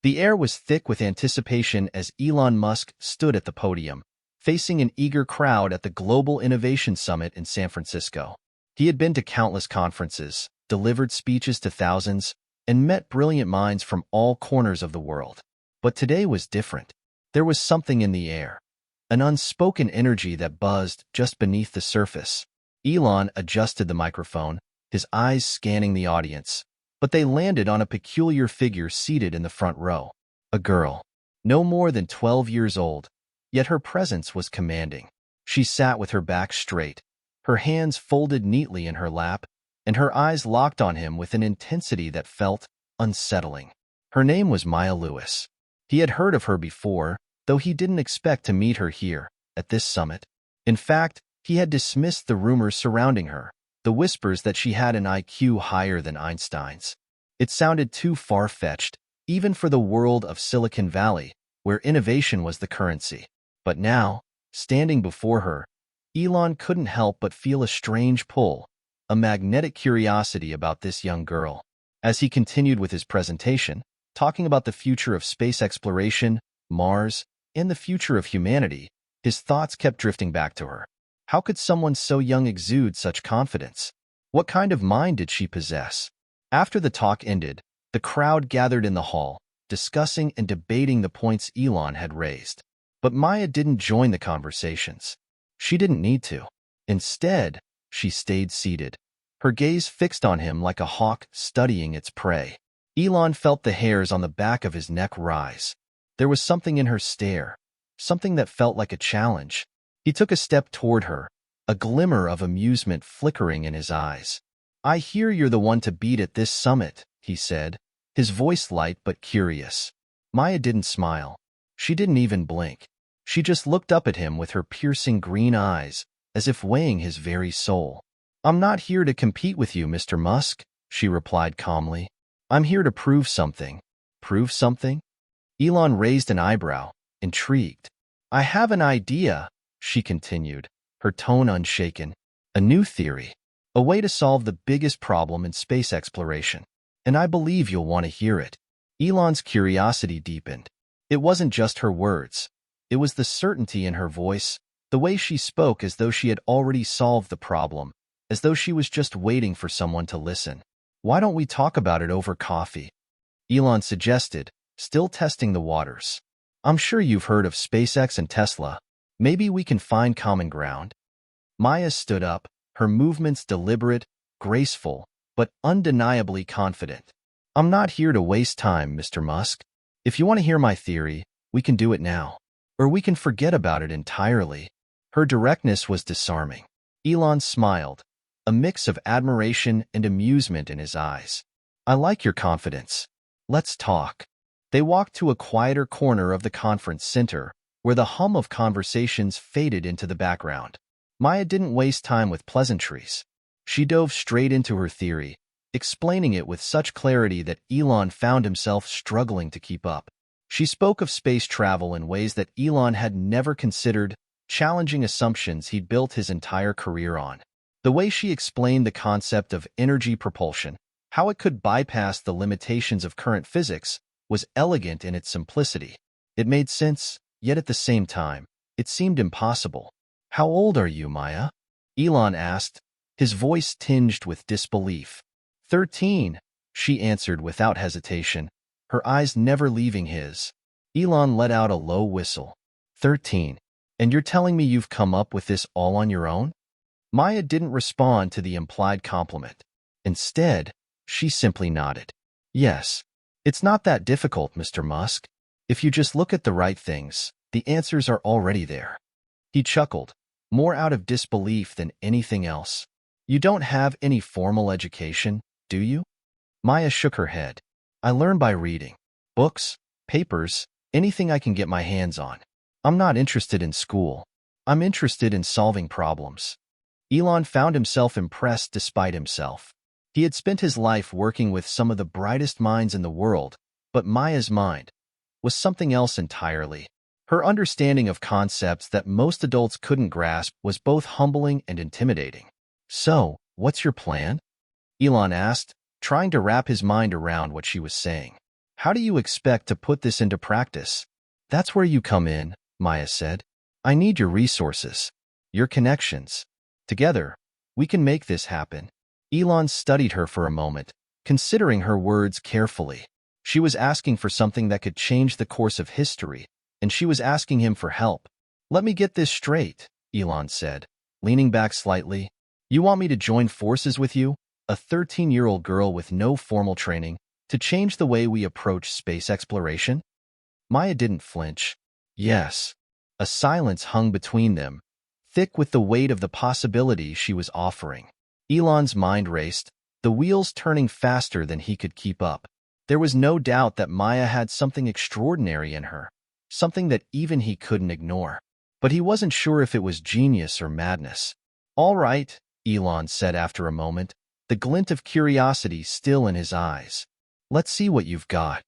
The air was thick with anticipation as Elon Musk stood at the podium, facing an eager crowd at the Global Innovation Summit in San Francisco. He had been to countless conferences, delivered speeches to thousands, and met brilliant minds from all corners of the world. But today was different. There was something in the air, an unspoken energy that buzzed just beneath the surface. Elon adjusted the microphone, his eyes scanning the audience, but they landed on a peculiar figure seated in the front row. A girl, no more than 12 years old, yet her presence was commanding. She sat with her back straight, her hands folded neatly in her lap, and her eyes locked on him with an intensity that felt unsettling. Her name was Maya Lewis. He had heard of her before, though he didn't expect to meet her here, at this summit. In fact, he had dismissed the rumors surrounding her, the whispers that she had an IQ higher than Einstein's. It sounded too far-fetched, even for the world of Silicon Valley, where innovation was the currency. But now, standing before her, Elon couldn't help but feel a strange pull, a magnetic curiosity about this young girl. As he continued with his presentation, talking about the future of space exploration, Mars, and the future of humanity, his thoughts kept drifting back to her. How could someone so young exude such confidence? What kind of mind did she possess? After the talk ended, the crowd gathered in the hall, discussing and debating the points Elon had raised. But Maya didn't join the conversations. She didn't need to. Instead, she stayed seated, her gaze fixed on him like a hawk studying its prey. Elon felt the hairs on the back of his neck rise. There was something in her stare, something that felt like a challenge. He took a step toward her, a glimmer of amusement flickering in his eyes. "I hear you're the one to beat at this summit," he said, his voice light but curious. Maya didn't smile. She didn't even blink. She just looked up at him with her piercing green eyes, as if weighing his very soul. "I'm not here to compete with you, Mr. Musk," she replied calmly. "I'm here to prove something." "Prove something?" Elon raised an eyebrow, intrigued. "I have an idea," she continued, her tone unshaken. "A new theory. A way to solve the biggest problem in space exploration. And I believe you'll want to hear it." Elon's curiosity deepened. It wasn't just her words. It was the certainty in her voice, the way she spoke as though she had already solved the problem, as though she was just waiting for someone to listen. "Why don't we talk about it over coffee?" Elon suggested, still testing the waters. "I'm sure you've heard of SpaceX and Tesla. Maybe we can find common ground." Maya stood up, her movements deliberate, graceful, but undeniably confident. "I'm not here to waste time, Mr. Musk. If you want to hear my theory, we can do it now. Or we can forget about it entirely." Her directness was disarming. Elon smiled, a mix of admiration and amusement in his eyes. "I like your confidence. Let's talk." They walked to a quieter corner of the conference center, where the hum of conversations faded into the background. Maya didn't waste time with pleasantries. She dove straight into her theory, explaining it with such clarity that Elon found himself struggling to keep up. She spoke of space travel in ways that Elon had never considered, challenging assumptions he'd built his entire career on. The way she explained the concept of energy propulsion, how it could bypass the limitations of current physics, was elegant in its simplicity. It made sense, yet at the same time, it seemed impossible. "How old are you, Maya?" Elon asked, his voice tinged with disbelief. 13, she answered without hesitation, her eyes never leaving his. Elon let out a low whistle. 13. And you're telling me you've come up with this all on your own? Maya didn't respond to the implied compliment. Instead, she simply nodded. Yes. It's not that difficult, Mr. Musk. If you just look at the right things, the answers are already there. He chuckled, more out of disbelief than anything else. You don't have any formal education, do you? Maya shook her head. I learn by reading. Books, papers, anything I can get my hands on. I'm not interested in school. I'm interested in solving problems. Elon found himself impressed despite himself. He had spent his life working with some of the brightest minds in the world, but Maya's mind was something else entirely. Her understanding of concepts that most adults couldn't grasp was both humbling and intimidating. So, what's your plan? Elon asked, trying to wrap his mind around what she was saying. How do you expect to put this into practice? That's where you come in, Maya said. I need your resources, your connections. Together, we can make this happen. Elon studied her for a moment, considering her words carefully. She was asking for something that could change the course of history, and she was asking him for help. Let me get this straight, Elon said, leaning back slightly. You want me to join forces with you, a 13-year-old girl with no formal training, to change the way we approach space exploration? Maya didn't flinch. Yes. A silence hung between them, thick with the weight of the possibility she was offering. Elon's mind raced, the wheels turning faster than he could keep up. There was no doubt that Maya had something extraordinary in her, something that even he couldn't ignore. But he wasn't sure if it was genius or madness. All right, Elon said after a moment, the glint of curiosity still in his eyes. Let's see what you've got.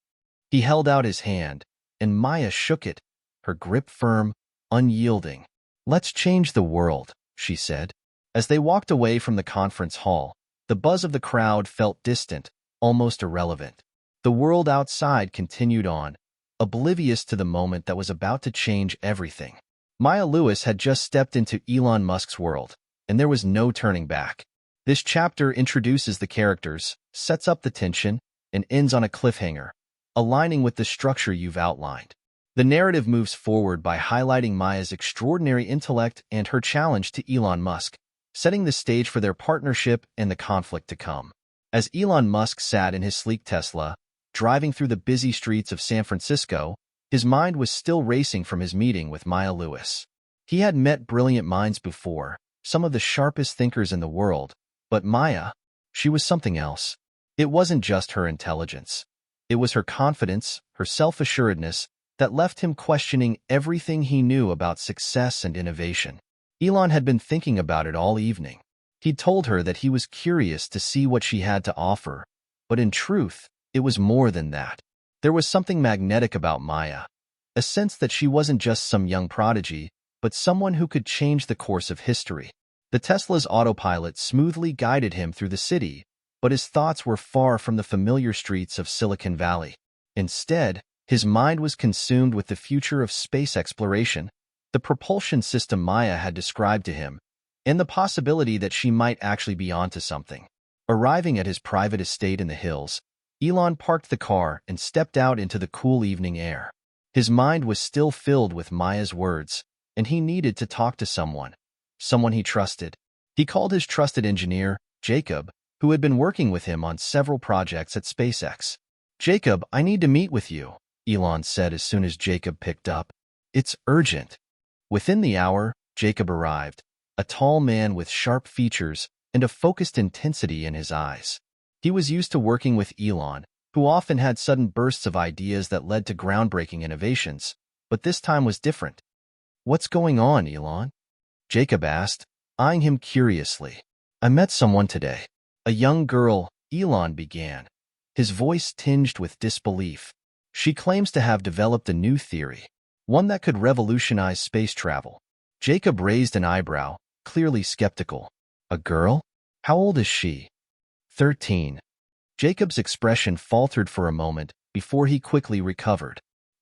He held out his hand, and Maya shook it, her grip firm, unyielding. Let's change the world, she said. As they walked away from the conference hall, the buzz of the crowd felt distant, almost irrelevant. The world outside continued on, oblivious to the moment that was about to change everything. Maya Lewis had just stepped into Elon Musk's world, and there was no turning back. This chapter introduces the characters, sets up the tension, and ends on a cliffhanger, aligning with the structure you've outlined. The narrative moves forward by highlighting Maya's extraordinary intellect and her challenge to Elon Musk, setting the stage for their partnership and the conflict to come. As Elon Musk sat in his sleek Tesla, driving through the busy streets of San Francisco, his mind was still racing from his meeting with Maya Lewis. He had met brilliant minds before, some of the sharpest thinkers in the world, but Maya, she was something else. It wasn't just her intelligence. It was her confidence, her self-assuredness, that left him questioning everything he knew about success and innovation. Elon had been thinking about it all evening. He'd told her that he was curious to see what she had to offer, but in truth, it was more than that. There was something magnetic about Maya, a sense that she wasn't just some young prodigy, but someone who could change the course of history. The Tesla's autopilot smoothly guided him through the city, but his thoughts were far from the familiar streets of Silicon Valley. Instead, his mind was consumed with the future of space exploration, the propulsion system Maya had described to him, and the possibility that she might actually be onto something. Arriving at his private estate in the hills, Elon parked the car and stepped out into the cool evening air. His mind was still filled with Maya's words, and he needed to talk to someone he trusted. He called his trusted engineer, Jacob, who had been working with him on several projects at SpaceX. Jacob, I need to meet with you, Elon said as soon as Jacob picked up. It's urgent. Within the hour, Jacob arrived, a tall man with sharp features and a focused intensity in his eyes. He was used to working with Elon, who often had sudden bursts of ideas that led to groundbreaking innovations, but this time was different. What's going on, Elon? Jacob asked, eyeing him curiously. I met someone today. A young girl, Elon began, his voice tinged with disbelief. She claims to have developed a new theory, one that could revolutionize space travel. Jacob raised an eyebrow, clearly skeptical. A girl? How old is she? 13. Jacob's expression faltered for a moment before he quickly recovered.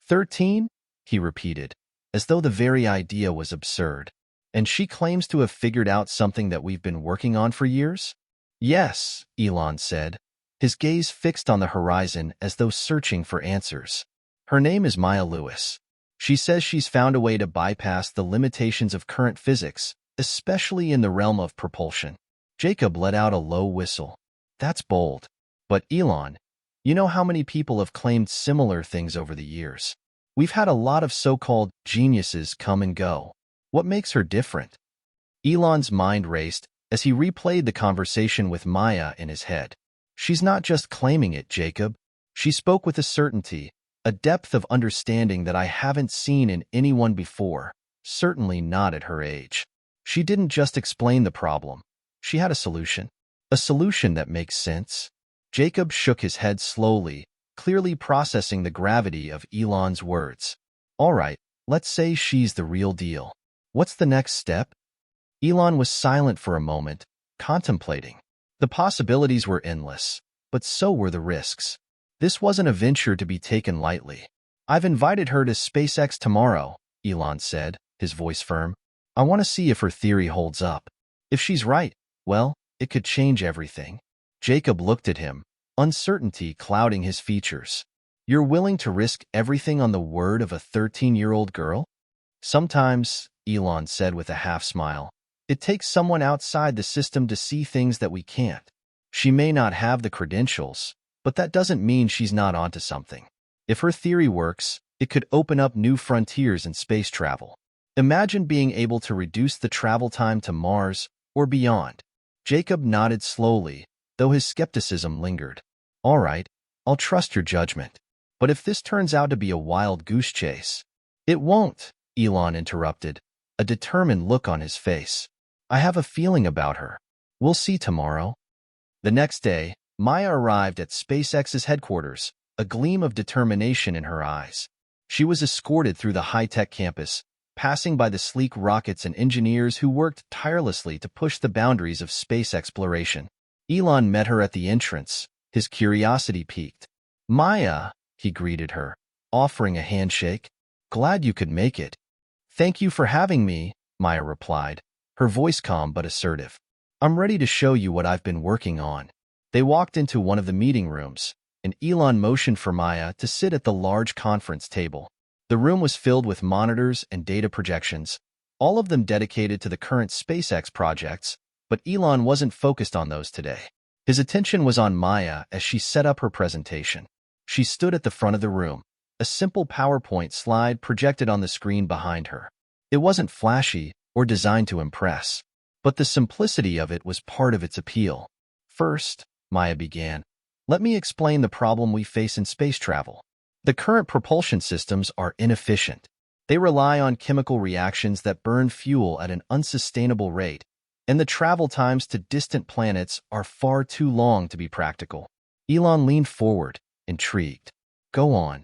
13? He repeated, as though the very idea was absurd. And she claims to have figured out something that we've been working on for years? Yes, Elon said, his gaze fixed on the horizon as though searching for answers. Her name is Maya Lewis. She says she's found a way to bypass the limitations of current physics, especially in the realm of propulsion. Jacob let out a low whistle. That's bold. But Elon, you know how many people have claimed similar things over the years. We've had a lot of so-called geniuses come and go. What makes her different? Elon's mind raced as he replayed the conversation with Maya in his head. She's not just claiming it, Jacob. She spoke with a certainty, a depth of understanding that I haven't seen in anyone before, certainly not at her age. She didn't just explain the problem. She had a solution that makes sense. Jacob shook his head slowly, clearly processing the gravity of Elon's words. All right, let's say she's the real deal. What's the next step? Elon was silent for a moment, contemplating. The possibilities were endless, but so were the risks. This wasn't a venture to be taken lightly. I've invited her to SpaceX tomorrow, Elon said, his voice firm. I want to see if her theory holds up. If she's right, well, it could change everything. Jacob looked at him, uncertainty clouding his features. You're willing to risk everything on the word of a 13-year-old girl? Sometimes, Elon said with a half-smile, it takes someone outside the system to see things that we can't. She may not have the credentials, but that doesn't mean she's not onto something. If her theory works, it could open up new frontiers in space travel. Imagine being able to reduce the travel time to Mars or beyond. Jacob nodded slowly, though his skepticism lingered. All right, I'll trust your judgment. But if this turns out to be a wild goose chase— It won't, Elon interrupted, a determined look on his face. I have a feeling about her. We'll see tomorrow. The next day, Maya arrived at SpaceX's headquarters, a gleam of determination in her eyes. She was escorted through the high-tech campus, passing by the sleek rockets and engineers who worked tirelessly to push the boundaries of space exploration. Elon met her at the entrance, his curiosity piqued. Maya, he greeted her, offering a handshake. Glad you could make it. Thank you for having me, Maya replied, her voice calm but assertive. I'm ready to show you what I've been working on. They walked into one of the meeting rooms, and Elon motioned for Maya to sit at the large conference table. The room was filled with monitors and data projections, all of them dedicated to the current SpaceX projects, but Elon wasn't focused on those today. His attention was on Maya as she set up her presentation. She stood at the front of the room, a simple PowerPoint slide projected on the screen behind her. It wasn't flashy or designed to impress, but the simplicity of it was part of its appeal. First, Maya began, let me explain the problem we face in space travel. The current propulsion systems are inefficient. They rely on chemical reactions that burn fuel at an unsustainable rate, and the travel times to distant planets are far too long to be practical. Elon leaned forward, intrigued. Go on.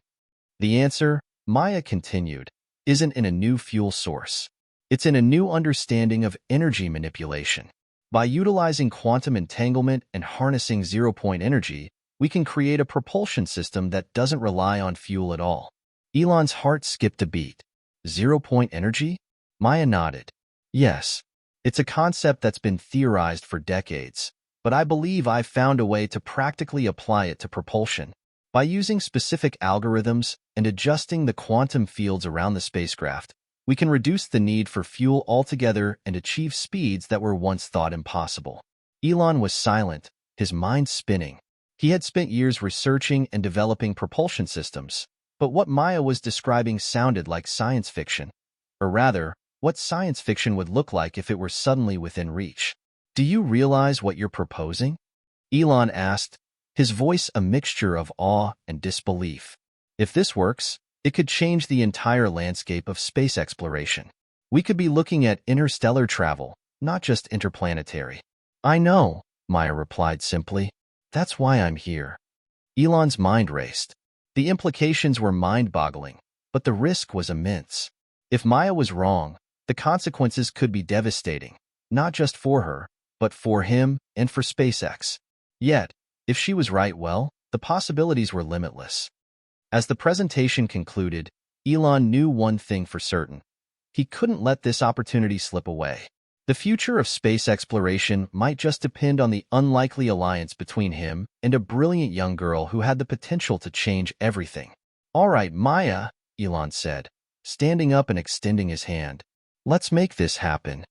The answer, Maya continued, isn't in a new fuel source. It's in a new understanding of energy manipulation. By utilizing quantum entanglement and harnessing zero-point energy, we can create a propulsion system that doesn't rely on fuel at all. Elon's heart skipped a beat. Zero-point energy? Maya nodded. Yes, it's a concept that's been theorized for decades, but I believe I've found a way to practically apply it to propulsion. By using specific algorithms and adjusting the quantum fields around the spacecraft, we can reduce the need for fuel altogether and achieve speeds that were once thought impossible. Elon was silent, his mind spinning. He had spent years researching and developing propulsion systems, but what Maya was describing sounded like science fiction. Or rather, what science fiction would look like if it were suddenly within reach. Do you realize what you're proposing? Elon asked, his voice a mixture of awe and disbelief. If this works, it could change the entire landscape of space exploration. We could be looking at interstellar travel, not just interplanetary. I know, Maya replied simply. That's why I'm here. Elon's mind raced. The implications were mind-boggling, but the risk was immense. If Maya was wrong, the consequences could be devastating, not just for her, but for him and for SpaceX. Yet, if she was right, well, the possibilities were limitless. As the presentation concluded, Elon knew one thing for certain. He couldn't let this opportunity slip away. The future of space exploration might just depend on the unlikely alliance between him and a brilliant young girl who had the potential to change everything. All right, Maya, Elon said, standing up and extending his hand. Let's make this happen.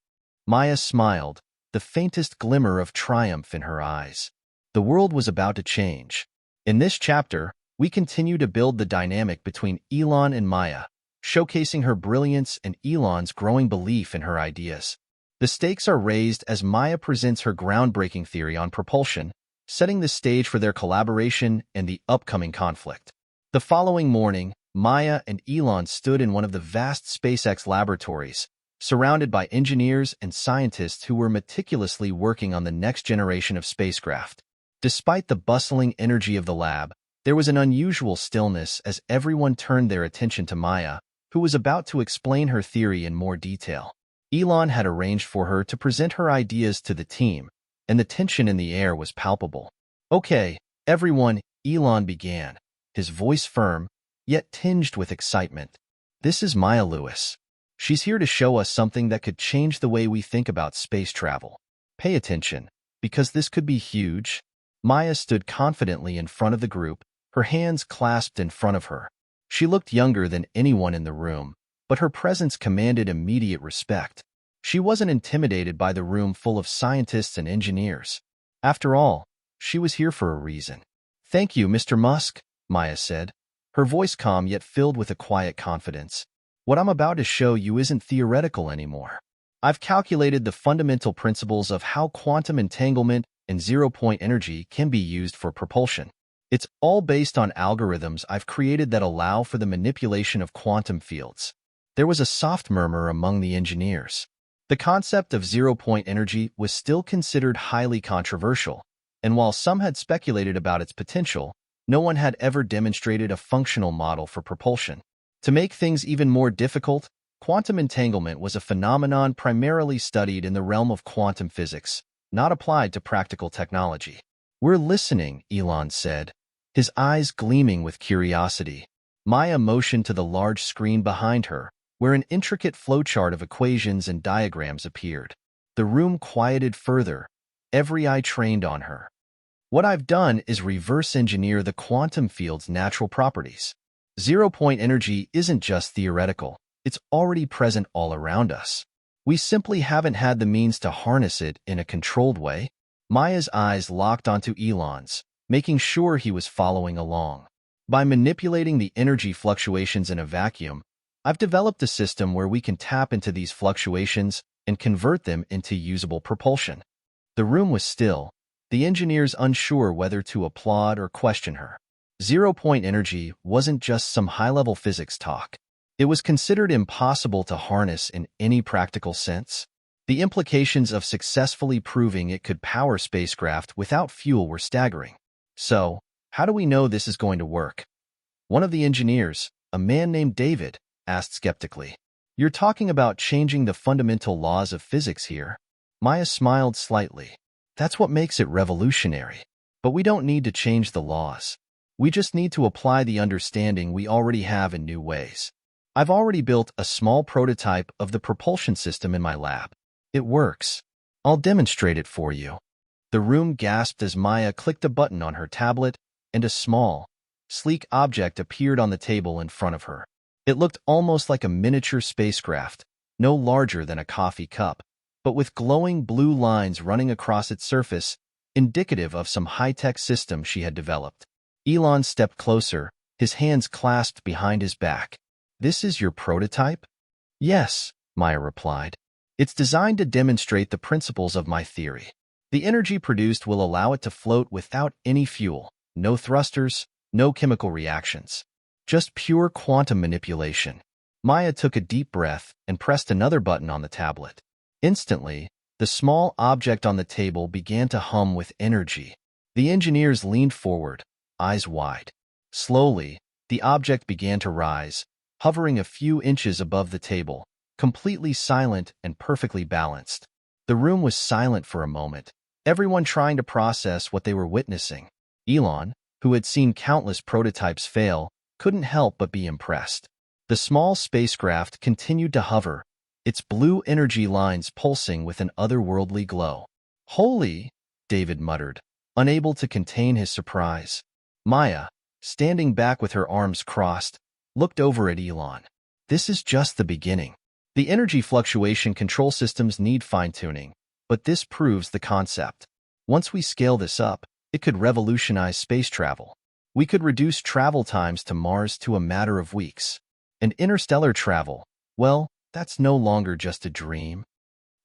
Maya smiled, the faintest glimmer of triumph in her eyes. The world was about to change. In this chapter, we continue to build the dynamic between Elon and Maya, showcasing her brilliance and Elon's growing belief in her ideas. The stakes are raised as Maya presents her groundbreaking theory on propulsion, setting the stage for their collaboration and the upcoming conflict. The following morning, Maya and Elon stood in one of the vast SpaceX laboratories, surrounded by engineers and scientists who were meticulously working on the next generation of spacecraft. Despite the bustling energy of the lab, there was an unusual stillness as everyone turned their attention to Maya, who was about to explain her theory in more detail. Elon had arranged for her to present her ideas to the team, and the tension in the air was palpable. Okay, everyone, Elon began, his voice firm, yet tinged with excitement. This is Maya Lewis. She's here to show us something that could change the way we think about space travel. Pay attention, because this could be huge. Maya stood confidently in front of the group, her hands clasped in front of her. She looked younger than anyone in the room, but her presence commanded immediate respect. She wasn't intimidated by the room full of scientists and engineers. After all, she was here for a reason. "Thank you, Mr. Musk," Maya said, her voice calm yet filled with a quiet confidence. "What I'm about to show you isn't theoretical anymore. I've calculated the fundamental principles of how quantum entanglement and zero-point energy can be used for propulsion. It's all based on algorithms I've created that allow for the manipulation of quantum fields." There was a soft murmur among the engineers. The concept of zero-point energy was still considered highly controversial, and while some had speculated about its potential, no one had ever demonstrated a functional model for propulsion. To make things even more difficult, quantum entanglement was a phenomenon primarily studied in the realm of quantum physics, not applied to practical technology. "We're listening," Elon said, his eyes gleaming with curiosity. Maya motioned to the large screen behind her, where an intricate flowchart of equations and diagrams appeared. The room quieted further, every eye trained on her. "What I've done is reverse engineer the quantum field's natural properties. Zero-point energy isn't just theoretical, it's already present all around us. We simply haven't had the means to harness it in a controlled way." Maya's eyes locked onto Elon's, making sure he was following along. "By manipulating the energy fluctuations in a vacuum, I've developed a system where we can tap into these fluctuations and convert them into usable propulsion." The room was still, the engineers unsure whether to applaud or question her. Zero-point energy wasn't just some high-level physics talk. It was considered impossible to harness in any practical sense. The implications of successfully proving it could power spacecraft without fuel were staggering. "So, how do we know this is going to work?" One of the engineers, a man named David, asked skeptically. "You're talking about changing the fundamental laws of physics here?" Maya smiled slightly. "That's what makes it revolutionary. But we don't need to change the laws. We just need to apply the understanding we already have in new ways. I've already built a small prototype of the propulsion system in my lab. It works. I'll demonstrate it for you." The room gasped as Maya clicked a button on her tablet, and a small, sleek object appeared on the table in front of her. It looked almost like a miniature spacecraft, no larger than a coffee cup, but with glowing blue lines running across its surface, indicative of some high-tech system she had developed. Elon stepped closer, his hands clasped behind his back. "This is your prototype?" "Yes," Maya replied. "It's designed to demonstrate the principles of my theory. The energy produced will allow it to float without any fuel, no thrusters, no chemical reactions. Just pure quantum manipulation." Maya took a deep breath and pressed another button on the tablet. Instantly, the small object on the table began to hum with energy. The engineers leaned forward, eyes wide. Slowly, the object began to rise, hovering a few inches above the table, completely silent and perfectly balanced. The room was silent for a moment, everyone trying to process what they were witnessing. Elon, who had seen countless prototypes fail, couldn't help but be impressed. The small spacecraft continued to hover, its blue energy lines pulsing with an otherworldly glow. "Holy," David muttered, unable to contain his surprise. Maya, standing back with her arms crossed, looked over at Elon. "This is just the beginning. The energy fluctuation control systems need fine-tuning, but this proves the concept. Once we scale this up, it could revolutionize space travel. We could reduce travel times to Mars to a matter of weeks. And interstellar travel, well, that's no longer just a dream."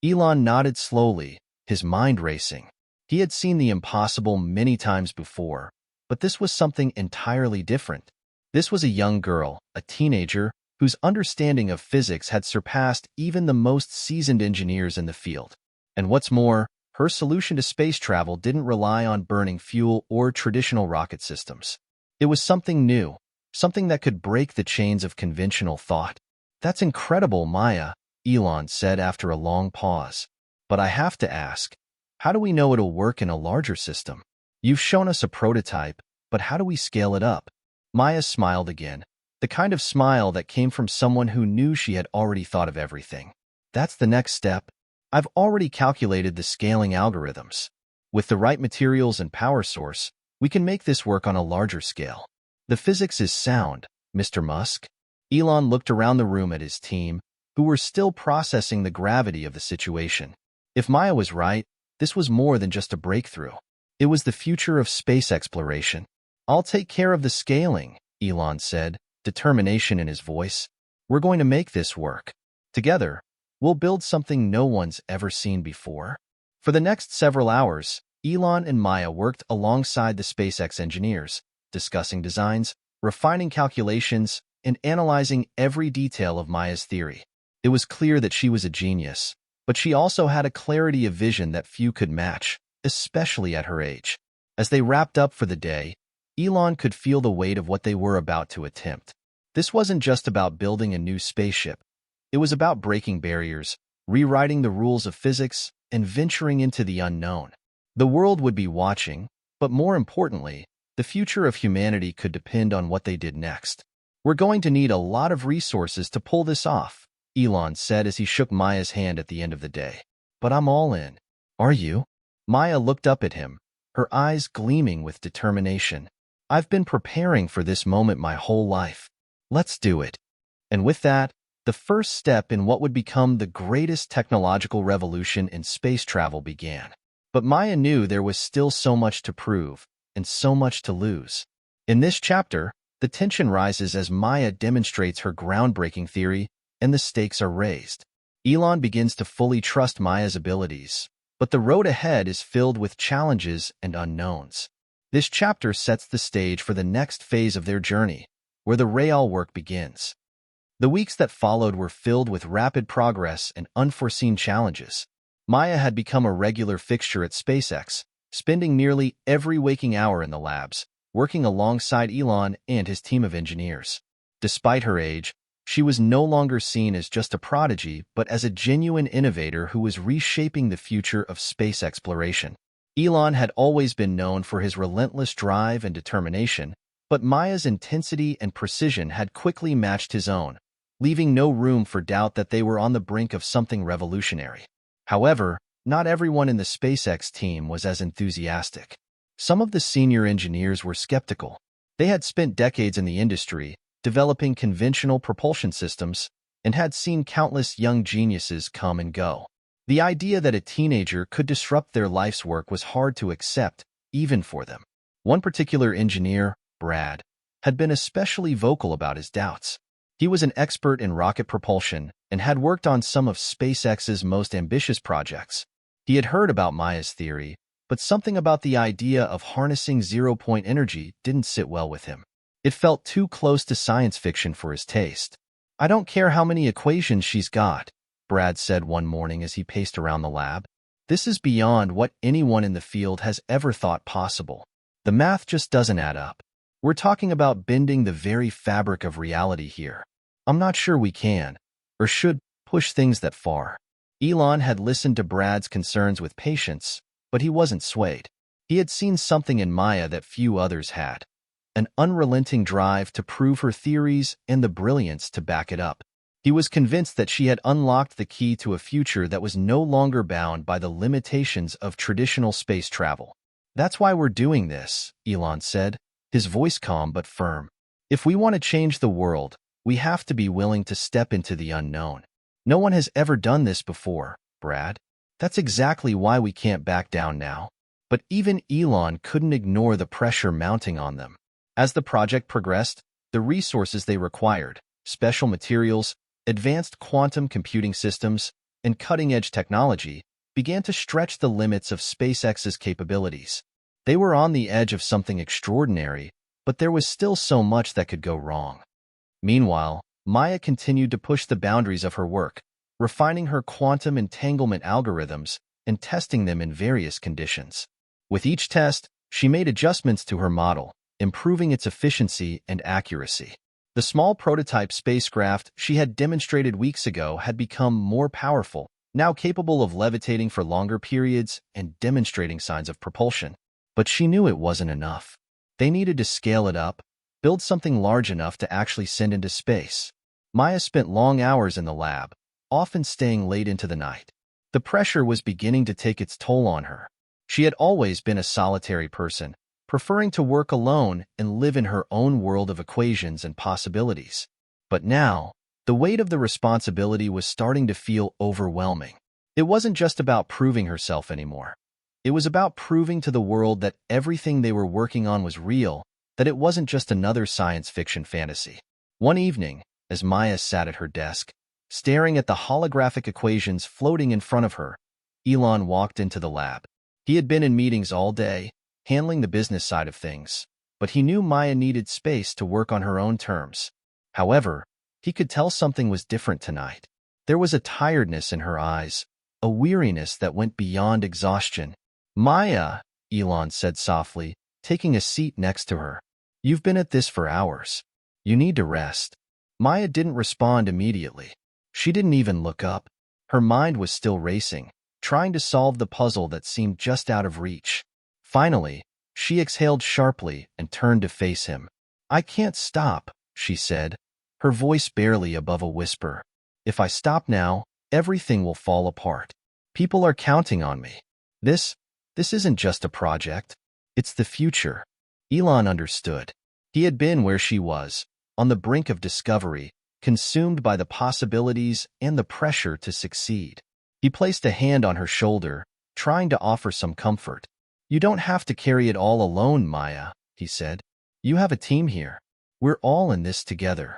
Elon nodded slowly, his mind racing. He had seen the impossible many times before, but this was something entirely different. This was a young girl, a teenager, whose understanding of physics had surpassed even the most seasoned engineers in the field. And what's more, her solution to space travel didn't rely on burning fuel or traditional rocket systems. It was something new, something that could break the chains of conventional thought. "That's incredible, Maya," Elon said after a long pause. "But I have to ask, how do we know it'll work in a larger system? You've shown us a prototype, But how do we scale it up? Maya smiled again, the kind of smile that came from someone who knew she had already thought of everything. That's the next step. I've already calculated the scaling algorithms. With the right materials and power source, we can make this work on a larger scale. The physics is sound, Mr. Musk. Elon looked around the room at his team, who were still processing the gravity of the situation. If Maya was right, this was more than just a breakthrough. It was the future of space exploration. I'll take care of the scaling, Elon said, determination in his voice. We're going to make this work. Together, we'll build something no one's ever seen before. For the next several hours, Elon and Maya worked alongside the SpaceX engineers, discussing designs, refining calculations, and analyzing every detail of Maya's theory. It was clear that she was a genius, but she also had a clarity of vision that few could match, especially at her age. As they wrapped up for the day, Elon could feel the weight of what they were about to attempt. This wasn't just about building a new spaceship. It was about breaking barriers, rewriting the rules of physics, and venturing into the unknown. The world would be watching, but more importantly, the future of humanity could depend on what they did next. We're going to need a lot of resources to pull this off, Elon said as he shook Maya's hand at the end of the day. But I'm all in. Are you? Maya looked up at him, her eyes gleaming with determination. I've been preparing for this moment my whole life. Let's do it. And with that, the first step in what would become the greatest technological revolution in space travel began. But Maya knew there was still so much to prove, and so much to lose. In this chapter, the tension rises as Maya demonstrates her groundbreaking theory, and the stakes are raised. Elon begins to fully trust Maya's abilities, but the road ahead is filled with challenges and unknowns. This chapter sets the stage for the next phase of their journey, where the real work begins. The weeks that followed were filled with rapid progress and unforeseen challenges. Maya had become a regular fixture at SpaceX, spending nearly every waking hour in the labs, working alongside Elon and his team of engineers. Despite her age, she was no longer seen as just a prodigy, but as a genuine innovator who was reshaping the future of space exploration. Elon had always been known for his relentless drive and determination, but Maya's intensity and precision had quickly matched his own, leaving no room for doubt that they were on the brink of something revolutionary. However, not everyone in the SpaceX team was as enthusiastic. Some of the senior engineers were skeptical. They had spent decades in the industry, developing conventional propulsion systems, and had seen countless young geniuses come and go. The idea that a teenager could disrupt their life's work was hard to accept, even for them. One particular engineer, Brad, had been especially vocal about his doubts. He was an expert in rocket propulsion and had worked on some of SpaceX's most ambitious projects. He had heard about Maya's theory, but something about the idea of harnessing zero-point energy didn't sit well with him. It felt too close to science fiction for his taste. "I don't care how many equations she's got," Brad said one morning as he paced around the lab. "This is beyond what anyone in the field has ever thought possible. The math just doesn't add up. We're talking about bending the very fabric of reality here. I'm not sure we can, or should, push things that far." Elon had listened to Brad's concerns with patience, but he wasn't swayed. He had seen something in Maya that few others had. An unrelenting drive to prove her theories and the brilliance to back it up. He was convinced that she had unlocked the key to a future that was no longer bound by the limitations of traditional space travel. "That's why we're doing this," Elon said, his voice calm but firm. "If we want to change the world, we have to be willing to step into the unknown. No one has ever done this before, Brad. That's exactly why we can't back down now." But even Elon couldn't ignore the pressure mounting on them. As the project progressed, the resources they required, special materials, advanced quantum computing systems, and cutting-edge technology, began to stretch the limits of SpaceX's capabilities. They were on the edge of something extraordinary, but there was still so much that could go wrong. Meanwhile, Maya continued to push the boundaries of her work, refining her quantum entanglement algorithms and testing them in various conditions. With each test, she made adjustments to her model, improving its efficiency and accuracy. The small prototype spacecraft she had demonstrated weeks ago had become more powerful, now capable of levitating for longer periods and demonstrating signs of propulsion. But she knew it wasn't enough. They needed to scale it up, build something large enough to actually send into space. Maya spent long hours in the lab, often staying late into the night. The pressure was beginning to take its toll on her. She had always been a solitary person, preferring to work alone and live in her own world of equations and possibilities. But now, the weight of the responsibility was starting to feel overwhelming. It wasn't just about proving herself anymore. It was about proving to the world that everything they were working on was real, that it wasn't just another science fiction fantasy. One evening, as Maya sat at her desk, staring at the holographic equations floating in front of her, Elon walked into the lab. He had been in meetings all day, handling the business side of things, but he knew Maya needed space to work on her own terms. However, he could tell something was different tonight. There was a tiredness in her eyes, a weariness that went beyond exhaustion. "Maya," Elon said softly, taking a seat next to her. "You've been at this for hours. You need to rest." Maya didn't respond immediately. She didn't even look up. Her mind was still racing, trying to solve the puzzle that seemed just out of reach. Finally, she exhaled sharply and turned to face him. "I can't stop," she said, her voice barely above a whisper. "If I stop now, everything will fall apart. People are counting on me. This isn't just a project. It's the future." Elon understood. He had been where she was, on the brink of discovery, consumed by the possibilities and the pressure to succeed. He placed a hand on her shoulder, trying to offer some comfort. "You don't have to carry it all alone, Maya," he said. "You have a team here. We're all in this together."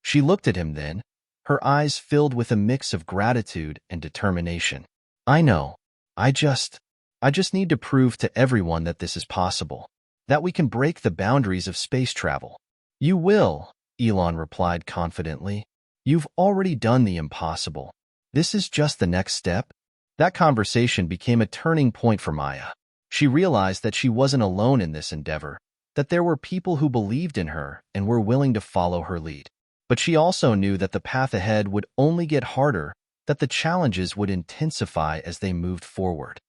She looked at him then, her eyes filled with a mix of gratitude and determination. "I know. I just need to prove to everyone that this is possible, that we can break the boundaries of space travel." "You will," Elon replied confidently. "You've already done the impossible. This is just the next step." That conversation became a turning point for Maya. She realized that she wasn't alone in this endeavor, that there were people who believed in her and were willing to follow her lead. But she also knew that the path ahead would only get harder, that the challenges would intensify as they moved forward.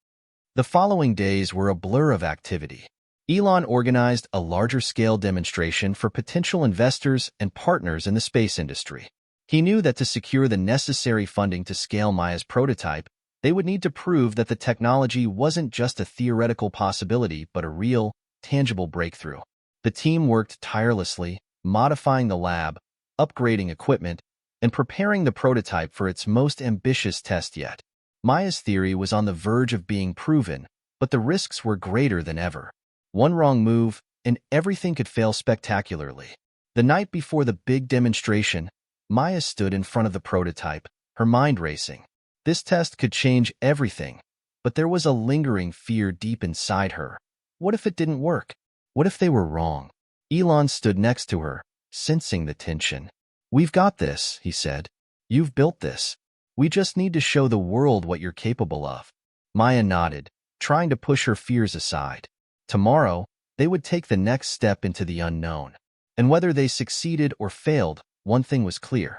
The following days were a blur of activity. Elon organized a larger-scale demonstration for potential investors and partners in the space industry. He knew that to secure the necessary funding to scale Maya's prototype, they would need to prove that the technology wasn't just a theoretical possibility but a real, tangible breakthrough. The team worked tirelessly, modifying the lab, upgrading equipment, and preparing the prototype for its most ambitious test yet. Maya's theory was on the verge of being proven, but the risks were greater than ever. One wrong move, and everything could fail spectacularly. The night before the big demonstration, Maya stood in front of the prototype, her mind racing. This test could change everything, but there was a lingering fear deep inside her. What if it didn't work? What if they were wrong? Elon stood next to her, sensing the tension. "We've got this," he said. "You've built this. We just need to show the world what you're capable of." Maya nodded, trying to push her fears aside. Tomorrow, they would take the next step into the unknown. And whether they succeeded or failed, one thing was clear.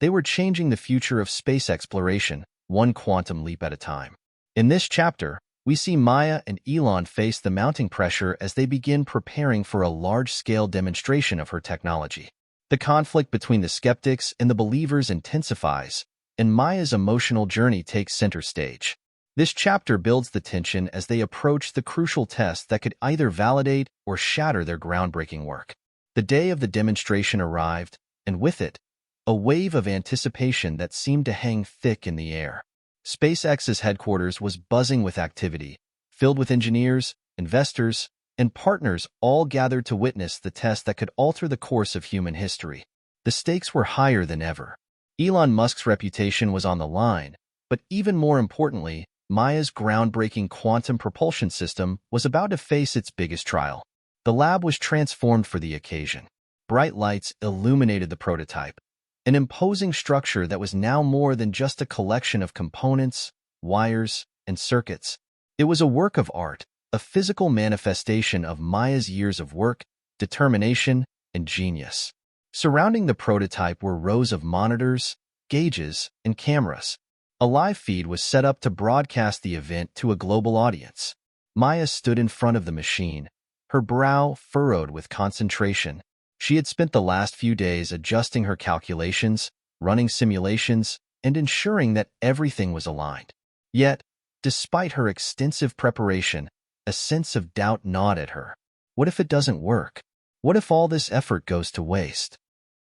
They were changing the future of space exploration, one quantum leap at a time. In this chapter, we see Maya and Elon face the mounting pressure as they begin preparing for a large-scale demonstration of her technology. The conflict between the skeptics and the believers intensifies, and Maya's emotional journey takes center stage. This chapter builds the tension as they approach the crucial test that could either validate or shatter their groundbreaking work. The day of the demonstration arrived, and with it, a wave of anticipation that seemed to hang thick in the air. SpaceX's headquarters was buzzing with activity, filled with engineers, investors, and partners all gathered to witness the test that could alter the course of human history. The stakes were higher than ever. Elon Musk's reputation was on the line, but even more importantly, Maya's groundbreaking quantum propulsion system was about to face its biggest trial. The lab was transformed for the occasion. Bright lights illuminated the prototype, an imposing structure that was now more than just a collection of components, wires, and circuits. It was a work of art, a physical manifestation of Maya's years of work, determination, and genius. Surrounding the prototype were rows of monitors, gauges, and cameras. A live feed was set up to broadcast the event to a global audience. Maya stood in front of the machine, her brow furrowed with concentration. She had spent the last few days adjusting her calculations, running simulations, and ensuring that everything was aligned. Yet, despite her extensive preparation, a sense of doubt gnawed at her. What if it doesn't work? What if all this effort goes to waste?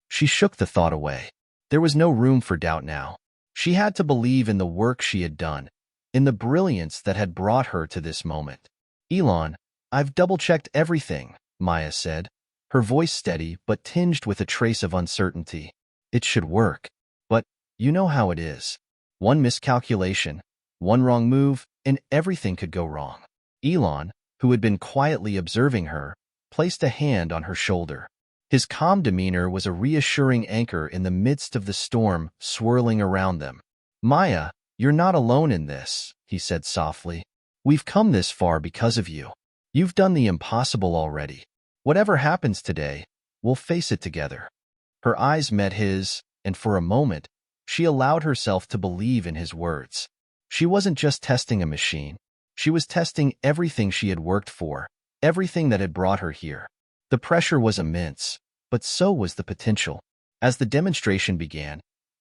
She shook the thought away. There was no room for doubt now. She had to believe in the work she had done, in the brilliance that had brought her to this moment. Elon, I've double-checked everything, Maya said, her voice steady but tinged with a trace of uncertainty. It should work. But you know how it is. One miscalculation, one wrong move, and everything could go wrong. Elon, who had been quietly observing her, placed a hand on her shoulder. His calm demeanor was a reassuring anchor in the midst of the storm swirling around them. Maya, you're not alone in this, he said softly. We've come this far because of you. You've done the impossible already. Whatever happens today, we'll face it together. Her eyes met his, and for a moment, she allowed herself to believe in his words. She wasn't just testing a machine. She was testing everything she had worked for, everything that had brought her here. The pressure was immense, but so was the potential. As the demonstration began,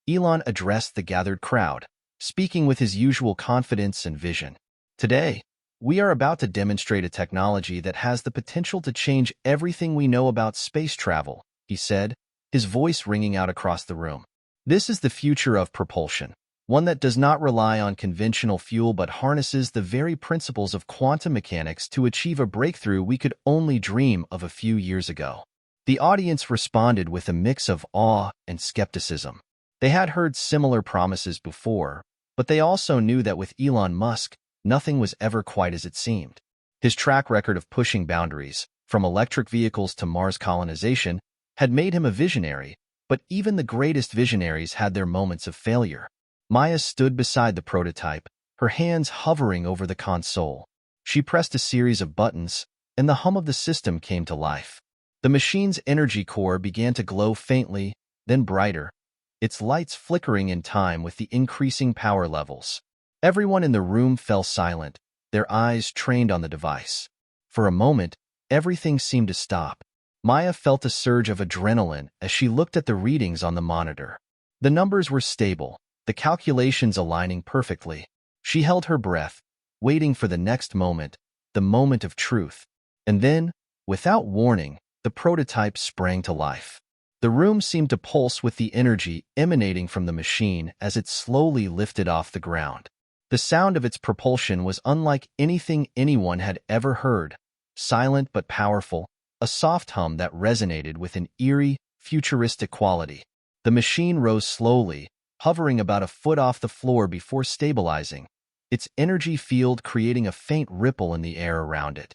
Elon addressed the gathered crowd, speaking with his usual confidence and vision. Today, we are about to demonstrate a technology that has the potential to change everything we know about space travel, he said, his voice ringing out across the room. This is the future of propulsion, one that does not rely on conventional fuel but harnesses the very principles of quantum mechanics to achieve a breakthrough we could only dream of a few years ago. The audience responded with a mix of awe and skepticism. They had heard similar promises before, but they also knew that with Elon Musk, nothing was ever quite as it seemed. His track record of pushing boundaries, from electric vehicles to Mars colonization, had made him a visionary, but even the greatest visionaries had their moments of failure. Maya stood beside the prototype, her hands hovering over the console. She pressed a series of buttons, and the hum of the system came to life. The machine's energy core began to glow faintly, then brighter, its lights flickering in time with the increasing power levels. Everyone in the room fell silent, their eyes trained on the device. For a moment, everything seemed to stop. Maya felt a surge of adrenaline as she looked at the readings on the monitor. The numbers were stable, the calculations aligning perfectly. She held her breath, waiting for the next moment, the moment of truth. And then, without warning, the prototype sprang to life. The room seemed to pulse with the energy emanating from the machine as it slowly lifted off the ground. The sound of its propulsion was unlike anything anyone had ever heard, silent but powerful, a soft hum that resonated with an eerie, futuristic quality. The machine rose slowly, hovering about a foot off the floor before stabilizing, its energy field creating a faint ripple in the air around it.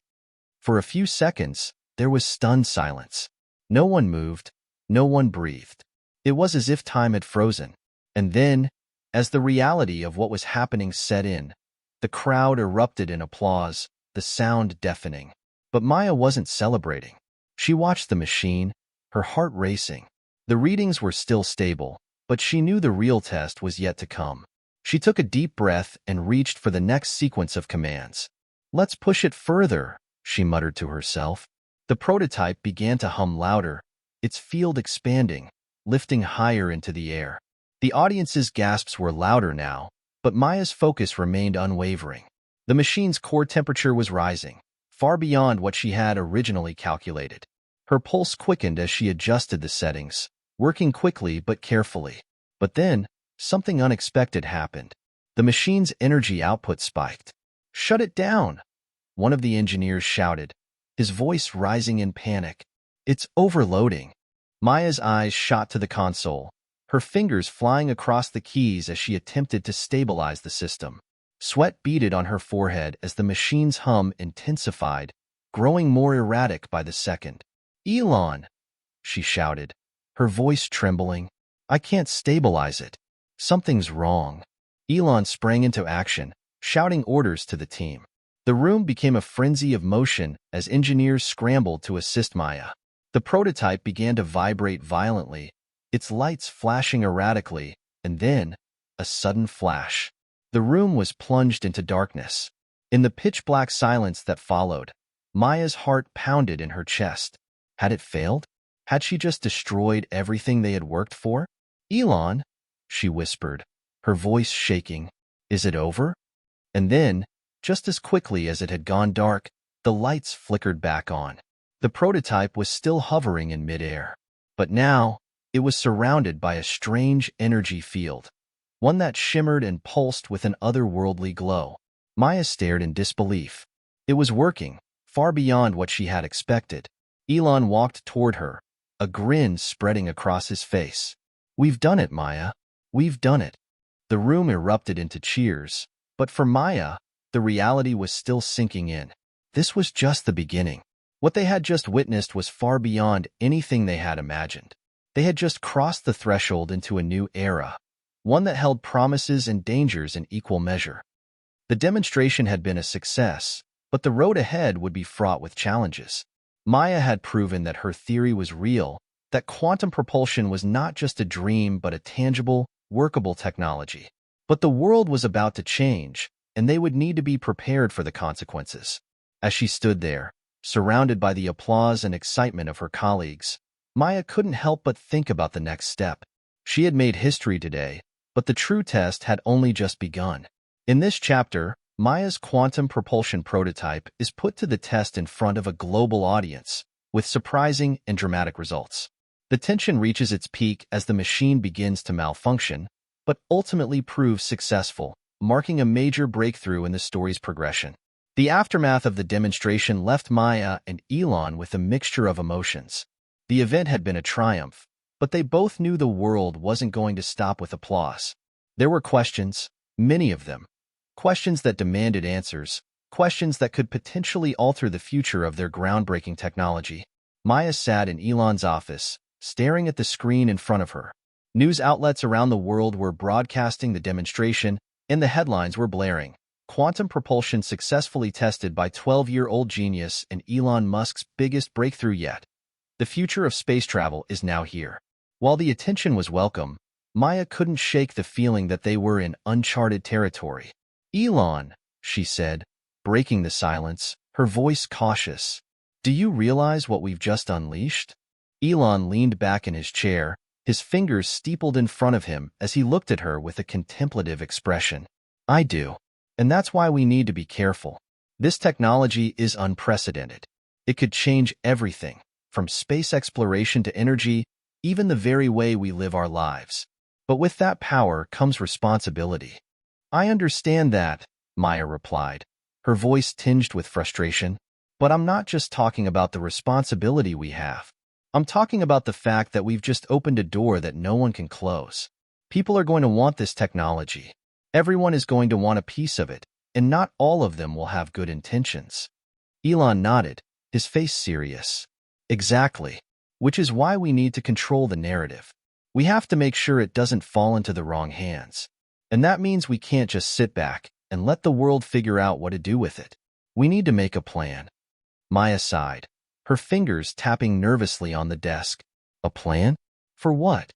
For a few seconds, there was stunned silence. No one moved, no one breathed. It was as if time had frozen. And then, as the reality of what was happening set in, the crowd erupted in applause, the sound deafening. But Maya wasn't celebrating. She watched the machine, her heart racing. The readings were still stable, but she knew the real test was yet to come. She took a deep breath and reached for the next sequence of commands. "Let's push it further," she muttered to herself. The prototype began to hum louder, its field expanding, lifting higher into the air. The audience's gasps were louder now, but Maya's focus remained unwavering. The machine's core temperature was rising, far beyond what she had originally calculated. Her pulse quickened as she adjusted the settings, working quickly but carefully. But then, something unexpected happened. The machine's energy output spiked. "Shut it down!" one of the engineers shouted, his voice rising in panic. "It's overloading." Maya's eyes shot to the console, her fingers flying across the keys as she attempted to stabilize the system. Sweat beaded on her forehead as the machine's hum intensified, growing more erratic by the second. "Elon!" she shouted, her voice trembling. "I can't stabilize it. Something's wrong." Elon sprang into action, shouting orders to the team. The room became a frenzy of motion as engineers scrambled to assist Maya. The prototype began to vibrate violently, its lights flashing erratically, and then, a sudden flash. The room was plunged into darkness. In the pitch-black silence that followed, Maya's heart pounded in her chest. Had it failed? Had she just destroyed everything they had worked for? Elon, she whispered, her voice shaking. Is it over? And then, just as quickly as it had gone dark, the lights flickered back on. The prototype was still hovering in midair. But now, it was surrounded by a strange energy field, one that shimmered and pulsed with an otherworldly glow. Maya stared in disbelief. It was working, far beyond what she had expected. Elon walked toward her, a grin spreading across his face. We've done it, Maya. We've done it. The room erupted into cheers, but for Maya, the reality was still sinking in. This was just the beginning. What they had just witnessed was far beyond anything they had imagined. They had just crossed the threshold into a new era, one that held promises and dangers in equal measure. The demonstration had been a success, but the road ahead would be fraught with challenges. Maya had proven that her theory was real, that quantum propulsion was not just a dream but a tangible, workable technology. But the world was about to change, and they would need to be prepared for the consequences. As she stood there, surrounded by the applause and excitement of her colleagues, Maya couldn't help but think about the next step. She had made history today, but the true test had only just begun. In this chapter, Maya's quantum propulsion prototype is put to the test in front of a global audience, with surprising and dramatic results. The tension reaches its peak as the machine begins to malfunction, but ultimately proves successful, marking a major breakthrough in the story's progression. The aftermath of the demonstration left Maya and Elon with a mixture of emotions. The event had been a triumph, but they both knew the world wasn't going to stop with applause. There were questions, many of them. Questions that demanded answers, questions that could potentially alter the future of their groundbreaking technology. Maya sat in Elon's office, staring at the screen in front of her. News outlets around the world were broadcasting the demonstration, and the headlines were blaring. Quantum propulsion successfully tested by 12-year-old genius and Elon Musk's biggest breakthrough yet. The future of space travel is now here. While the attention was welcome, Maya couldn't shake the feeling that they were in uncharted territory. Elon, she said, breaking the silence, her voice cautious. Do you realize what we've just unleashed? Elon leaned back in his chair, his fingers steepled in front of him as he looked at her with a contemplative expression. I do. And that's why we need to be careful. This technology is unprecedented. It could change everything, from space exploration to energy, even the very way we live our lives. But with that power comes responsibility. I understand that, Maya replied, her voice tinged with frustration. But I'm not just talking about the responsibility we have. I'm talking about the fact that we've just opened a door that no one can close. People are going to want this technology. Everyone is going to want a piece of it, and not all of them will have good intentions. Elon nodded, his face serious. Exactly. Which is why we need to control the narrative. We have to make sure it doesn't fall into the wrong hands. And that means we can't just sit back and let the world figure out what to do with it. We need to make a plan. Maya sighed, her fingers tapping nervously on the desk. A plan? For what?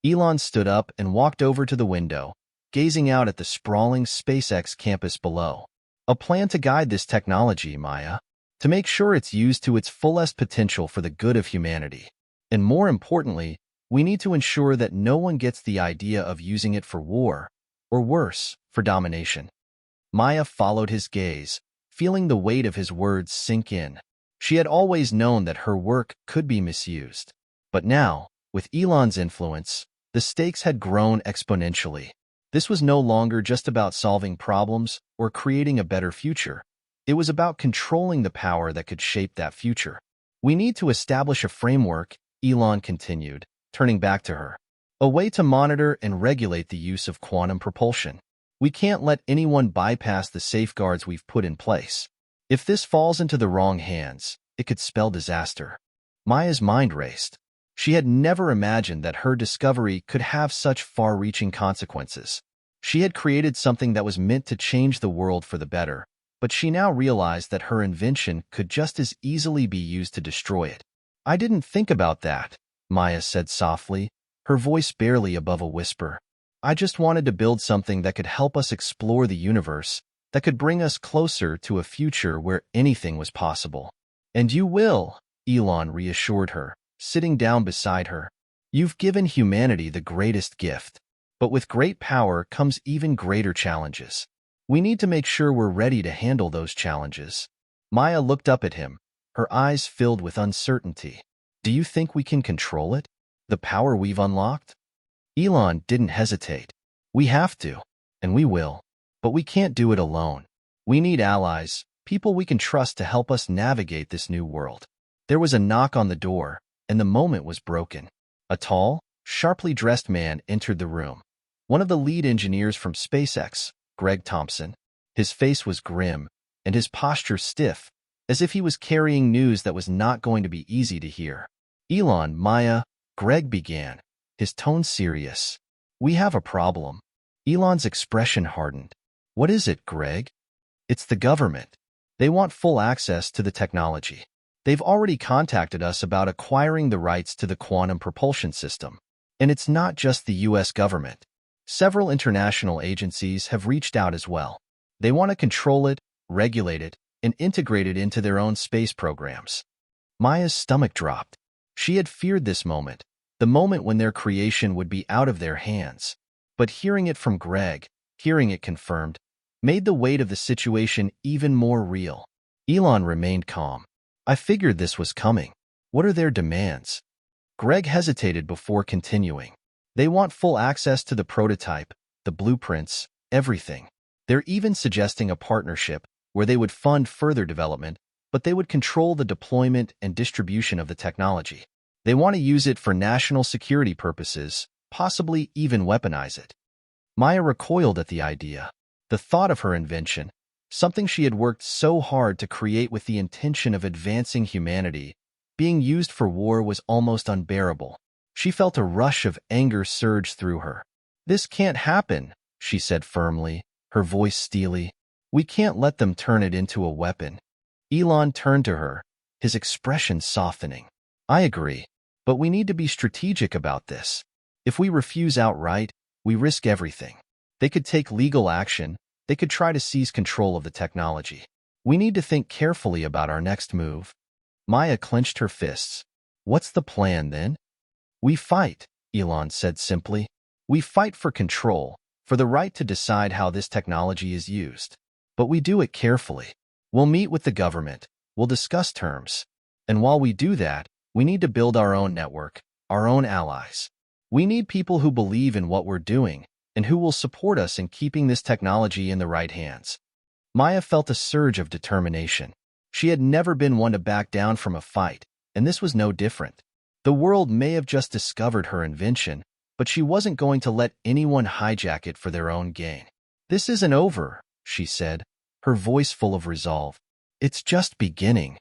Elon stood up and walked over to the window, gazing out at the sprawling SpaceX campus below. A plan to guide this technology, Maya, to make sure it's used to its fullest potential for the good of humanity. And more importantly, we need to ensure that no one gets the idea of using it for war, or worse, for domination. Maya followed his gaze, feeling the weight of his words sink in. She had always known that her work could be misused. But now, with Elon's influence, the stakes had grown exponentially. This was no longer just about solving problems or creating a better future. It was about controlling the power that could shape that future. We need to establish a framework, Elon continued, turning back to her. A way to monitor and regulate the use of quantum propulsion. We can't let anyone bypass the safeguards we've put in place. If this falls into the wrong hands, it could spell disaster. Maya's mind raced. She had never imagined that her discovery could have such far-reaching consequences. She had created something that was meant to change the world for the better, but she now realized that her invention could just as easily be used to destroy it. I didn't think about that, Maya said softly, her voice barely above a whisper. I just wanted to build something that could help us explore the universe, that could bring us closer to a future where anything was possible. And you will, Elon reassured her, sitting down beside her. You've given humanity the greatest gift, but with great power comes even greater challenges. We need to make sure we're ready to handle those challenges. Maya looked up at him, her eyes filled with uncertainty. Do you think we can control it? The power we've unlocked? Elon didn't hesitate. We have to, and we will, but we can't do it alone. We need allies, people we can trust to help us navigate this new world. There was a knock on the door, and the moment was broken. A tall, sharply dressed man entered the room. One of the lead engineers from SpaceX, Greg Thompson. His face was grim, and his posture stiff, as if he was carrying news that was not going to be easy to hear. Elon, Maya, Greg began, his tone serious. We have a problem. Elon's expression hardened. What is it, Greg? It's the government. They want full access to the technology. They've already contacted us about acquiring the rights to the quantum propulsion system. And it's not just the U.S. government. Several international agencies have reached out as well. They want to control it, regulate it, and integrate it into their own space programs. Maya's stomach dropped. She had feared this moment, the moment when their creation would be out of their hands. But hearing it from Greg, hearing it confirmed, made the weight of the situation even more real. Elon remained calm. I figured this was coming. What are their demands? Greg hesitated before continuing. They want full access to the prototype, the blueprints, everything. They're even suggesting a partnership where they would fund further development, but they would control the deployment and distribution of the technology. They want to use it for national security purposes, possibly even weaponize it. Maya recoiled at the idea. The thought of her invention, something she had worked so hard to create with the intention of advancing humanity, being used for war was almost unbearable. She felt a rush of anger surge through her. This can't happen, she said firmly, her voice steely. We can't let them turn it into a weapon. Elon turned to her, his expression softening. I agree, but we need to be strategic about this. If we refuse outright, we risk everything. They could take legal action. They could try to seize control of the technology. We need to think carefully about our next move. Maya clenched her fists. What's the plan, then? We fight, Elon said simply. We fight for control, for the right to decide how this technology is used. But we do it carefully. We'll meet with the government. We'll discuss terms. And while we do that, we need to build our own network, our own allies. We need people who believe in what we're doing and who will support us in keeping this technology in the right hands. Maya felt a surge of determination. She had never been one to back down from a fight, and this was no different. The world may have just discovered her invention, but she wasn't going to let anyone hijack it for their own gain. This isn't over, she said, her voice full of resolve. It's just beginning.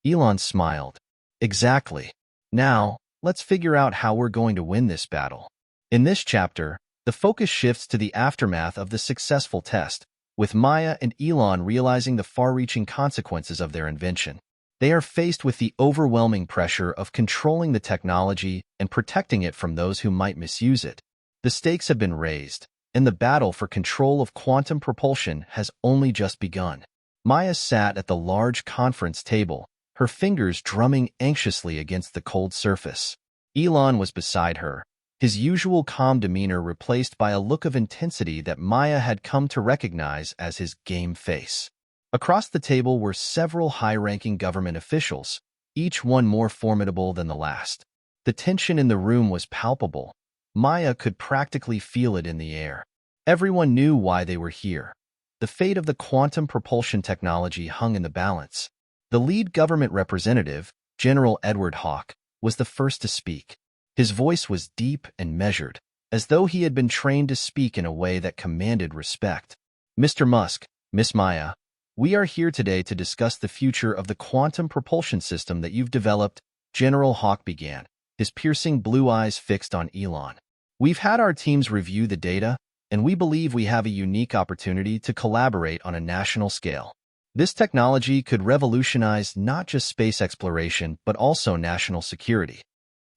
Elon smiled. Exactly. Now, let's figure out how we're going to win this battle. In this chapter, the focus shifts to the aftermath of the successful test, with Maya and Elon realizing the far-reaching consequences of their invention. They are faced with the overwhelming pressure of controlling the technology and protecting it from those who might misuse it. The stakes have been raised, and the battle for control of quantum propulsion has only just begun. Maya sat at the large conference table, her fingers drumming anxiously against the cold surface. Elon was beside her, his usual calm demeanor replaced by a look of intensity that Maya had come to recognize as his game face. Across the table were several high-ranking government officials, each one more formidable than the last. The tension in the room was palpable. Maya could practically feel it in the air. Everyone knew why they were here. The fate of the quantum propulsion technology hung in the balance. The lead government representative, General Edward Hawke, was the first to speak. His voice was deep and measured, as though he had been trained to speak in a way that commanded respect. Mr. Musk, Miss Maya, we are here today to discuss the future of the quantum propulsion system that you've developed, General Hawke began, his piercing blue eyes fixed on Elon. We've had our teams review the data, and we believe we have a unique opportunity to collaborate on a national scale. This technology could revolutionize not just space exploration, but also national security.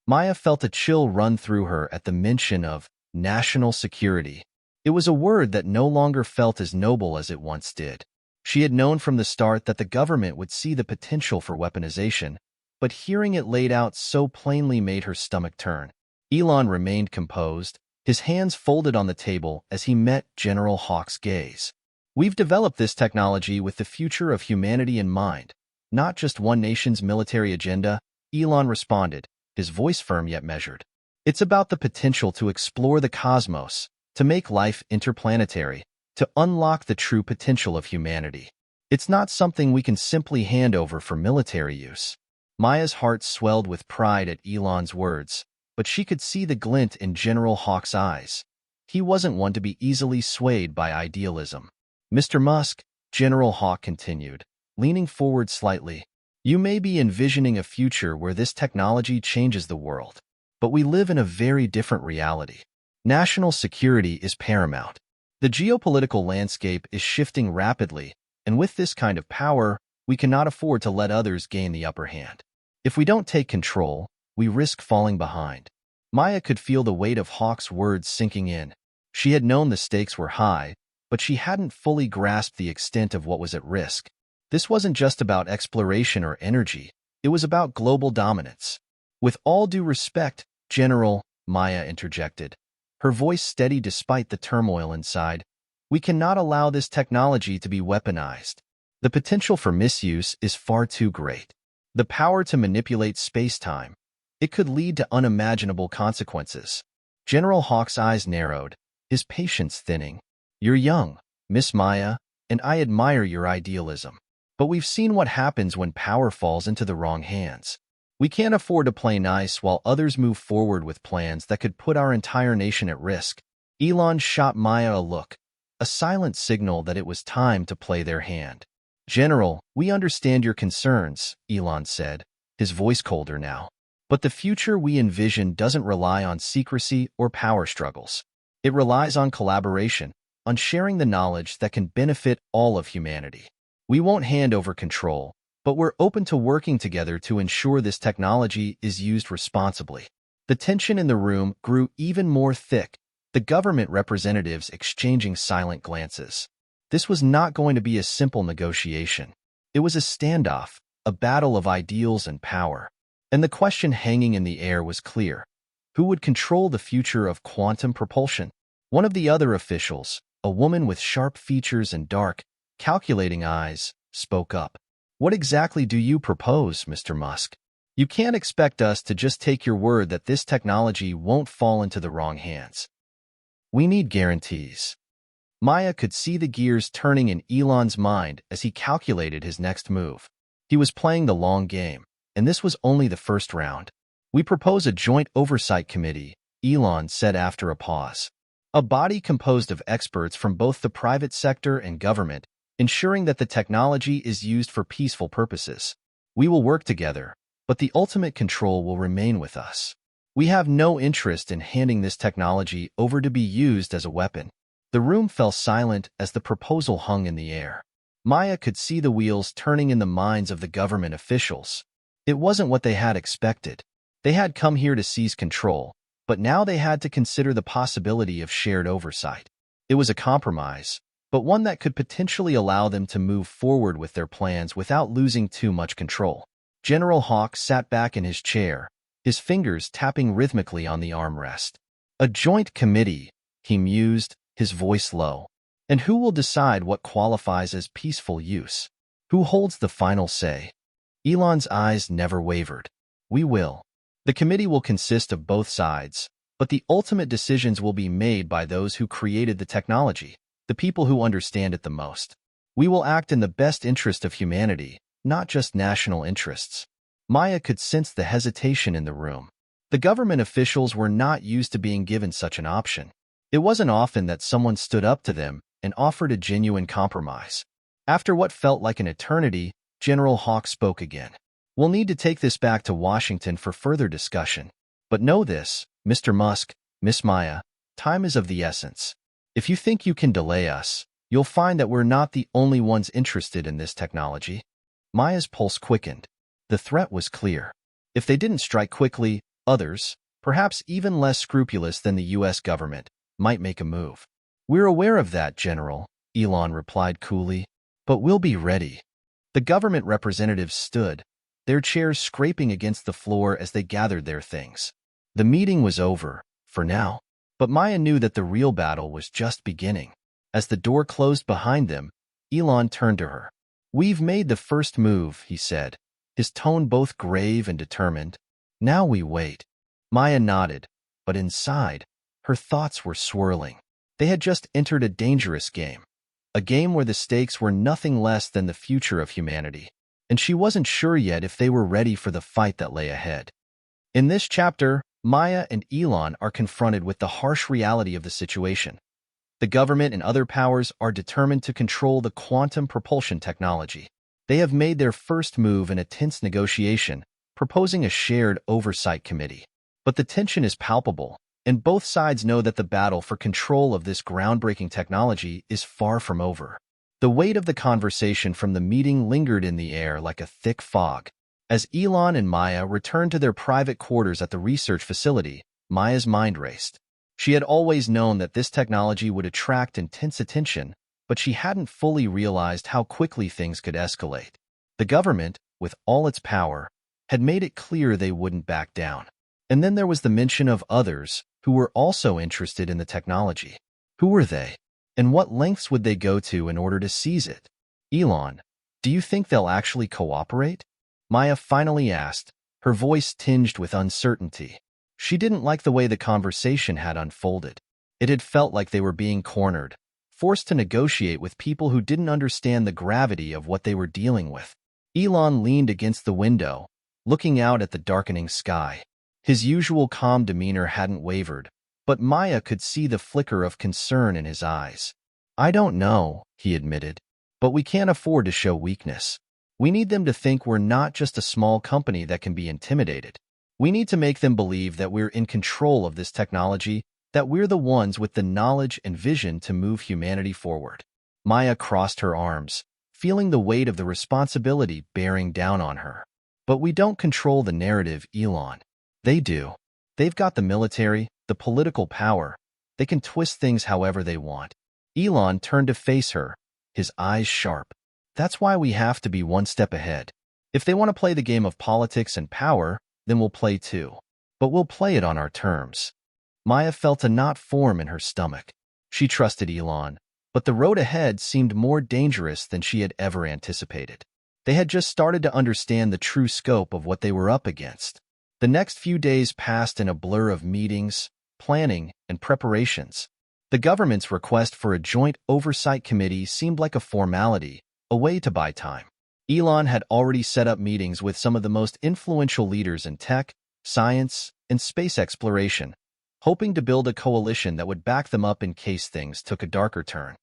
Maya felt a chill run through her at the mention of national security. It was a word that no longer felt as noble as it once did. She had known from the start that the government would see the potential for weaponization, but hearing it laid out so plainly made her stomach turn. Elon remained composed, his hands folded on the table as he met General Hawk's gaze. We've developed this technology with the future of humanity in mind, not just one nation's military agenda, Elon responded, his voice firm yet measured. It's about the potential to explore the cosmos, to make life interplanetary, to unlock the true potential of humanity. It's not something we can simply hand over for military use. Maya's heart swelled with pride at Elon's words, but she could see the glint in General Hawk's eyes. He wasn't one to be easily swayed by idealism. Mr. Musk, General Hawk continued, leaning forward slightly, you may be envisioning a future where this technology changes the world, but we live in a very different reality. National security is paramount. The geopolitical landscape is shifting rapidly, and with this kind of power, we cannot afford to let others gain the upper hand. If we don't take control, we risk falling behind. Maya could feel the weight of Hawk's words sinking in. She had known the stakes were high, but she hadn't fully grasped the extent of what was at risk. This wasn't just about exploration or energy, it was about global dominance. With all due respect, General, Maya interjected, her voice steady despite the turmoil inside, we cannot allow this technology to be weaponized. The potential for misuse is far too great. The power to manipulate space-time, it could lead to unimaginable consequences. General Hawk's eyes narrowed, his patience thinning. You're young, Miss Maya, and I admire your idealism. But we've seen what happens when power falls into the wrong hands. We can't afford to play nice while others move forward with plans that could put our entire nation at risk. Elon shot Maya a look, a silent signal that it was time to play their hand. General, we understand your concerns, Elon said, his voice colder now. But the future we envision doesn't rely on secrecy or power struggles. It relies on collaboration, on sharing the knowledge that can benefit all of humanity. We won't hand over control, but we're open to working together to ensure this technology is used responsibly. The tension in the room grew even more thick, the government representatives exchanging silent glances. This was not going to be a simple negotiation. It was a standoff, a battle of ideals and power. And the question hanging in the air was clear. Who would control the future of quantum propulsion? One of the other officials, a woman with sharp features and dark, calculating eyes, spoke up. What exactly do you propose, Mr. Musk? You can't expect us to just take your word that this technology won't fall into the wrong hands. We need guarantees. Maya could see the gears turning in Elon's mind as he calculated his next move. He was playing the long game, and this was only the first round. We propose a joint oversight committee, Elon said after a pause. A body composed of experts from both the private sector and government, ensuring that the technology is used for peaceful purposes. We will work together, but the ultimate control will remain with us. We have no interest in handing this technology over to be used as a weapon. The room fell silent as the proposal hung in the air. Maya could see the wheels turning in the minds of the government officials. It wasn't what they had expected. They had come here to seize control, but now they had to consider the possibility of shared oversight. It was a compromise, but one that could potentially allow them to move forward with their plans without losing too much control. General Hawk sat back in his chair, his fingers tapping rhythmically on the armrest. A joint committee, he mused, his voice low. And who will decide what qualifies as peaceful use? Who holds the final say? Elon's eyes never wavered. We will. The committee will consist of both sides, but the ultimate decisions will be made by those who created the technology, the people who understand it the most. We will act in the best interest of humanity, not just national interests. Maya could sense the hesitation in the room. The government officials were not used to being given such an option. It wasn't often that someone stood up to them and offered a genuine compromise. After what felt like an eternity, General Hawk spoke again. We'll need to take this back to Washington for further discussion. But know this, Mr. Musk, Miss Maya, time is of the essence. If you think you can delay us, you'll find that we're not the only ones interested in this technology. Maya's pulse quickened. The threat was clear. If they didn't strike quickly, others, perhaps even less scrupulous than the U.S. government, might make a move. We're aware of that, General, Elon replied coolly. But we'll be ready. The government representatives stood, their chairs scraping against the floor as they gathered their things. The meeting was over, for now, but Maya knew that the real battle was just beginning. As the door closed behind them, Elon turned to her. "We've made the first move," he said, his tone both grave and determined. "Now we wait." Maya nodded, but inside, her thoughts were swirling. They had just entered a dangerous game. A game where the stakes were nothing less than the future of humanity, and she wasn't sure yet if they were ready for the fight that lay ahead. In this chapter, Maya and Elon are confronted with the harsh reality of the situation. The government and other powers are determined to control the quantum propulsion technology. They have made their first move in a tense negotiation, proposing a shared oversight committee. But the tension is palpable, and both sides know that the battle for control of this groundbreaking technology is far from over. The weight of the conversation from the meeting lingered in the air like a thick fog. As Elon and Maya returned to their private quarters at the research facility, Maya's mind raced. She had always known that this technology would attract intense attention, but she hadn't fully realized how quickly things could escalate. The government, with all its power, had made it clear they wouldn't back down. And then there was the mention of others who were also interested in the technology. Who were they? And what lengths would they go to in order to seize it? "Elon, do you think they'll actually cooperate?" Maya finally asked, her voice tinged with uncertainty. She didn't like the way the conversation had unfolded. It had felt like they were being cornered, forced to negotiate with people who didn't understand the gravity of what they were dealing with. Elon leaned against the window, looking out at the darkening sky. His usual calm demeanor hadn't wavered, but Maya could see the flicker of concern in his eyes. "I don't know," he admitted, "but we can't afford to show weakness. We need them to think we're not just a small company that can be intimidated. We need to make them believe that we're in control of this technology, that we're the ones with the knowledge and vision to move humanity forward." Maya crossed her arms, feeling the weight of the responsibility bearing down on her. "But we don't control the narrative, Elon. They do. They've got the military, the political power. They can twist things however they want." Elon turned to face her, his eyes sharp. "That's why we have to be one step ahead. If they want to play the game of politics and power, then we'll play too. But we'll play it on our terms." Maya felt a knot form in her stomach. She trusted Elon, but the road ahead seemed more dangerous than she had ever anticipated. They had just started to understand the true scope of what they were up against. The next few days passed in a blur of meetings, planning, and preparations. The government's request for a joint oversight committee seemed like a formality, a way to buy time. Elon had already set up meetings with some of the most influential leaders in tech, science, and space exploration, hoping to build a coalition that would back them up in case things took a darker turn.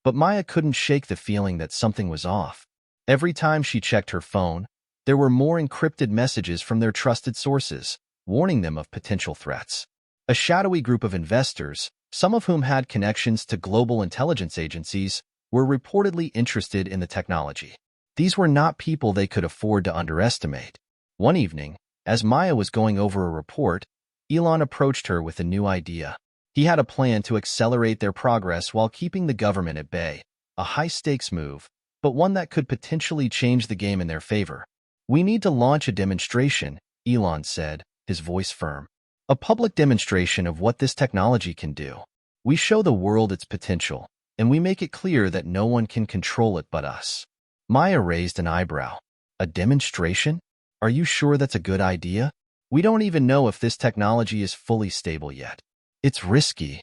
But Maya couldn't shake the feeling that something was off. Every time she checked her phone, there were more encrypted messages from their trusted sources, warning them of potential threats. A shadowy group of investors, some of whom had connections to global intelligence agencies, were reportedly interested in the technology. These were not people they could afford to underestimate. One evening, as Maya was going over a report, Elon approached her with a new idea. He had a plan to accelerate their progress while keeping the government at bay, a high-stakes move, but one that could potentially change the game in their favor. "We need to launch a demonstration," Elon said, his voice firm. "A public demonstration of what this technology can do. We show the world its potential, and we make it clear that no one can control it but us." Maya raised an eyebrow. "A demonstration? Are you sure that's a good idea? We don't even know if this technology is fully stable yet. It's risky."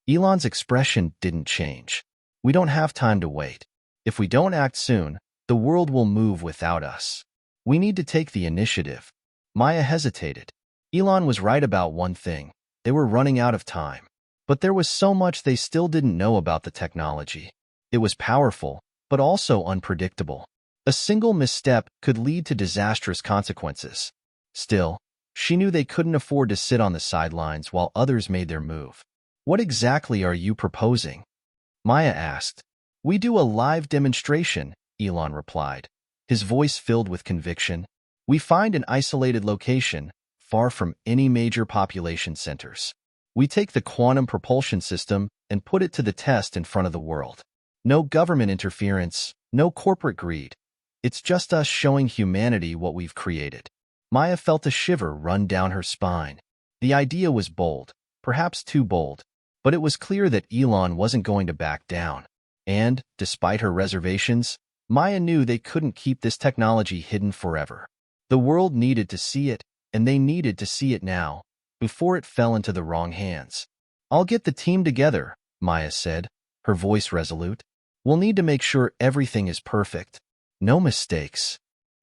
Elon's expression didn't change. "We don't have time to wait. If we don't act soon, the world will move without us. We need to take the initiative." Maya hesitated. Elon was right about one thing. They were running out of time. But there was so much they still didn't know about the technology. It was powerful, but also unpredictable. A single misstep could lead to disastrous consequences. Still, she knew they couldn't afford to sit on the sidelines while others made their move. "What exactly are you proposing?" Maya asked. "We do a live demonstration," Elon replied, his voice filled with conviction. "We find an isolated location, far from any major population centers. We take the quantum propulsion system and put it to the test in front of the world. No government interference, no corporate greed. It's just us showing humanity what we've created. Maya felt a shiver run down her spine. The idea was bold, perhaps too bold, but it was clear that Elon wasn't going to back down. And, despite her reservations, Maya knew they couldn't keep this technology hidden forever. The world needed to see it, and they needed to see it now, before it fell into the wrong hands. "I'll get the team together," Maya said, her voice resolute. "We'll need to make sure everything is perfect. No mistakes."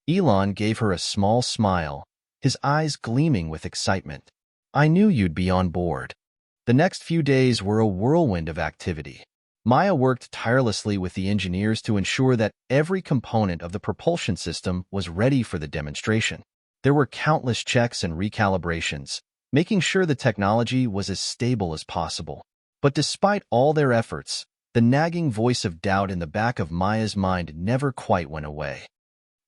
Elon gave her a small smile, his eyes gleaming with excitement. "I knew you'd be on board." The next few days were a whirlwind of activity. Maya worked tirelessly with the engineers to ensure that every component of the propulsion system was ready for the demonstration. There were countless checks and recalibrations, making sure the technology was as stable as possible. But despite all their efforts, the nagging voice of doubt in the back of Maya's mind never quite went away.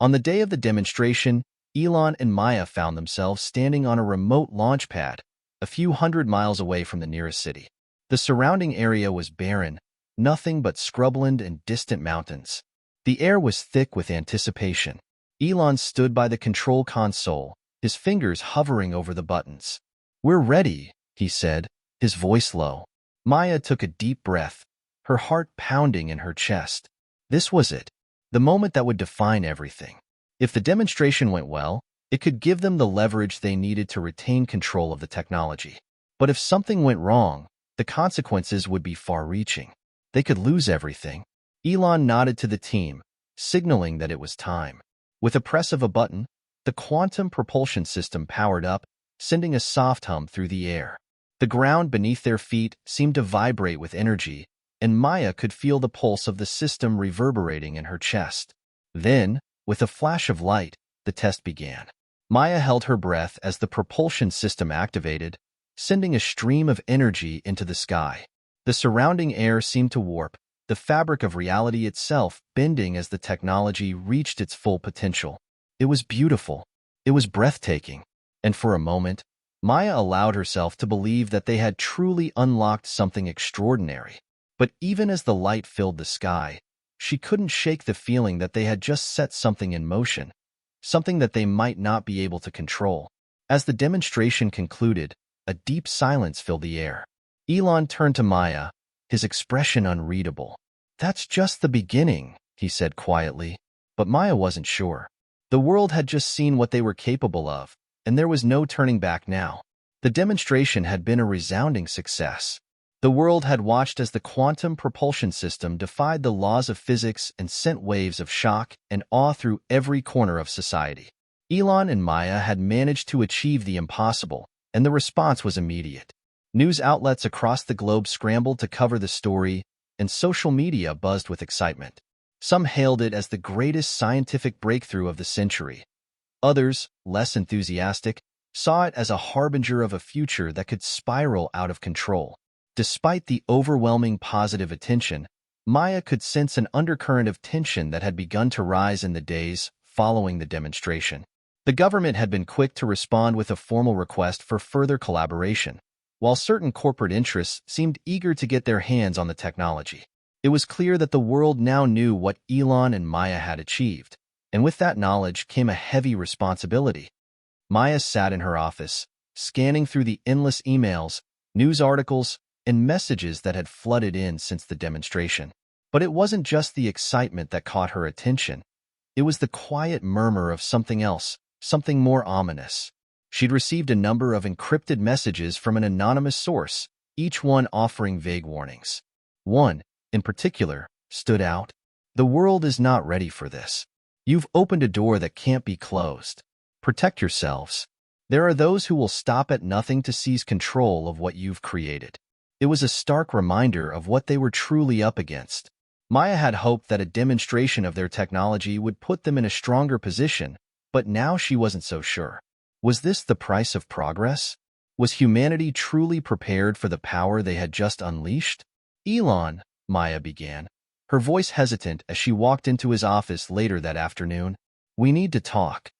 On the day of the demonstration, Elon and Maya found themselves standing on a remote launch pad, a few hundred miles away from the nearest city. The surrounding area was barren, nothing but scrubland and distant mountains. The air was thick with anticipation. Elon stood by the control console, his fingers hovering over the buttons. "We're ready," he said, his voice low. Maya took a deep breath, her heart pounding in her chest. This was it, the moment that would define everything. If the demonstration went well, it could give them the leverage they needed to retain control of the technology. But if something went wrong, the consequences would be far-reaching. They could lose everything. Elon nodded to the team, signaling that it was time. With a press of a button, the quantum propulsion system powered up, sending a soft hum through the air. The ground beneath their feet seemed to vibrate with energy, and Maya could feel the pulse of the system reverberating in her chest. Then, with a flash of light, the test began. Maya held her breath as the propulsion system activated, sending a stream of energy into the sky. The surrounding air seemed to warp, the fabric of reality itself bending as the technology reached its full potential. It was beautiful. It was breathtaking. And for a moment, Maya allowed herself to believe that they had truly unlocked something extraordinary. But even as the light filled the sky, she couldn't shake the feeling that they had just set something in motion, something that they might not be able to control. As the demonstration concluded, a deep silence filled the air. Elon turned to Maya, his expression unreadable. "That's just the beginning," he said quietly. But Maya wasn't sure. The world had just seen what they were capable of, and there was no turning back now. The demonstration had been a resounding success. The world had watched as the quantum propulsion system defied the laws of physics and sent waves of shock and awe through every corner of society. Elon and Maya had managed to achieve the impossible, and the response was immediate. News outlets across the globe scrambled to cover the story, and social media buzzed with excitement. Some hailed it as the greatest scientific breakthrough of the century. Others, less enthusiastic, saw it as a harbinger of a future that could spiral out of control. Despite the overwhelming positive attention, Maya could sense an undercurrent of tension that had begun to rise in the days following the demonstration. The government had been quick to respond with a formal request for further collaboration, while certain corporate interests seemed eager to get their hands on the technology. It was clear that the world now knew what Elon and Maya had achieved, and with that knowledge came a heavy responsibility. Maya sat in her office, scanning through the endless emails, news articles, and messages that had flooded in since the demonstration. But it wasn't just the excitement that caught her attention. It was the quiet murmur of something else, something more ominous. She'd received a number of encrypted messages from an anonymous source, each one offering vague warnings. One, in particular, stood out. "The world is not ready for this. You've opened a door that can't be closed. Protect yourselves. There are those who will stop at nothing to seize control of what you've created." It was a stark reminder of what they were truly up against. Maya had hoped that a demonstration of their technology would put them in a stronger position, but now she wasn't so sure. Was this the price of progress? Was humanity truly prepared for the power they had just unleashed? "Elon," Maya began, her voice hesitant as she walked into his office later that afternoon. "We need to talk."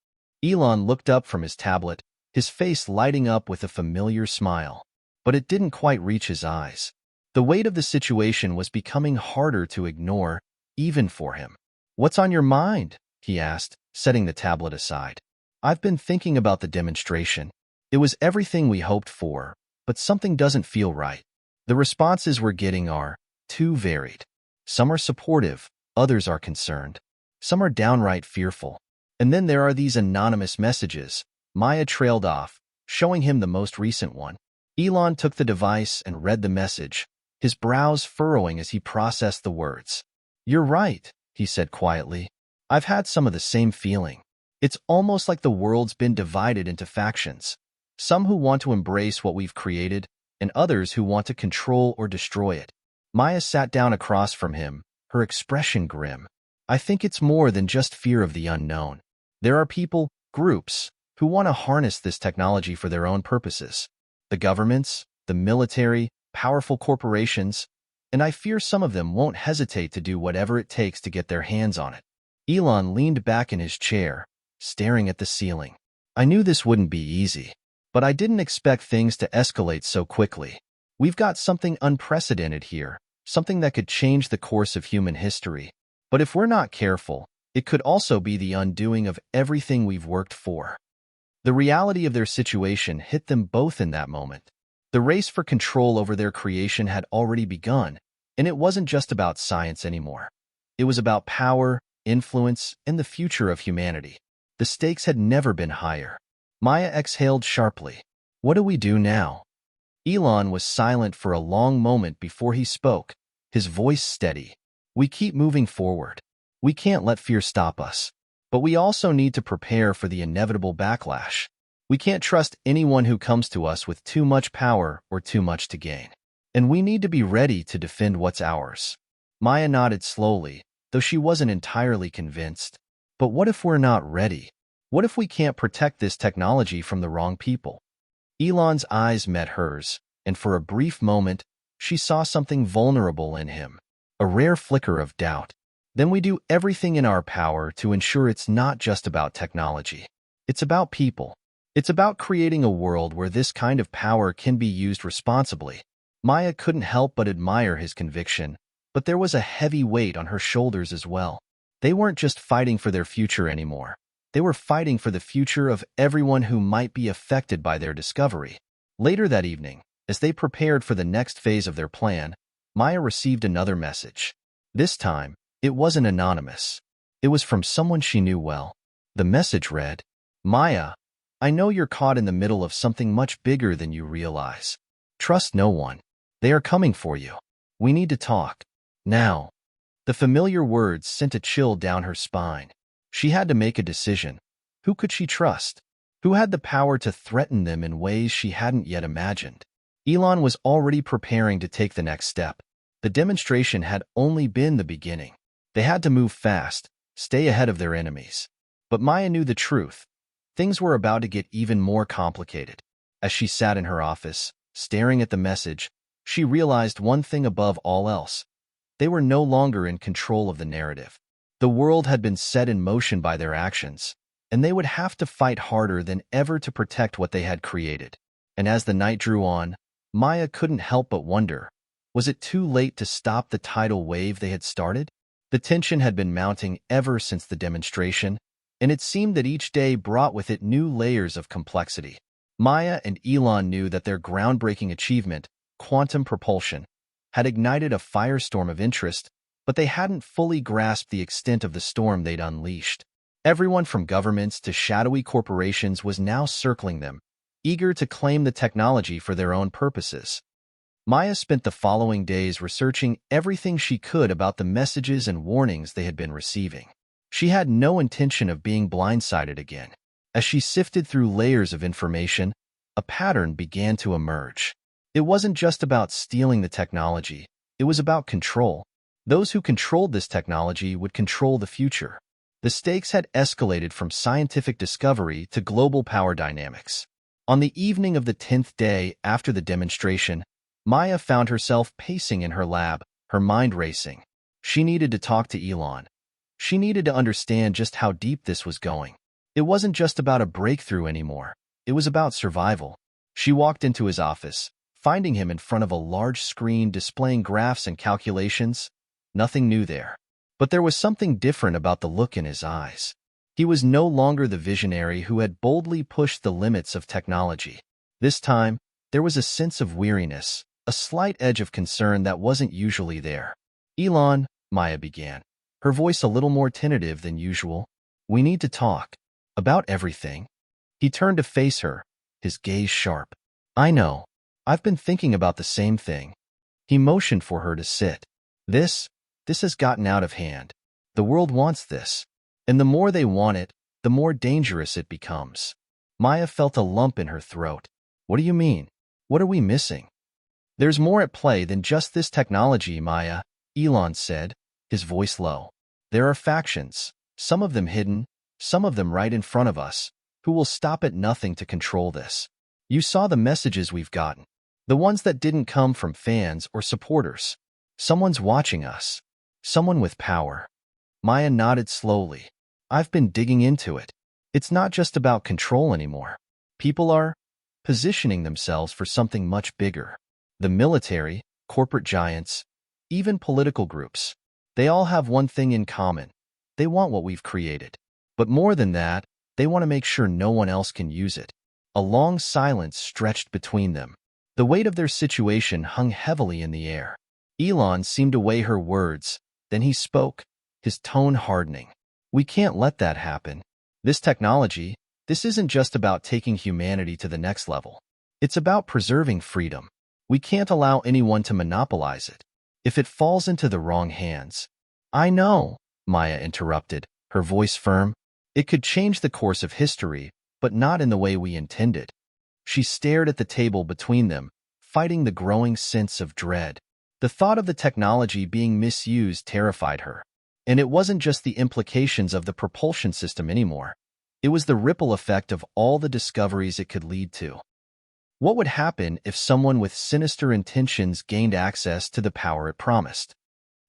Elon looked up from his tablet, his face lighting up with a familiar smile. but it didn't quite reach his eyes. The weight of the situation was becoming harder to ignore, even for him. "What's on your mind?" he asked, setting the tablet aside. "I've been thinking about the demonstration. It was everything we hoped for, but something doesn't feel right. The responses we're getting are too varied. Some are supportive, others are concerned. Some are downright fearful. And then there are these anonymous messages." Maya trailed off, showing him the most recent one. Elon took the device and read the message, his brows furrowing as he processed the words. "You're right," he said quietly. "I've had some of the same feeling. It's almost like the world's been divided into factions. Some who want to embrace what we've created, and others who want to control or destroy it." Maya sat down across from him, her expression grim. "I think it's more than just fear of the unknown. There are people, groups, who want to harness this technology for their own purposes. The governments, the military, powerful corporations, and I fear some of them won't hesitate to do whatever it takes to get their hands on it." Elon leaned back in his chair, staring at the ceiling. "I knew this wouldn't be easy, but I didn't expect things to escalate so quickly. We've got something unprecedented here, something that could change the course of human history. But if we're not careful, it could also be the undoing of everything we've worked for." The reality of their situation hit them both in that moment. The race for control over their creation had already begun, and it wasn't just about science anymore. It was about power, influence, and the future of humanity. The stakes had never been higher. Maya exhaled sharply. "What do we do now?" Elon was silent for a long moment before he spoke, his voice steady. "We keep moving forward. We can't let fear stop us. But we also need to prepare for the inevitable backlash. We can't trust anyone who comes to us with too much power or too much to gain. And we need to be ready to defend what's ours." Maya nodded slowly, though she wasn't entirely convinced. "But what if we're not ready? What if we can't protect this technology from the wrong people?" Elon's eyes met hers, and for a brief moment, she saw something vulnerable in him, a rare flicker of doubt. "Then we do everything in our power to ensure it's not just about technology. It's about people. It's about creating a world where this kind of power can be used responsibly." Maya couldn't help but admire his conviction, but there was a heavy weight on her shoulders as well. They weren't just fighting for their future anymore. They were fighting for the future of everyone who might be affected by their discovery. Later that evening, as they prepared for the next phase of their plan, Maya received another message. This time, it wasn't anonymous. It was from someone she knew well. The message read, "Maya, I know you're caught in the middle of something much bigger than you realize. Trust no one. They are coming for you. We need to talk. Now." The familiar words sent a chill down her spine. She had to make a decision. Who could she trust? Who had the power to threaten them in ways she hadn't yet imagined? Elon was already preparing to take the next step. The demonstration had only been the beginning. They had to move fast, stay ahead of their enemies. But Maya knew the truth. Things were about to get even more complicated. As she sat in her office, staring at the message, she realized one thing above all else. They were no longer in control of the narrative. The world had been set in motion by their actions, and they would have to fight harder than ever to protect what they had created. And as the night drew on, Maya couldn't help but wonder, was it too late to stop the tidal wave they had started? The tension had been mounting ever since the demonstration, and it seemed that each day brought with it new layers of complexity. Maya and Elon knew that their groundbreaking achievement, quantum propulsion, had ignited a firestorm of interest, but they hadn't fully grasped the extent of the storm they'd unleashed. Everyone from governments to shadowy corporations was now circling them, eager to claim the technology for their own purposes. Maya spent the following days researching everything she could about the messages and warnings they had been receiving. She had no intention of being blindsided again. As she sifted through layers of information, a pattern began to emerge. It wasn't just about stealing the technology, it was about control. Those who controlled this technology would control the future. The stakes had escalated from scientific discovery to global power dynamics. On the evening of the 10th day after the demonstration, Maya found herself pacing in her lab, her mind racing. She needed to talk to Elon. She needed to understand just how deep this was going. It wasn't just about a breakthrough anymore. It was about survival. She walked into his office, finding him in front of a large screen displaying graphs and calculations. Nothing new there. But there was something different about the look in his eyes. He was no longer the visionary who had boldly pushed the limits of technology. This time, there was a sense of weariness, a slight edge of concern that wasn't usually there. "Elon," Maya began, her voice a little more tentative than usual. "We need to talk. About everything." He turned to face her, his gaze sharp. "I know. I've been thinking about the same thing." He motioned for her to sit. This has gotten out of hand. The world wants this. And the more they want it, the more dangerous it becomes." Maya felt a lump in her throat. "What do you mean? What are we missing?" "There's more at play than just this technology, Maya," Elon said, his voice low. "There are factions, some of them hidden, some of them right in front of us, who will stop at nothing to control this. You saw the messages we've gotten. The ones that didn't come from fans or supporters. Someone's watching us. Someone with power." Maya nodded slowly. "I've been digging into it. It's not just about control anymore. People are positioning themselves for something much bigger. The military, corporate giants, even political groups. They all have one thing in common. They want what we've created. But more than that, they want to make sure no one else can use it." A long silence stretched between them. The weight of their situation hung heavily in the air. Elon seemed to weigh her words. Then he spoke, his tone hardening. "We can't let that happen. This technology, this isn't just about taking humanity to the next level. It's about preserving freedom. We can't allow anyone to monopolize it. If it falls into the wrong hands—" "I know," Maya interrupted, her voice firm. "It could change the course of history, but not in the way we intended." She stared at the table between them, fighting the growing sense of dread. The thought of the technology being misused terrified her. And it wasn't just the implications of the propulsion system anymore. It was the ripple effect of all the discoveries it could lead to. What would happen if someone with sinister intentions gained access to the power it promised?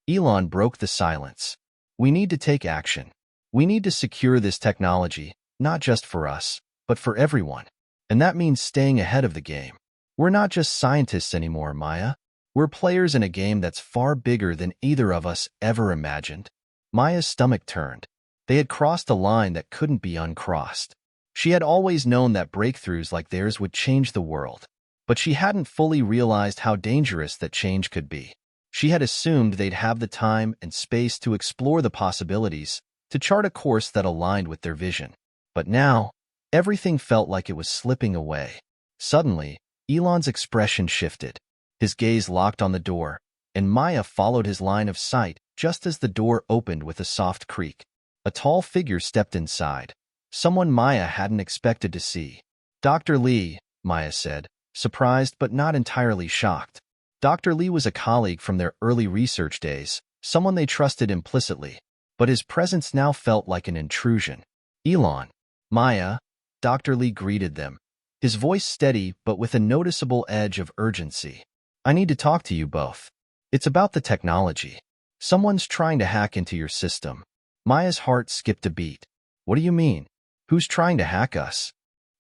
Elon broke the silence. "We need to take action. We need to secure this technology, not just for us, but for everyone. And that means staying ahead of the game. We're not just scientists anymore, Maya. We're players in a game that's far bigger than either of us ever imagined." Maya's stomach turned. They had crossed a line that couldn't be uncrossed. She had always known that breakthroughs like theirs would change the world, but she hadn't fully realized how dangerous that change could be. She had assumed they'd have the time and space to explore the possibilities, to chart a course that aligned with their vision. But now, everything felt like it was slipping away. Suddenly, Elon's expression shifted. His gaze locked on the door, and Maya followed his line of sight just as the door opened with a soft creak. A tall figure stepped inside, someone Maya hadn't expected to see. "Dr. Lee," Maya said, surprised but not entirely shocked. Dr. Lee was a colleague from their early research days, someone they trusted implicitly, but his presence now felt like an intrusion. "Elon." "Maya," Dr. Lee greeted them, his voice steady but with a noticeable edge of urgency. "I need to talk to you both. It's about the technology. Someone's trying to hack into your system." Maya's heart skipped a beat. "What do you mean? Who's trying to hack us?"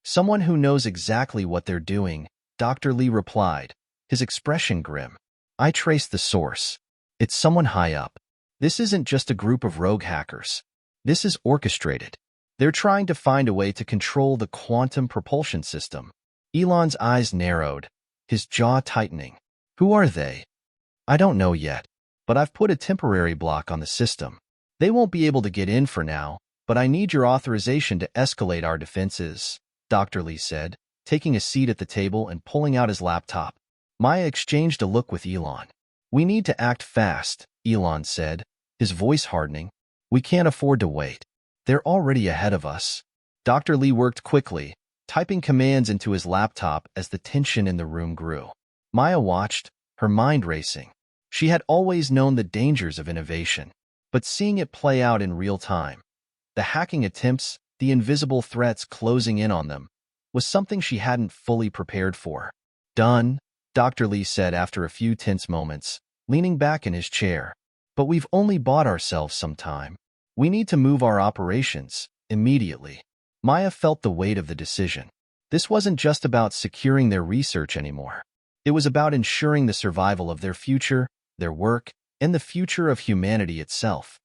"Someone who knows exactly what they're doing," Dr. Lee replied, his expression grim. "I traced the source. It's someone high up. This isn't just a group of rogue hackers. This is orchestrated. They're trying to find a way to control the quantum propulsion system." Elon's eyes narrowed, his jaw tightening. "Who are they?" "I don't know yet, but I've put a temporary block on the system. They won't be able to get in for now, but I need your authorization to escalate our defenses," Dr. Lee said, taking a seat at the table and pulling out his laptop. Maya exchanged a look with Elon. "We need to act fast," Elon said, his voice hardening. "We can't afford to wait. They're already ahead of us." Dr. Lee worked quickly, typing commands into his laptop as the tension in the room grew. Maya watched, her mind racing. She had always known the dangers of innovation, but seeing it play out in real time, the hacking attempts, the invisible threats closing in on them, was something she hadn't fully prepared for. "Done," Dr. Lee said after a few tense moments, leaning back in his chair. "But we've only bought ourselves some time. We need to move our operations, immediately." Maya felt the weight of the decision. This wasn't just about securing their research anymore. It was about ensuring the survival of their future, their work, and the future of humanity itself.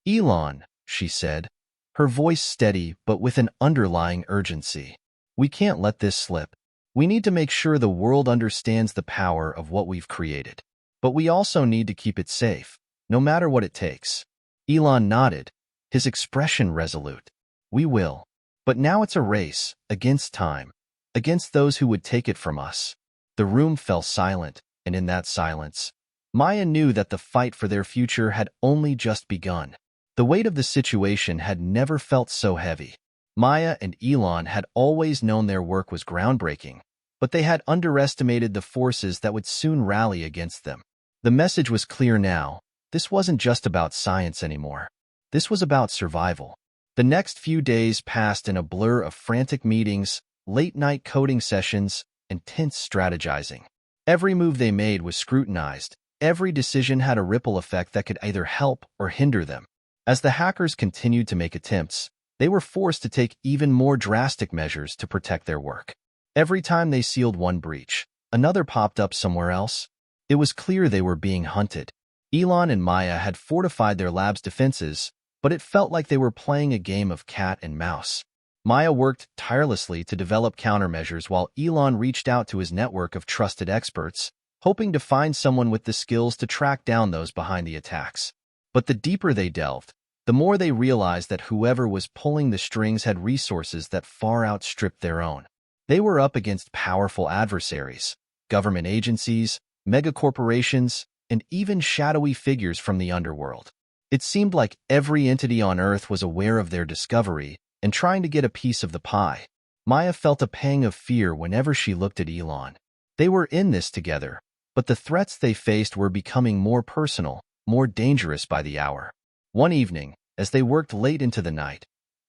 Elon, she said, her voice steady but with an underlying urgency. We can't let this slip. We need to make sure the world understands the power of what we've created. But we also need to keep it safe, no matter what it takes. Elon nodded, his expression resolute. We will. But now it's a race, against time, against those who would take it from us. The room fell silent, and in that silence, Maya knew that the fight for their future had only just begun. The weight of the situation had never felt so heavy. Maya and Elon had always known their work was groundbreaking, but they had underestimated the forces that would soon rally against them. The message was clear now. This wasn't just about science anymore. This was about survival. The next few days passed in a blur of frantic meetings, late-night coding sessions, and tense strategizing. Every move they made was scrutinized. Every decision had a ripple effect that could either help or hinder them. As the hackers continued to make attempts, they were forced to take even more drastic measures to protect their work. Every time they sealed one breach, another popped up somewhere else. It was clear they were being hunted. Elon and Maya had fortified their lab's defenses, but it felt like they were playing a game of cat and mouse. Maya worked tirelessly to develop countermeasures while Elon reached out to his network of trusted experts, hoping to find someone with the skills to track down those behind the attacks. But the deeper they delved, the more they realized that whoever was pulling the strings had resources that far outstripped their own. They were up against powerful adversaries, government agencies, megacorporations, and even shadowy figures from the underworld. It seemed like every entity on Earth was aware of their discovery and trying to get a piece of the pie. Maya felt a pang of fear whenever she looked at Elon. They were in this together, but the threats they faced were becoming more personal, more dangerous by the hour. One evening, as they worked late into the night,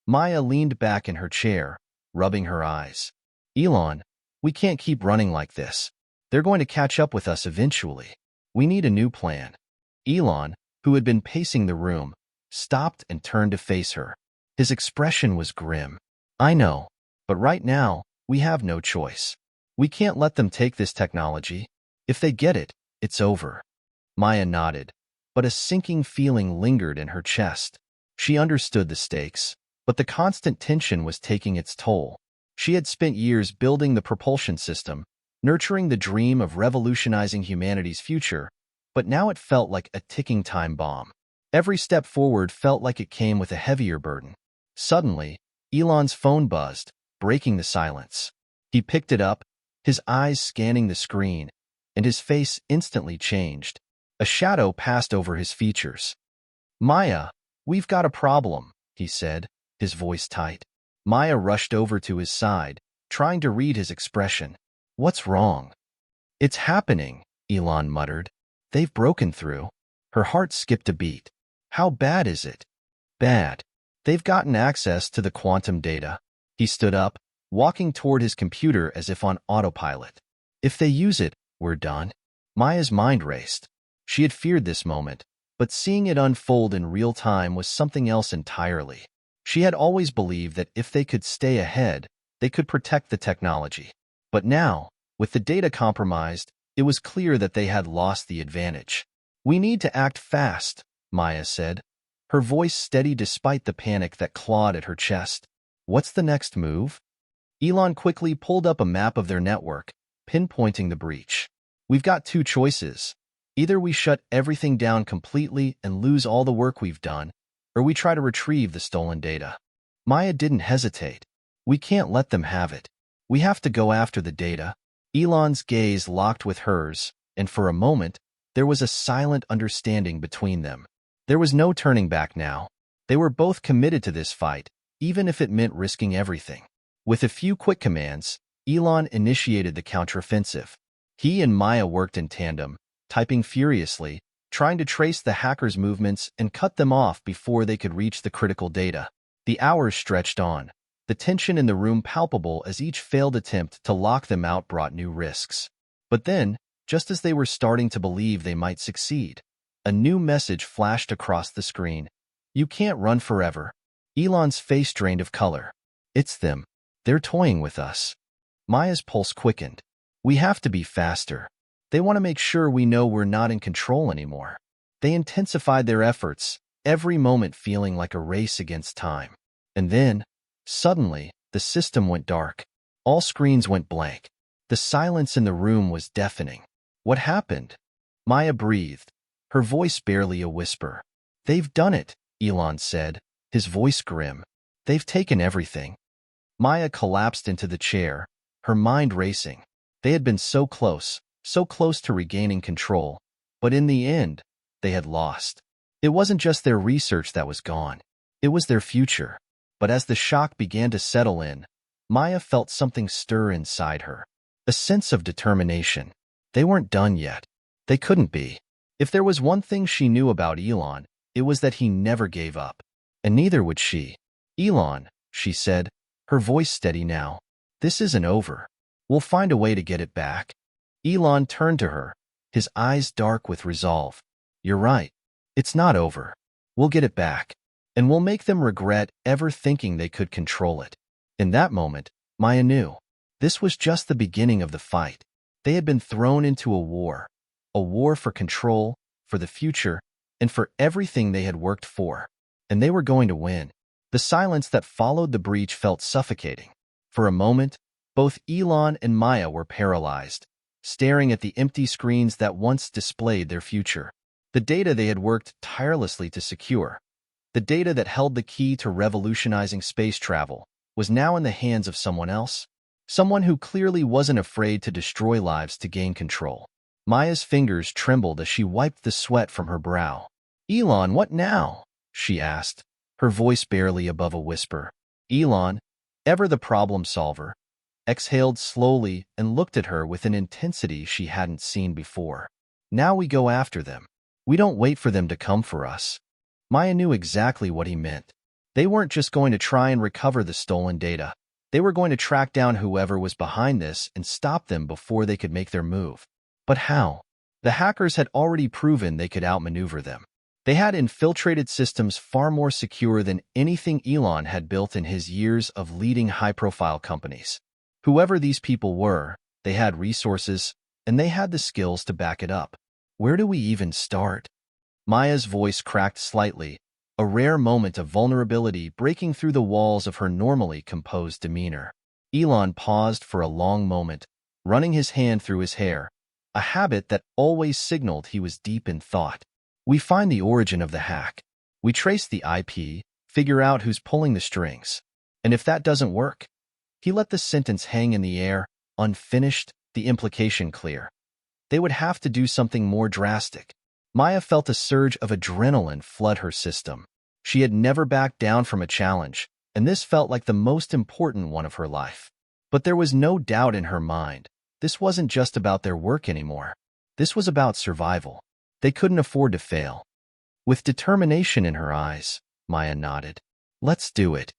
Maya leaned back in her chair, rubbing her eyes. Elon, we can't keep running like this. They're going to catch up with us eventually. We need a new plan. Elon, who had been pacing the room, stopped and turned to face her. His expression was grim. I know, but right now, we have no choice. We can't let them take this technology. If they get it, it's over. Maya nodded, but a sinking feeling lingered in her chest. She understood the stakes, but the constant tension was taking its toll. She had spent years building the propulsion system, nurturing the dream of revolutionizing humanity's future, but now it felt like a ticking time bomb. Every step forward felt like it came with a heavier burden. Suddenly, Elon's phone buzzed, breaking the silence. He picked it up, his eyes scanning the screen, and his face instantly changed. A shadow passed over his features. Maya, we've got a problem, he said, his voice tight. Maya rushed over to his side, trying to read his expression. What's wrong? It's happening, Elon muttered. They've broken through. Her heart skipped a beat. How bad is it? Bad. They've gotten access to the quantum data. He stood up, walking toward his computer as if on autopilot. If they use it, we're done. Maya's mind raced. She had feared this moment, but seeing it unfold in real time was something else entirely. She had always believed that if they could stay ahead, they could protect the technology. But now, with the data compromised, it was clear that they had lost the advantage. We need to act fast, Maya said, her voice steady despite the panic that clawed at her chest. What's the next move? Elon quickly pulled up a map of their network, pinpointing the breach. We've got two choices. Either we shut everything down completely and lose all the work we've done, or we try to retrieve the stolen data. Maya didn't hesitate. We can't let them have it. We have to go after the data. Elon's gaze locked with hers, and for a moment, there was a silent understanding between them. There was no turning back now. They were both committed to this fight, even if it meant risking everything. With a few quick commands, Elon initiated the counteroffensive. He and Maya worked in tandem, typing furiously, trying to trace the hackers' movements and cut them off before they could reach the critical data. The hours stretched on, the tension in the room palpable as each failed attempt to lock them out brought new risks. But then, just as they were starting to believe they might succeed, a new message flashed across the screen. You can't run forever. Elon's face drained of color. It's them. They're toying with us. Maya's pulse quickened. We have to be faster. They want to make sure we know we're not in control anymore. They intensified their efforts, every moment feeling like a race against time. And then, suddenly, the system went dark. All screens went blank. The silence in the room was deafening. What happened? Maya breathed, her voice barely a whisper. They've done it, Elon said, his voice grim. They've taken everything. Maya collapsed into the chair, her mind racing. They had been so close to regaining control, but in the end, they had lost. It wasn't just their research that was gone. It was their future. But as the shock began to settle in, Maya felt something stir inside her. A sense of determination. They weren't done yet. They couldn't be. If there was one thing she knew about Elon, it was that he never gave up. And neither would she. Elon, she said, her voice steady now. This isn't over. We'll find a way to get it back. Elon turned to her, his eyes dark with resolve. You're right. It's not over. We'll get it back. And we'll make them regret ever thinking they could control it. In that moment, Maya knew. This was just the beginning of the fight. They had been thrown into a war for control, for the future, and for everything they had worked for. And they were going to win. The silence that followed the breach felt suffocating. For a moment, both Elon and Maya were paralyzed, staring at the empty screens that once displayed their future. The data they had worked tirelessly to secure, the data that held the key to revolutionizing space travel, was now in the hands of someone else. Someone who clearly wasn't afraid to destroy lives to gain control. Maya's fingers trembled as she wiped the sweat from her brow. Elon, what now? She asked, her voice barely above a whisper. Elon, ever the problem solver, exhaled slowly and looked at her with an intensity she hadn't seen before. Now we go after them. We don't wait for them to come for us. Maya knew exactly what he meant. They weren't just going to try and recover the stolen data. They were going to track down whoever was behind this and stop them before they could make their move. But how? The hackers had already proven they could outmaneuver them. They had infiltrated systems far more secure than anything Elon had built in his years of leading high-profile companies. Whoever these people were, they had resources, and they had the skills to back it up. Where do we even start? Maya's voice cracked slightly, a rare moment of vulnerability breaking through the walls of her normally composed demeanor. Elon paused for a long moment, running his hand through his hair, a habit that always signaled he was deep in thought. We find the origin of the hack. We trace the IP, figure out who's pulling the strings. And if that doesn't work, he let the sentence hang in the air, unfinished, the implication clear. They would have to do something more drastic. Maya felt a surge of adrenaline flood her system. She had never backed down from a challenge, and this felt like the most important one of her life. But there was no doubt in her mind. This wasn't just about their work anymore. This was about survival. They couldn't afford to fail. With determination in her eyes, Maya nodded. Let's do it.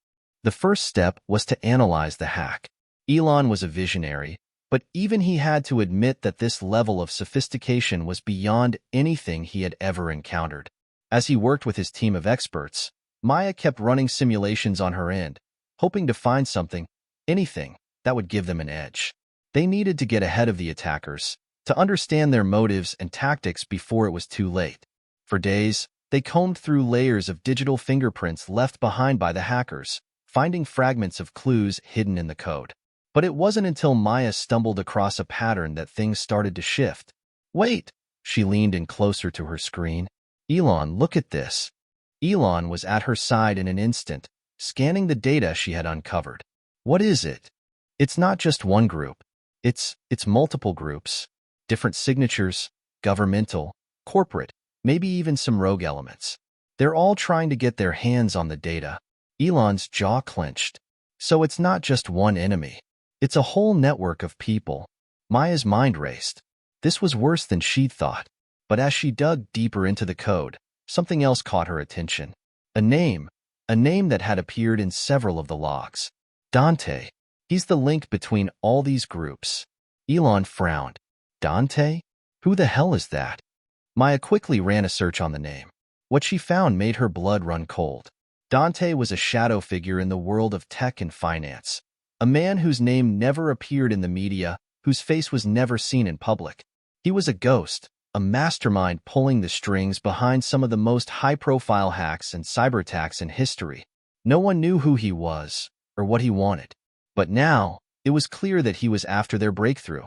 The first step was to analyze the hack. Elon was a visionary, but even he had to admit that this level of sophistication was beyond anything he had ever encountered. As he worked with his team of experts, Maya kept running simulations on her end, hoping to find something, anything, that would give them an edge. They needed to get ahead of the attackers, to understand their motives and tactics before it was too late. For days, they combed through layers of digital fingerprints left behind by the hackers, finding fragments of clues hidden in the code. But it wasn't until Maya stumbled across a pattern that things started to shift. Wait! She leaned in closer to her screen. Elon, look at this. Elon was at her side in an instant, scanning the data she had uncovered. What is it? It's not just one group. It's multiple groups. Different signatures, governmental, corporate, maybe even some rogue elements. They're all trying to get their hands on the data. Elon's jaw clenched. So it's not just one enemy. It's a whole network of people. Maya's mind raced. This was worse than she'd thought. But as she dug deeper into the code, something else caught her attention. A name that had appeared in several of the logs. Dante. He's the link between all these groups. Elon frowned. Dante? Who the hell is that? Maya quickly ran a search on the name. What she found made her blood run cold. Dante was a shadow figure in the world of tech and finance. A man whose name never appeared in the media, whose face was never seen in public. He was a ghost, a mastermind pulling the strings behind some of the most high-profile hacks and cyberattacks in history. No one knew who he was or what he wanted. But now, it was clear that he was after their breakthrough,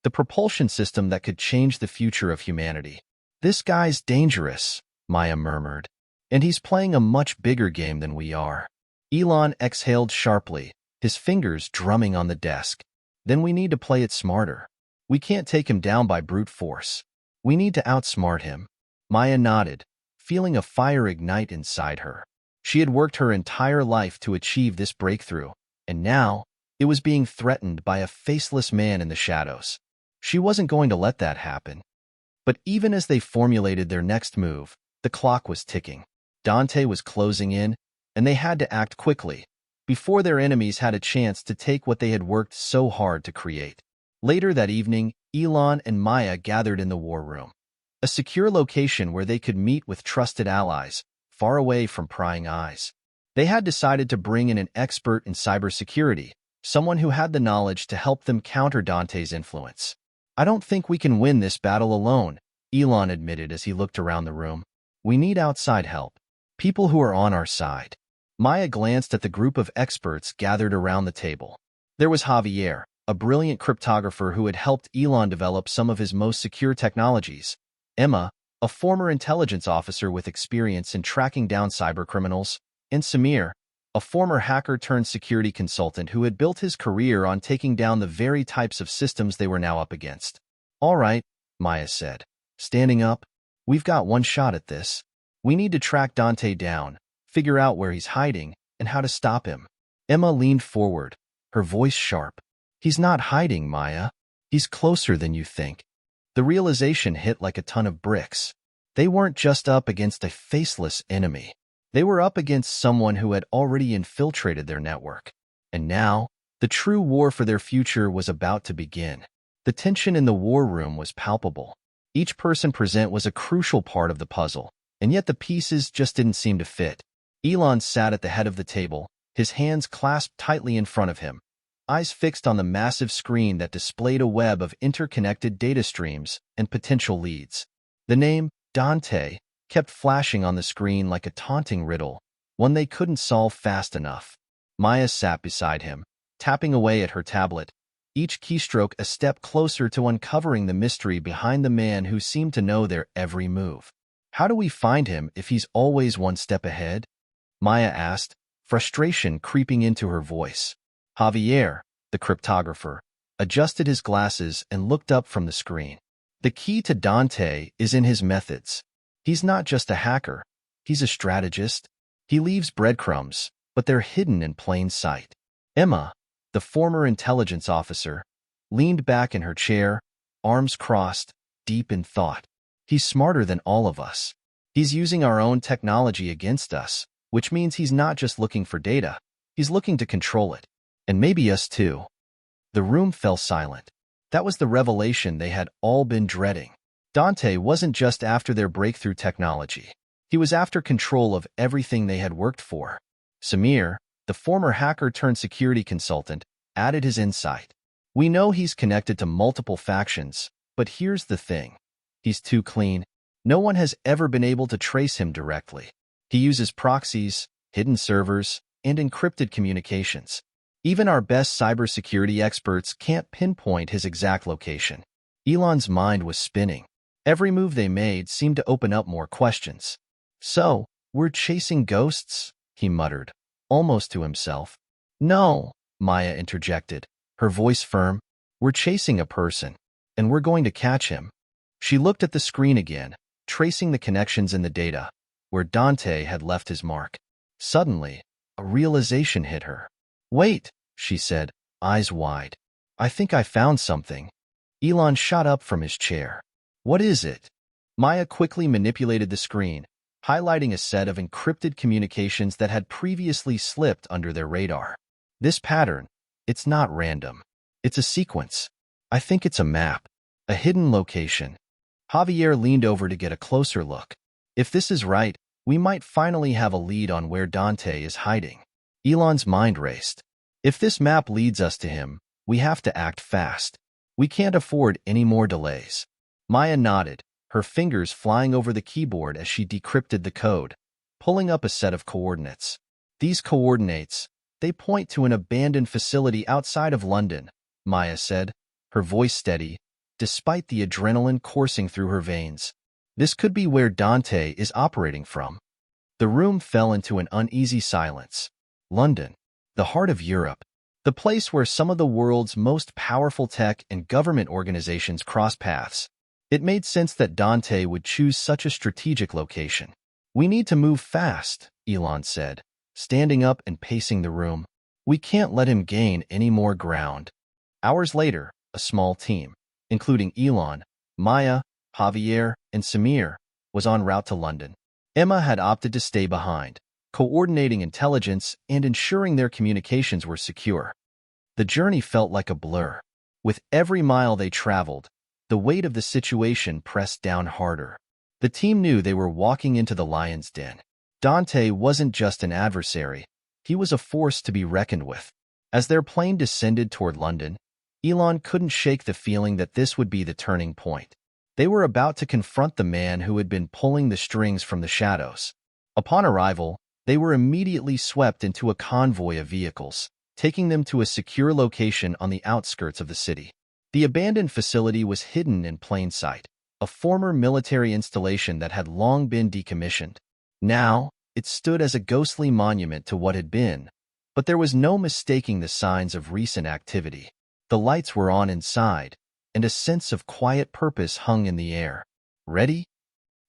the propulsion system that could change the future of humanity. "This guy's dangerous," Maya murmured. "And he's playing a much bigger game than we are." Elon exhaled sharply, his fingers drumming on the desk. "Then we need to play it smarter. We can't take him down by brute force. We need to outsmart him." Maya nodded, feeling a fire ignite inside her. She had worked her entire life to achieve this breakthrough, and now it was being threatened by a faceless man in the shadows. She wasn't going to let that happen. But even as they formulated their next move, the clock was ticking. Dante was closing in, and they had to act quickly, before their enemies had a chance to take what they had worked so hard to create. Later that evening, Elon and Maya gathered in the war room, a secure location where they could meet with trusted allies, far away from prying eyes. They had decided to bring in an expert in cybersecurity, someone who had the knowledge to help them counter Dante's influence. "I don't think we can win this battle alone," Elon admitted as he looked around the room. "We need outside help, people who are on our side." Maya glanced at the group of experts gathered around the table. There was Javier, a brilliant cryptographer who had helped Elon develop some of his most secure technologies. Emma, a former intelligence officer with experience in tracking down cybercriminals. And Samir, a former hacker-turned-security consultant who had built his career on taking down the very types of systems they were now up against. "All right," Maya said, standing up. "We've got one shot at this. We need to track Dante down, figure out where he's hiding, and how to stop him." Emma leaned forward, her voice sharp. "He's not hiding, Maya. He's closer than you think." The realization hit like a ton of bricks. They weren't just up against a faceless enemy. They were up against someone who had already infiltrated their network. And now, the true war for their future was about to begin. The tension in the war room was palpable. Each person present was a crucial part of the puzzle, and yet the pieces just didn't seem to fit. Elon sat at the head of the table, his hands clasped tightly in front of him, eyes fixed on the massive screen that displayed a web of interconnected data streams and potential leads. The name, Dante, kept flashing on the screen like a taunting riddle, one they couldn't solve fast enough. Maya sat beside him, tapping away at her tablet, each keystroke a step closer to uncovering the mystery behind the man who seemed to know their every move. "How do we find him if he's always one step ahead?" Maya asked, frustration creeping into her voice. Javier, the cryptographer, adjusted his glasses and looked up from the screen. "The key to Dante is in his methods. He's not just a hacker, he's a strategist. He leaves breadcrumbs, but they're hidden in plain sight." Emma, the former intelligence officer, leaned back in her chair, arms crossed, deep in thought. "He's smarter than all of us. He's using our own technology against us, which means he's not just looking for data, he's looking to control it. And maybe us too." The room fell silent. That was the revelation they had all been dreading. Dante wasn't just after their breakthrough technology. He was after control of everything they had worked for. Samir, the former hacker-turned-security consultant, added his insight. "We know he's connected to multiple factions, but here's the thing. He's too clean. No one has ever been able to trace him directly. He uses proxies, hidden servers, and encrypted communications. Even our best cybersecurity experts can't pinpoint his exact location." Elon's mind was spinning. Every move they made seemed to open up more questions. "So, we're chasing ghosts?" he muttered, almost to himself. "No," Maya interjected, her voice firm. "We're chasing a person, and we're going to catch him." She looked at the screen again, tracing the connections in the data, where Dante had left his mark. Suddenly, a realization hit her. "Wait," she said, eyes wide. "I think I found something." Elon shot up from his chair. "What is it?" Maya quickly manipulated the screen, highlighting a set of encrypted communications that had previously slipped under their radar. "This pattern, it's not random. It's a sequence. I think it's a map, a hidden location." Javier leaned over to get a closer look. "If this is right, we might finally have a lead on where Dante is hiding." Elon's mind raced. "If this map leads us to him, we have to act fast. We can't afford any more delays. Maya nodded, her fingers flying over the keyboard as she decrypted the code, pulling up a set of coordinates. These coordinates, they point to an abandoned facility outside of London, Maya said, her voice steady, despite the adrenaline coursing through her veins. This could be where Dante is operating from. The room fell into an uneasy silence. London, the heart of Europe, the place where some of the world's most powerful tech and government organizations cross paths. It made sense that Dante would choose such a strategic location. We need to move fast, Elon said, standing up and pacing the room. We can't let him gain any more ground. Hours later, a small team, including Elon, Maya, Javier, and Samir, was en route to London. Emma had opted to stay behind, coordinating intelligence and ensuring their communications were secure. The journey felt like a blur. With every mile they traveled, the weight of the situation pressed down harder. The team knew they were walking into the lion's den. Dante wasn't just an adversary, he was a force to be reckoned with. As their plane descended toward London, Elon couldn't shake the feeling that this would be the turning point. They were about to confront the man who had been pulling the strings from the shadows. Upon arrival, they were immediately swept into a convoy of vehicles, taking them to a secure location on the outskirts of the city. The abandoned facility was hidden in plain sight, a former military installation that had long been decommissioned. Now, it stood as a ghostly monument to what had been, but there was no mistaking the signs of recent activity. The lights were on inside, and a sense of quiet purpose hung in the air. Ready?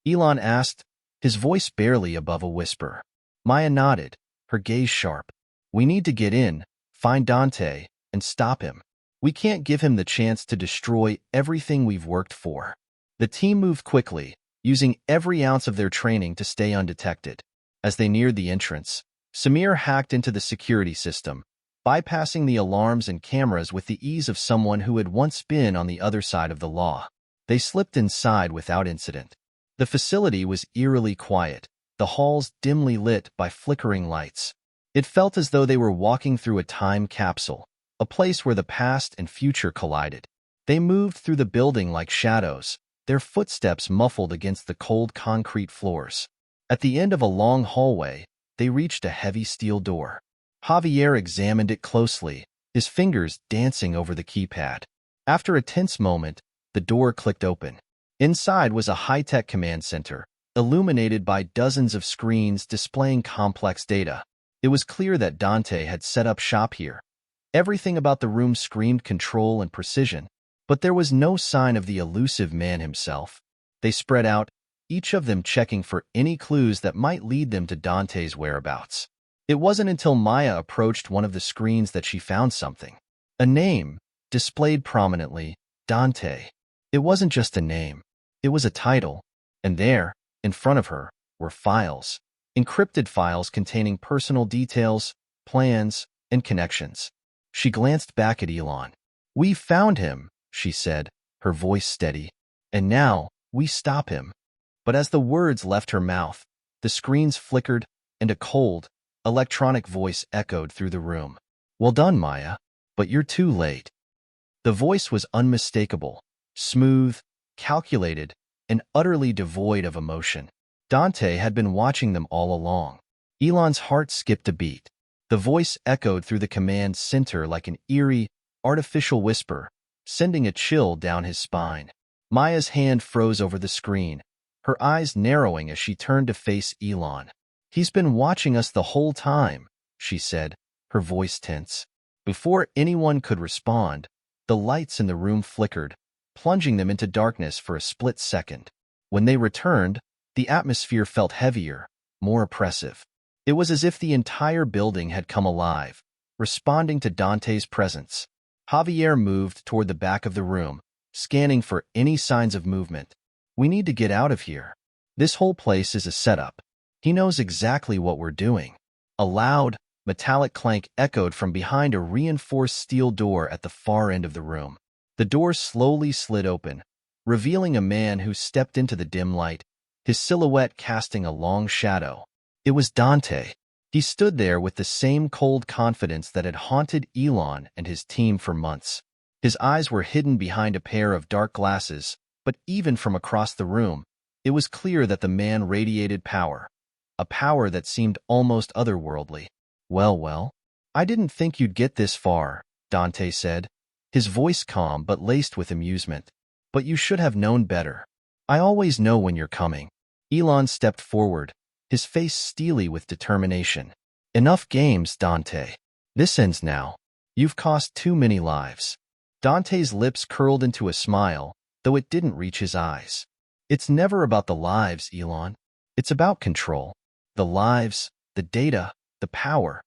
Elon asked, his voice barely above a whisper. Maya nodded, her gaze sharp. We need to get in, find Dante, and stop him. We can't give him the chance to destroy everything we've worked for. The team moved quickly, using every ounce of their training to stay undetected. As they neared the entrance, Samir hacked into the security system, bypassing the alarms and cameras with the ease of someone who had once been on the other side of the law. They slipped inside without incident. The facility was eerily quiet, the halls dimly lit by flickering lights. It felt as though they were walking through a time capsule, a place where the past and future collided. They moved through the building like shadows, their footsteps muffled against the cold concrete floors. At the end of a long hallway, they reached a heavy steel door. Javier examined it closely, his fingers dancing over the keypad. After a tense moment, the door clicked open. Inside was a high-tech command center, illuminated by dozens of screens displaying complex data. It was clear that Dante had set up shop here. Everything about the room screamed control and precision, but there was no sign of the elusive man himself. They spread out, each of them checking for any clues that might lead them to Dante's whereabouts. It wasn't until Maya approached one of the screens that she found something. A name, displayed prominently, Dante. It wasn't just a name. It was a title. And there, in front of her, were files. Encrypted files containing personal details, plans, and connections. She glanced back at Elon. We found him, she said, her voice steady. And now, we stop him. But as the words left her mouth, the screens flickered, and a cold, electronic voice echoed through the room. Well done, Maya, but you're too late. The voice was unmistakable, smooth, calculated, and utterly devoid of emotion. Dante had been watching them all along. Elon's heart skipped a beat. The voice echoed through the command center like an eerie, artificial whisper, sending a chill down his spine. Maya's hand froze over the screen, her eyes narrowing as she turned to face Elon. He's been watching us the whole time, she said, her voice tense. Before anyone could respond, the lights in the room flickered, plunging them into darkness for a split second. When they returned, the atmosphere felt heavier, more oppressive. It was as if the entire building had come alive, responding to Dante's presence. Javier moved toward the back of the room, scanning for any signs of movement. We need to get out of here. This whole place is a setup. He knows exactly what we're doing. A loud, metallic clank echoed from behind a reinforced steel door at the far end of the room. The door slowly slid open, revealing a man who stepped into the dim light, his silhouette casting a long shadow. It was Dante. He stood there with the same cold confidence that had haunted Elon and his team for months. His eyes were hidden behind a pair of dark glasses, but even from across the room, it was clear that the man radiated power, a power that seemed almost otherworldly. Well, I didn't think you'd get this far, Dante said, his voice calm but laced with amusement. But you should have known better. I always know when you're coming. Elon stepped forward, his face steely with determination. Enough games, Dante. This ends now. You've cost too many lives. Dante's lips curled into a smile, though it didn't reach his eyes. It's never about the lives, Elon. It's about control. The lives, the data, the power.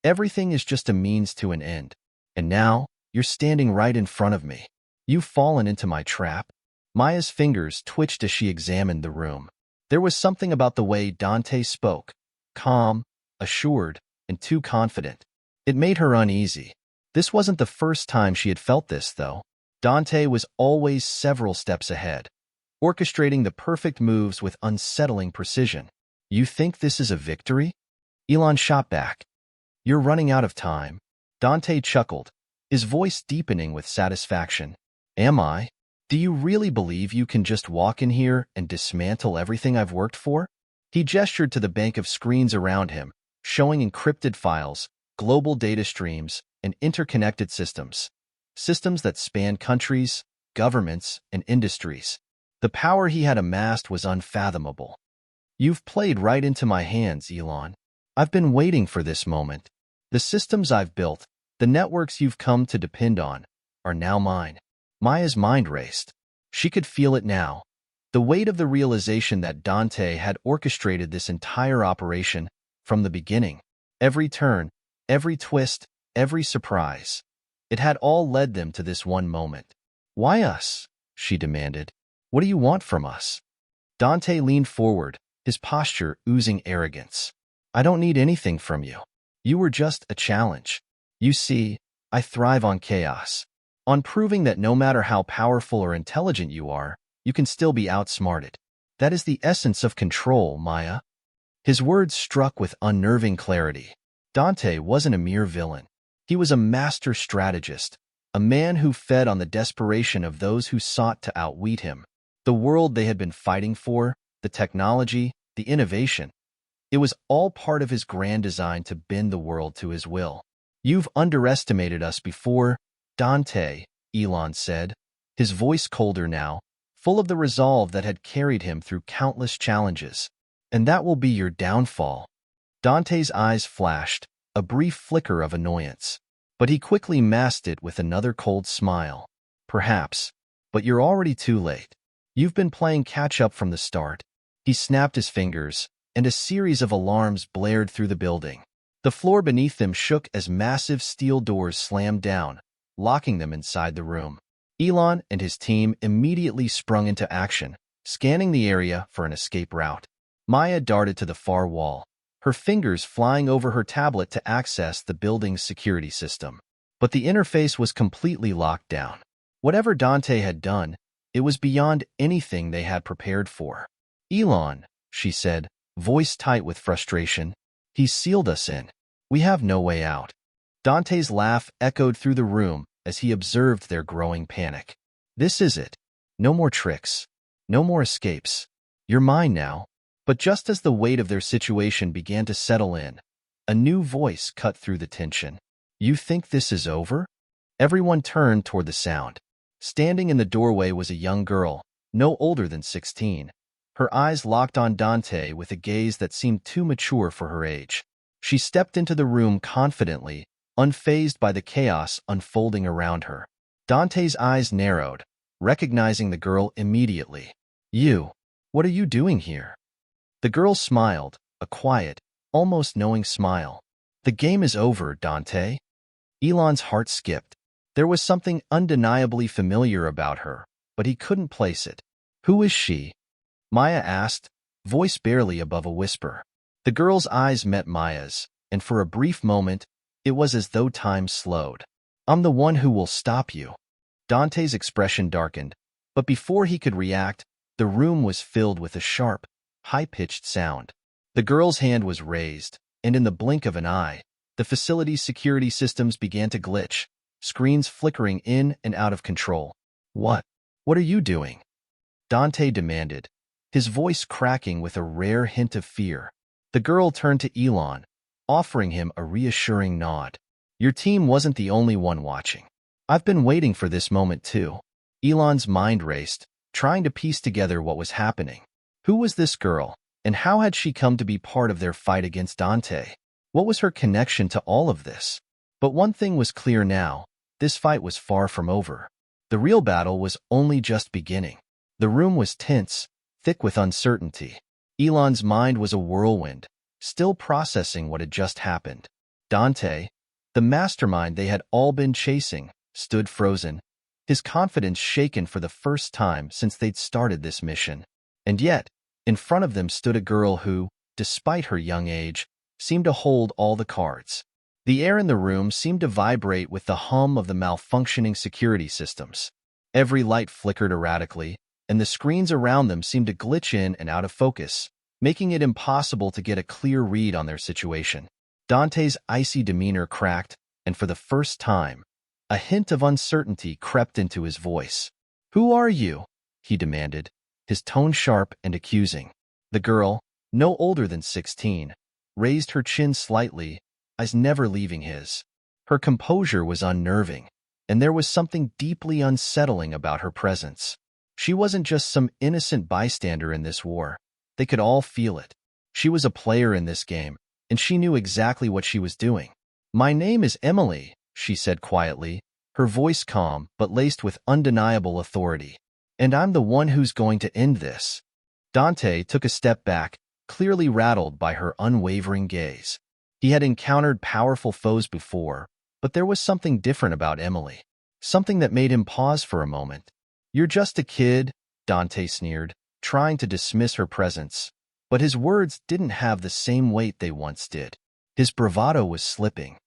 Everything is just a means to an end. And now, you're standing right in front of me. You've fallen into my trap. Maya's fingers twitched as she examined the room. There was something about the way Dante spoke, calm, assured, and too confident. It made her uneasy. This wasn't the first time she had felt this, though. Dante was always several steps ahead, orchestrating the perfect moves with unsettling precision. You think this is a victory? Elon shot back. You're running out of time. Dante chuckled, his voice deepening with satisfaction. Am I? Do you really believe you can just walk in here and dismantle everything I've worked for? He gestured to the bank of screens around him, showing encrypted files, global data streams, and interconnected systems. Systems that span countries, governments, and industries. The power he had amassed was unfathomable. You've played right into my hands, Elon. I've been waiting for this moment. The systems I've built, the networks you've come to depend on, are now mine. Maya's mind raced. She could feel it now. The weight of the realization that Dante had orchestrated this entire operation from the beginning. Every turn, every twist, every surprise. It had all led them to this one moment. Why us? She demanded. What do you want from us? Dante leaned forward, his posture oozing arrogance. I don't need anything from you. You were just a challenge. You see, I thrive on chaos. On proving that no matter how powerful or intelligent you are, you can still be outsmarted. That is the essence of control, Maya. His words struck with unnerving clarity. Dante wasn't a mere villain. He was a master strategist, a man who fed on the desperation of those who sought to outwit him. The world they had been fighting for, the technology, the innovation. It was all part of his grand design to bend the world to his will. You've underestimated us before, Dante, Elon said, his voice colder now, full of the resolve that had carried him through countless challenges. And that will be your downfall. Dante's eyes flashed, a brief flicker of annoyance. But he quickly masked it with another cold smile. Perhaps, but you're already too late. You've been playing catch-up from the start. He snapped his fingers, and a series of alarms blared through the building. The floor beneath them shook as massive steel doors slammed down, locking them inside the room. Elon and his team immediately sprung into action, scanning the area for an escape route. Maya darted to the far wall, her fingers flying over her tablet to access the building's security system. But the interface was completely locked down. Whatever Dante had done, it was beyond anything they had prepared for. Elon, she said, voice tight with frustration, he sealed us in. We have no way out. Dante's laugh echoed through the room as he observed their growing panic. This is it. No more tricks. No more escapes. You're mine now. But just as the weight of their situation began to settle in, a new voice cut through the tension. You think this is over? Everyone turned toward the sound. Standing in the doorway was a young girl, no older than 16. Her eyes locked on Dante with a gaze that seemed too mature for her age. She stepped into the room confidently, unfazed by the chaos unfolding around her. Dante's eyes narrowed, recognizing the girl immediately. You, what are you doing here? The girl smiled, a quiet, almost knowing smile. The game is over, Dante. Elon's heart skipped. There was something undeniably familiar about her, but he couldn't place it. Who is she? Maya asked, voice barely above a whisper. The girl's eyes met Maya's, and for a brief moment, it was as though time slowed. I'm the one who will stop you. Dante's expression darkened, but before he could react, the room was filled with a sharp, high-pitched sound. The girl's hand was raised, and in the blink of an eye, the facility's security systems began to glitch, screens flickering in and out of control. What? What are you doing? Dante demanded, his voice cracking with a rare hint of fear. The girl turned to Elon, offering him a reassuring nod. Your team wasn't the only one watching. I've been waiting for this moment too. Elon's mind raced, trying to piece together what was happening. Who was this girl, and how had she come to be part of their fight against Dante? What was her connection to all of this? But one thing was clear now, this fight was far from over. The real battle was only just beginning. The room was tense, thick with uncertainty. Elon's mind was a whirlwind, still processing what had just happened. Dante, the mastermind they had all been chasing, stood frozen, his confidence shaken for the first time since they'd started this mission. And yet, in front of them stood a girl who, despite her young age, seemed to hold all the cards. The air in the room seemed to vibrate with the hum of the malfunctioning security systems. Every light flickered erratically, and the screens around them seemed to glitch in and out of focus, making it impossible to get a clear read on their situation. Dante's icy demeanor cracked, and for the first time, a hint of uncertainty crept into his voice. "Who are you?" he demanded, his tone sharp and accusing. The girl, no older than 16, raised her chin slightly, eyes never leaving his. Her composure was unnerving, and there was something deeply unsettling about her presence. She wasn't just some innocent bystander in this war. They could all feel it. She was a player in this game, and she knew exactly what she was doing. "My name is Emily," she said quietly, her voice calm but laced with undeniable authority. "And I'm the one who's going to end this." Dante took a step back, clearly rattled by her unwavering gaze. He had encountered powerful foes before, but there was something different about Emily, something that made him pause for a moment. "You're just a kid," Dante sneered, trying to dismiss her presence. But his words didn't have the same weight they once did. His bravado was slipping.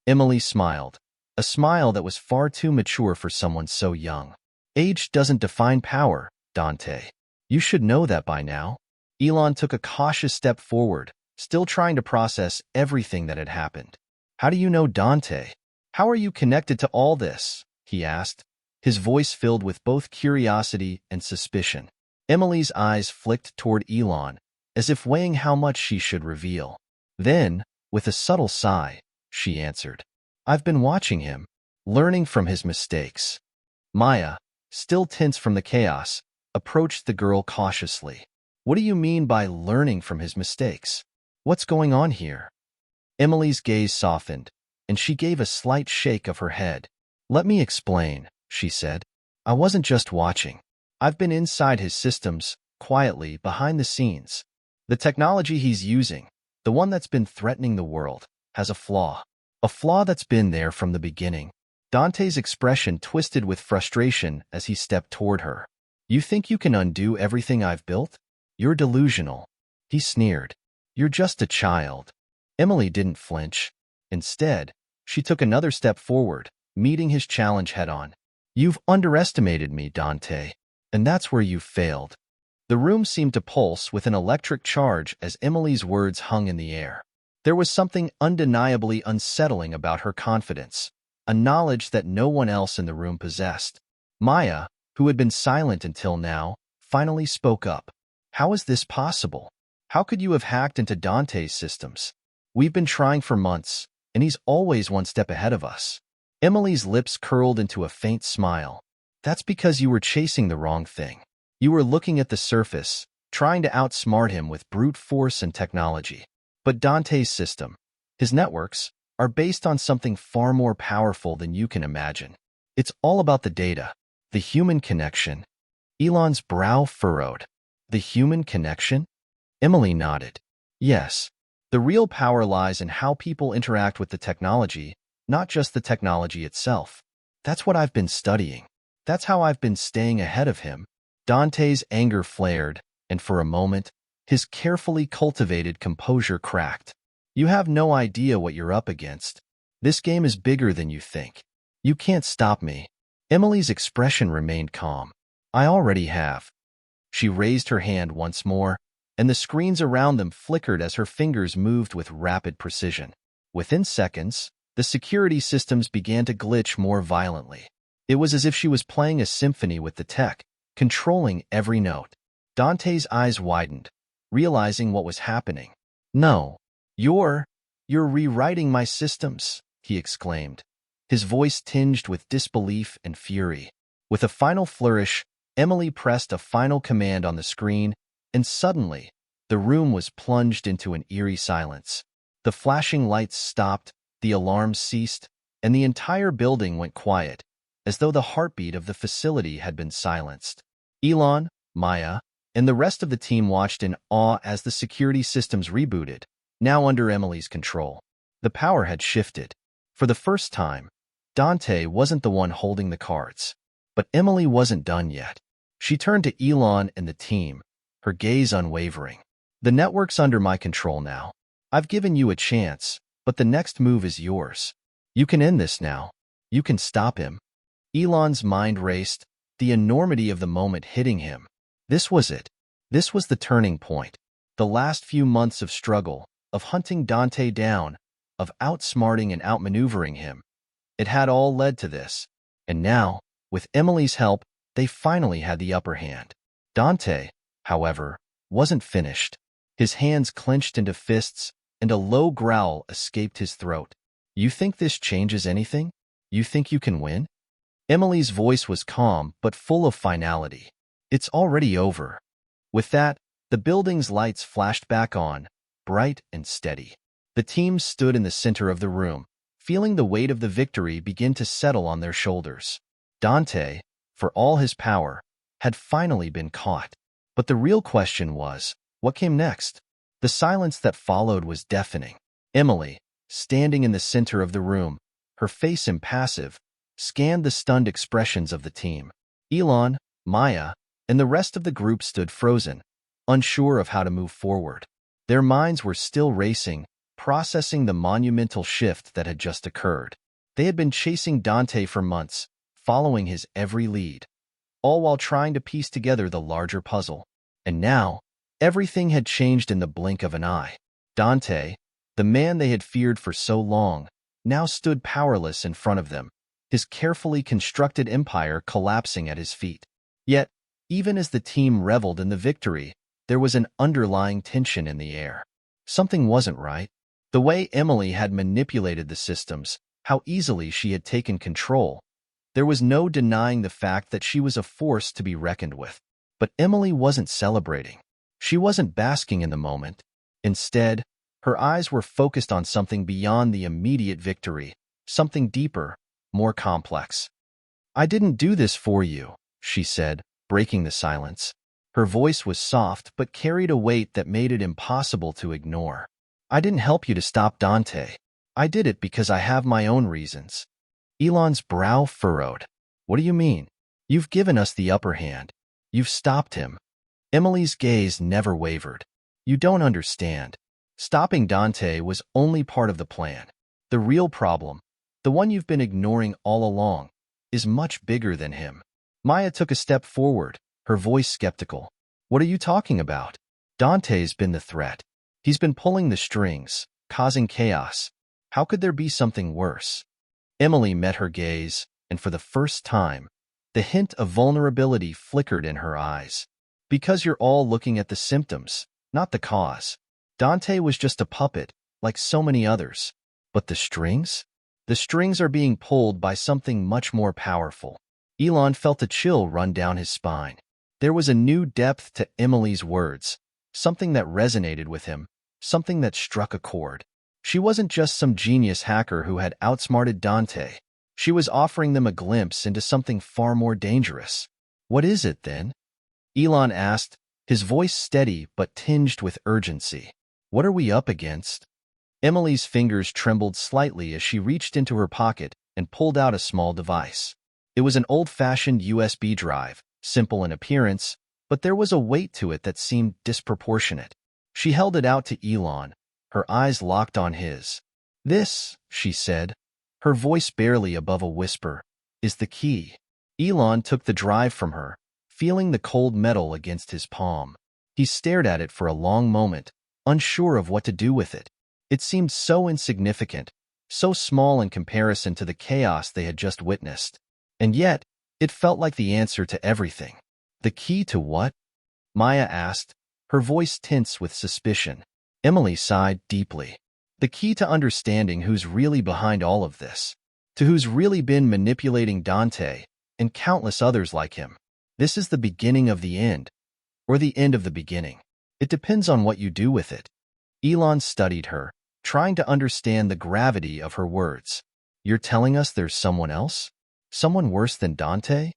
Emily smiled, a smile that was far too mature for someone so young. "Age doesn't define power, Dante. You should know that by now." Elon took a cautious step forward, still trying to process everything that had happened. "How do you know Dante? How are you connected to all this?" he asked, his voice filled with both curiosity and suspicion. Emily's eyes flicked toward Elon, as if weighing how much she should reveal. Then, with a subtle sigh, she answered, "I've been watching him, learning from his mistakes." Maya, still tense from the chaos, approached the girl cautiously. "What do you mean by learning from his mistakes? What's going on here?" Emily's gaze softened, and she gave a slight shake of her head. "Let me explain," she said. "I wasn't just watching. I've been inside his systems, quietly, behind the scenes. The technology he's using, the one that's been threatening the world, has a flaw. A flaw that's been there from the beginning." Dante's expression twisted with frustration as he stepped toward her. "You think you can undo everything I've built? You're delusional." He sneered. "You're just a child." Emily didn't flinch. Instead, she took another step forward, meeting his challenge head-on. "You've underestimated me, Dante, and that's where you've failed." The room seemed to pulse with an electric charge as Emily's words hung in the air. There was something undeniably unsettling about her confidence, a knowledge that no one else in the room possessed. Maya, who had been silent until now, finally spoke up. "How is this possible? How could you have hacked into Dante's systems? We've been trying for months, and he's always one step ahead of us." Emily's lips curled into a faint smile. "That's because you were chasing the wrong thing. You were looking at the surface, trying to outsmart him with brute force and technology. But Dante's system, his networks, are based on something far more powerful than you can imagine. It's all about the data, the human connection." Elon's brow furrowed. "The human connection?" Emily nodded. "Yes. The real power lies in how people interact with the technology, not just the technology itself. That's what I've been studying. That's how I've been staying ahead of him." Dante's anger flared, and for a moment, his carefully cultivated composure cracked. "You have no idea what you're up against. This game is bigger than you think. You can't stop me." Emily's expression remained calm. "I already have." She raised her hand once more, and the screens around them flickered as her fingers moved with rapid precision. Within seconds, The security systems began to glitch more violently. It was as if she was playing a symphony with the tech, controlling every note. Dante's eyes widened, realizing what was happening. "No, you're rewriting my systems," he exclaimed, his voice tinged with disbelief and fury. With a final flourish, Emily pressed a final command on the screen, and suddenly, the room was plunged into an eerie silence. The flashing lights stopped, the alarms ceased, and the entire building went quiet, as though the heartbeat of the facility had been silenced. Elon, Maya, and the rest of the team watched in awe as the security systems rebooted, now under Emily's control. The power had shifted. For the first time, Dante wasn't the one holding the cards. But Emily wasn't done yet. She turned to Elon and the team, her gaze unwavering. "The network's under my control now. I've given you a chance, but the next move is yours. You can end this now. You can stop him." Elon's mind raced, the enormity of the moment hitting him. This was it. This was the turning point. The last few months of struggle, of hunting Dante down, of outsmarting and outmaneuvering him. It had all led to this. And now, with Emily's help, they finally had the upper hand. Dante, however, wasn't finished. His hands clenched into fists, and a low growl escaped his throat. "You think this changes anything? You think you can win?" Emily's voice was calm but full of finality. "It's already over." With that, the building's lights flashed back on, bright and steady. The team stood in the center of the room, feeling the weight of the victory begin to settle on their shoulders. Dante, for all his power, had finally been caught. But the real question was, what came next? The silence that followed was deafening. Emily, standing in the center of the room, her face impassive, scanned the stunned expressions of the team. Elon, Maya, and the rest of the group stood frozen, unsure of how to move forward. Their minds were still racing, processing the monumental shift that had just occurred. They had been chasing Dante for months, following his every lead, all while trying to piece together the larger puzzle. And now, everything had changed in the blink of an eye. Dante, the man they had feared for so long, now stood powerless in front of them, his carefully constructed empire collapsing at his feet. Yet, even as the team reveled in the victory, there was an underlying tension in the air. Something wasn't right. The way Emily had manipulated the systems, how easily she had taken control. There was no denying the fact that she was a force to be reckoned with. But Emily wasn't celebrating. She wasn't basking in the moment. Instead, her eyes were focused on something beyond the immediate victory, something deeper, more complex. "I didn't do this for you," she said, breaking the silence. Her voice was soft but carried a weight that made it impossible to ignore. "I didn't help you to stop Dante. I did it because I have my own reasons." Elon's brow furrowed. "What do you mean? You've given us the upper hand. You've stopped him." Emily's gaze never wavered. "You don't understand. Stopping Dante was only part of the plan. The real problem, the one you've been ignoring all along, is much bigger than him." Maya took a step forward, her voice skeptical. "What are you talking about? Dante's been the threat. He's been pulling the strings, causing chaos. How could there be something worse?" Emily met her gaze, and for the first time, the hint of vulnerability flickered in her eyes. "Because you're all looking at the symptoms, not the cause. Dante was just a puppet, like so many others. But the strings? The strings are being pulled by something much more powerful." Elon felt a chill run down his spine. There was a new depth to Emily's words, something that resonated with him, something that struck a chord. She wasn't just some genius hacker who had outsmarted Dante. She was offering them a glimpse into something far more dangerous. "What is it, then?" Elon asked, his voice steady but tinged with urgency. "What are we up against?" Emily's fingers trembled slightly as she reached into her pocket and pulled out a small device. It was an old-fashioned USB drive, simple in appearance, but there was a weight to it that seemed disproportionate. She held it out to Elon, her eyes locked on his. "This," she said, her voice barely above a whisper, "is the key." Elon took the drive from her, feeling the cold metal against his palm. He stared at it for a long moment, unsure of what to do with it. It seemed so insignificant, so small in comparison to the chaos they had just witnessed. And yet, it felt like the answer to everything. The key to what? Maya asked, her voice tense with suspicion. Emily sighed deeply. The key to understanding who's really behind all of this. To who's really been manipulating Dante and countless others like him. This is the beginning of the end, or the end of the beginning. It depends on what you do with it. Elon studied her, trying to understand the gravity of her words. You're telling us there's someone else? Someone worse than Dante?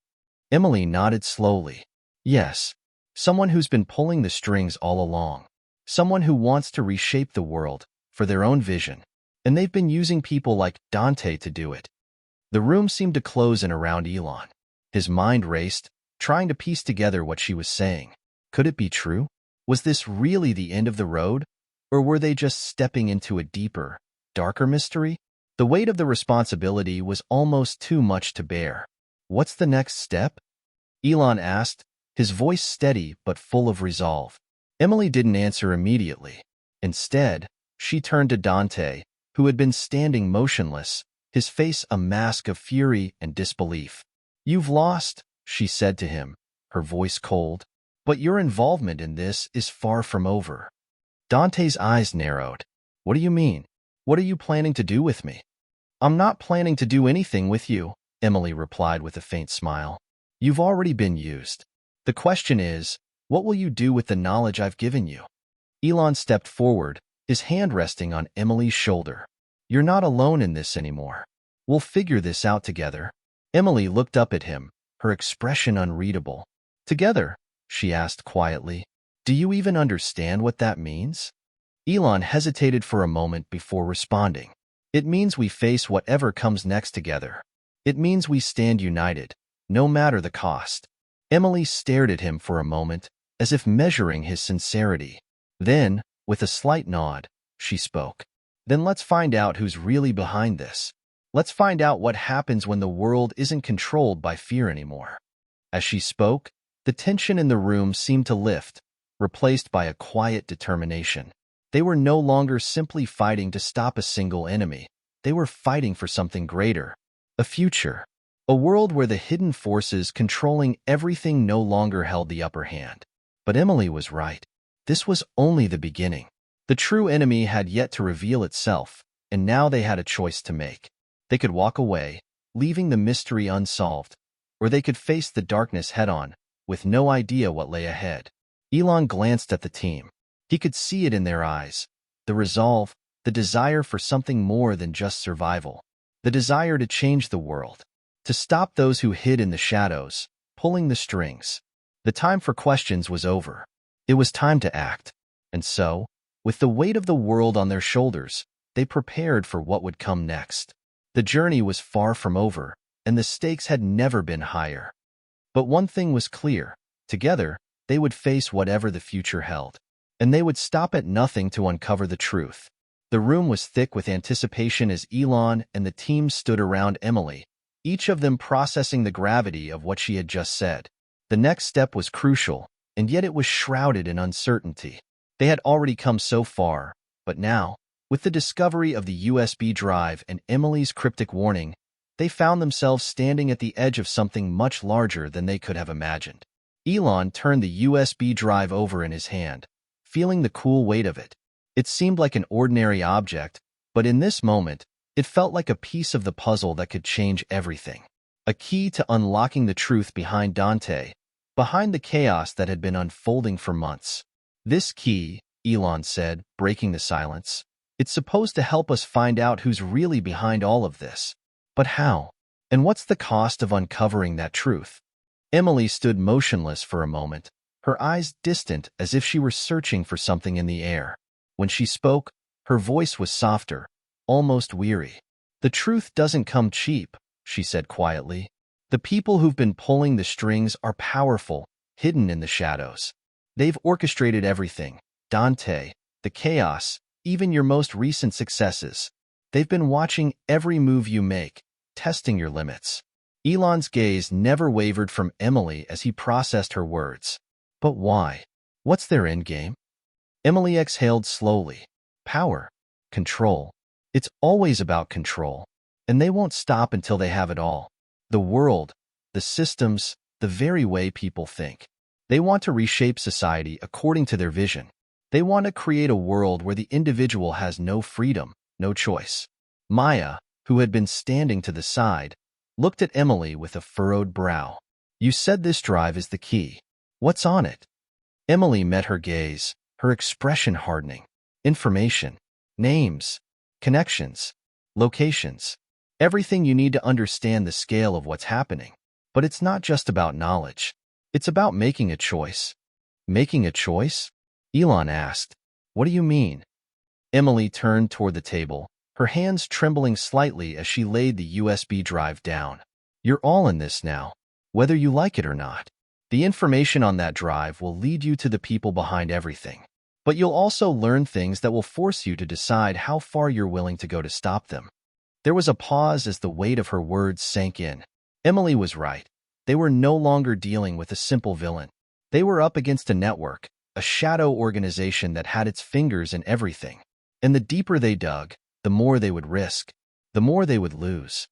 Emily nodded slowly. Yes, someone who's been pulling the strings all along. Someone who wants to reshape the world for their own vision. And they've been using people like Dante to do it. The room seemed to close in around Elon. His mind raced, trying to piece together what she was saying. Could it be true? Was this really the end of the road? Or were they just stepping into a deeper, darker mystery? The weight of the responsibility was almost too much to bear. What's the next step? Elon asked, his voice steady but full of resolve. Emily didn't answer immediately. Instead, she turned to Dante, who had been standing motionless, his face a mask of fury and disbelief. You've lost, she said to him, her voice cold. But your involvement in this is far from over. Dante's eyes narrowed. What do you mean? What are you planning to do with me? I'm not planning to do anything with you, Emily replied with a faint smile. You've already been used. The question is, what will you do with the knowledge I've given you? Elon stepped forward, his hand resting on Emily's shoulder. You're not alone in this anymore. We'll figure this out together. Emily looked up at him, her expression unreadable. Together? She asked quietly. Do you even understand what that means? Elon hesitated for a moment before responding. It means we face whatever comes next together. It means we stand united, no matter the cost. Emily stared at him for a moment, as if measuring his sincerity. Then, with a slight nod, she spoke. Then let's find out who's really behind this. Let's find out what happens when the world isn't controlled by fear anymore. As she spoke, the tension in the room seemed to lift, replaced by a quiet determination. They were no longer simply fighting to stop a single enemy. They were fighting for something greater. A future. A world where the hidden forces controlling everything no longer held the upper hand. But Emily was right. This was only the beginning. The true enemy had yet to reveal itself, and now they had a choice to make. They could walk away, leaving the mystery unsolved, or they could face the darkness head-on, with no idea what lay ahead. Elon glanced at the team. He could see it in their eyes. The resolve, the desire for something more than just survival. The desire to change the world. To stop those who hid in the shadows, pulling the strings. The time for questions was over. It was time to act. And so, with the weight of the world on their shoulders, they prepared for what would come next. The journey was far from over, and the stakes had never been higher. But one thing was clear. Together, they would face whatever the future held. And they would stop at nothing to uncover the truth. The room was thick with anticipation as Elon and the team stood around Emily, each of them processing the gravity of what she had just said. The next step was crucial, and yet it was shrouded in uncertainty. They had already come so far, but now, with the discovery of the USB drive and Emily's cryptic warning, they found themselves standing at the edge of something much larger than they could have imagined. Elon turned the USB drive over in his hand, feeling the cool weight of it. It seemed like an ordinary object, but in this moment, it felt like a piece of the puzzle that could change everything. A key to unlocking the truth behind Dante, behind the chaos that had been unfolding for months. This key, Elon said, breaking the silence, it's supposed to help us find out who's really behind all of this. But how? And what's the cost of uncovering that truth? Emily stood motionless for a moment, her eyes distant as if she were searching for something in the air. When she spoke, her voice was softer, almost weary. The truth doesn't come cheap, she said quietly. The people who've been pulling the strings are powerful, hidden in the shadows. They've orchestrated everything, Dante, the chaos, even your most recent successes. They've been watching every move you make, testing your limits. Elon's gaze never wavered from Emily as he processed her words. But why? What's their endgame? Emily exhaled slowly. Power. Control. It's always about control, and they won't stop until they have it all. The world, the systems, the very way people think. They want to reshape society according to their vision. They want to create a world where the individual has no freedom, no choice. Maya, who had been standing to the side, looked at Emily with a furrowed brow. You said this drive is the key. What's on it? Emily met her gaze, her expression hardening. Information, names, connections, locations, everything you need to understand the scale of what's happening. But it's not just about knowledge. It's about making a choice. Making a choice? Elon asked. What do you mean? Emily turned toward the table, her hands trembling slightly as she laid the USB drive down. You're all in this now, whether you like it or not. The information on that drive will lead you to the people behind everything. But you'll also learn things that will force you to decide how far you're willing to go to stop them. There was a pause as the weight of her words sank in. Emily was right. They were no longer dealing with a simple villain. They were up against a network, a shadow organization that had its fingers in everything. And the deeper they dug, the more they would risk, the more they would lose.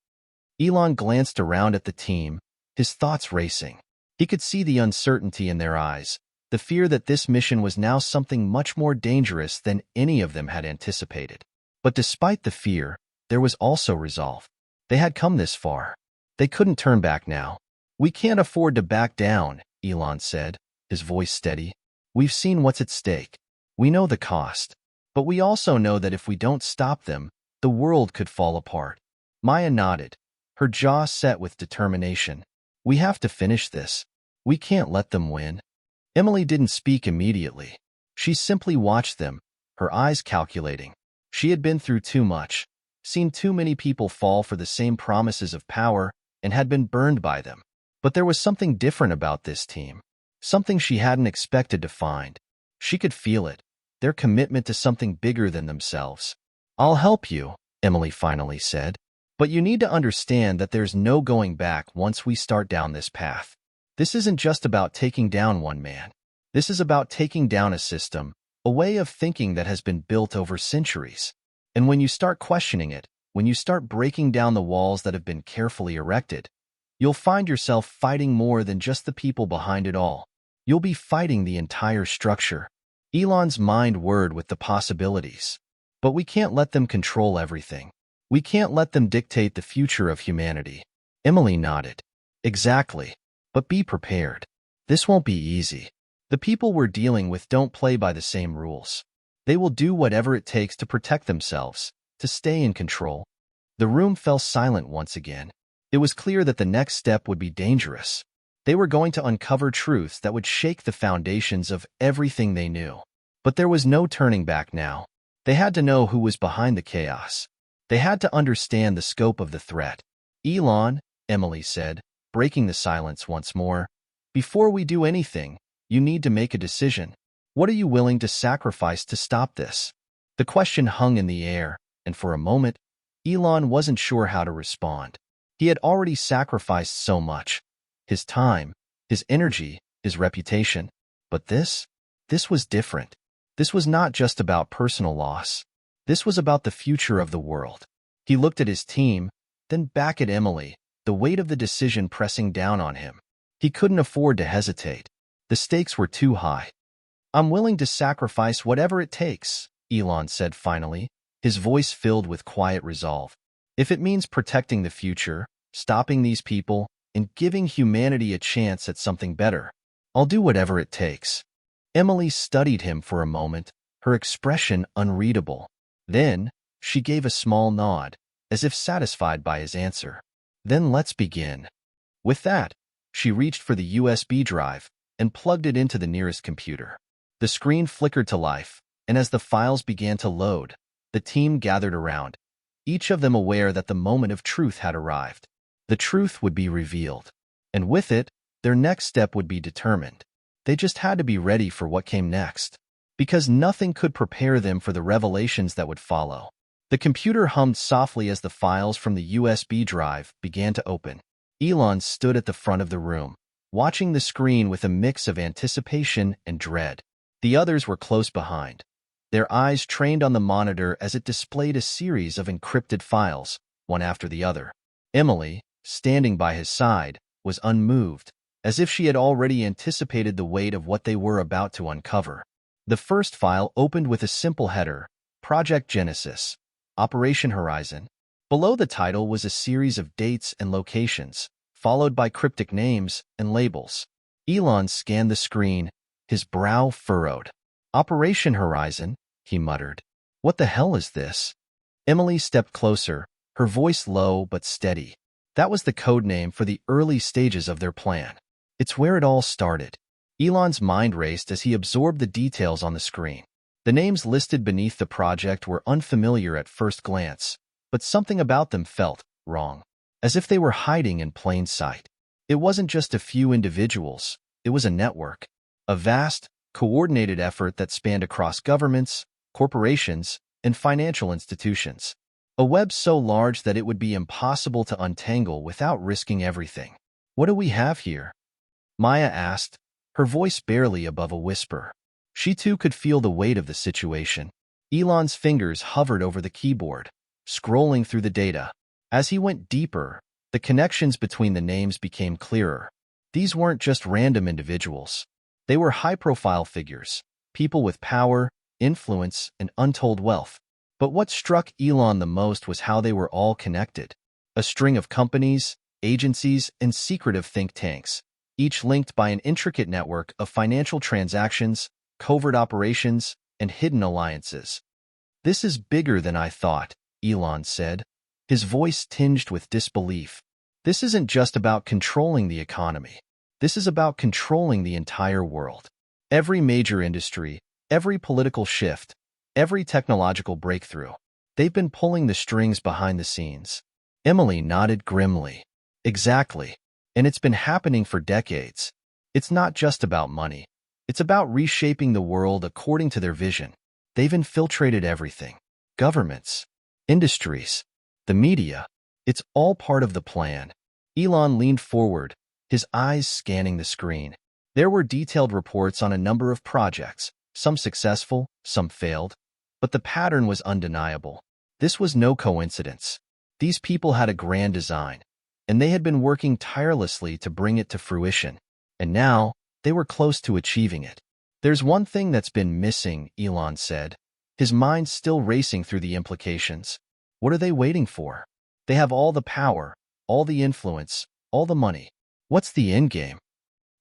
Elon glanced around at the team, his thoughts racing. He could see the uncertainty in their eyes, the fear that this mission was now something much more dangerous than any of them had anticipated. But despite the fear, there was also resolve. They had come this far. They couldn't turn back now. We can't afford to back down, Elon said, his voice steady. We've seen what's at stake. We know the cost. But we also know that if we don't stop them, the world could fall apart. Maya nodded, her jaw set with determination. We have to finish this. We can't let them win. Emily didn't speak immediately. She simply watched them, her eyes calculating. She had been through too much, seen too many people fall for the same promises of power, and had been burned by them. But there was something different about this team, something she hadn't expected to find. She could feel it, their commitment to something bigger than themselves. I'll help you, Emily finally said. But you need to understand that there's no going back once we start down this path. This isn't just about taking down one man. This is about taking down a system, a way of thinking that has been built over centuries. And when you start questioning it, when you start breaking down the walls that have been carefully erected, you'll find yourself fighting more than just the people behind it all. You'll be fighting the entire structure. Elon's mind whirred with the possibilities. But we can't let them control everything. We can't let them dictate the future of humanity. Emily nodded. Exactly. But be prepared. This won't be easy. The people we're dealing with don't play by the same rules. They will do whatever it takes to protect themselves, to stay in control. The room fell silent once again. It was clear that the next step would be dangerous. They were going to uncover truths that would shake the foundations of everything they knew. But there was no turning back now. They had to know who was behind the chaos. They had to understand the scope of the threat. Elon, Emily said, breaking the silence once more, before we do anything, you need to make a decision. What are you willing to sacrifice to stop this? The question hung in the air, and for a moment, Elon wasn't sure how to respond. He had already sacrificed so much. His time, his energy, his reputation. But this was different. This was not just about personal loss. This was about the future of the world. He looked at his team, then back at Emily, the weight of the decision pressing down on him. He couldn't afford to hesitate. The stakes were too high. I'm willing to sacrifice whatever it takes, Elon said finally, his voice filled with quiet resolve. If it means protecting the future, stopping these people, and giving humanity a chance at something better, I'll do whatever it takes. Emily studied him for a moment, her expression unreadable. Then, she gave a small nod, as if satisfied by his answer. Then let's begin. With that, she reached for the USB drive and plugged it into the nearest computer. The screen flickered to life, and as the files began to load, the team gathered around, each of them aware that the moment of truth had arrived. The truth would be revealed, and with it, their next step would be determined. They just had to be ready for what came next, because nothing could prepare them for the revelations that would follow. The computer hummed softly as the files from the USB drive began to open. Elon stood at the front of the room, watching the screen with a mix of anticipation and dread. The others were close behind, Their eyes trained on the monitor as it displayed a series of encrypted files, one after the other. Emily, standing by his side, was unmoved, as if she had already anticipated the weight of what they were about to uncover. The first file opened with a simple header, Project Genesis, Operation Horizon. Below the title was a series of dates and locations, followed by cryptic names and labels. Elon scanned the screen, his brow furrowed. Operation Horizon, he muttered. What the hell is this? Emily stepped closer, her voice low but steady. That was the code name for the early stages of their plan. It's where it all started. Elon's mind raced as he absorbed the details on the screen. The names listed beneath the project were unfamiliar at first glance, but something about them felt wrong, as if they were hiding in plain sight. It wasn't just a few individuals, it was a network, a vast, coordinated effort that spanned across governments, corporations, and financial institutions. A web so large that it would be impossible to untangle without risking everything. What do we have here? Maya asked, her voice barely above a whisper. She too could feel the weight of the situation. Elon's fingers hovered over the keyboard, scrolling through the data. As he went deeper, the connections between the names became clearer. These weren't just random individuals. They were high-profile figures, people with power, influence, and untold wealth. But what struck Elon the most was how they were all connected. A string of companies, agencies, and secretive think tanks, each linked by an intricate network of financial transactions, covert operations, and hidden alliances. This is bigger than I thought, Elon said, his voice tinged with disbelief. This isn't just about controlling the economy. This is about controlling the entire world. Every major industry, every political shift, every technological breakthrough. They've been pulling the strings behind the scenes. Emily nodded grimly. Exactly. And it's been happening for decades. It's not just about money. It's about reshaping the world according to their vision. They've infiltrated everything. Governments, industries, the media. It's all part of the plan. Elon leaned forward, his eyes scanning the screen. There were detailed reports on a number of projects, some successful, some failed, but the pattern was undeniable. This was no coincidence. These people had a grand design, and they had been working tirelessly to bring it to fruition. And now, they were close to achieving it. There's one thing that's been missing, Elon said, his mind still racing through the implications. What are they waiting for? They have all the power, all the influence, all the money. What's the endgame?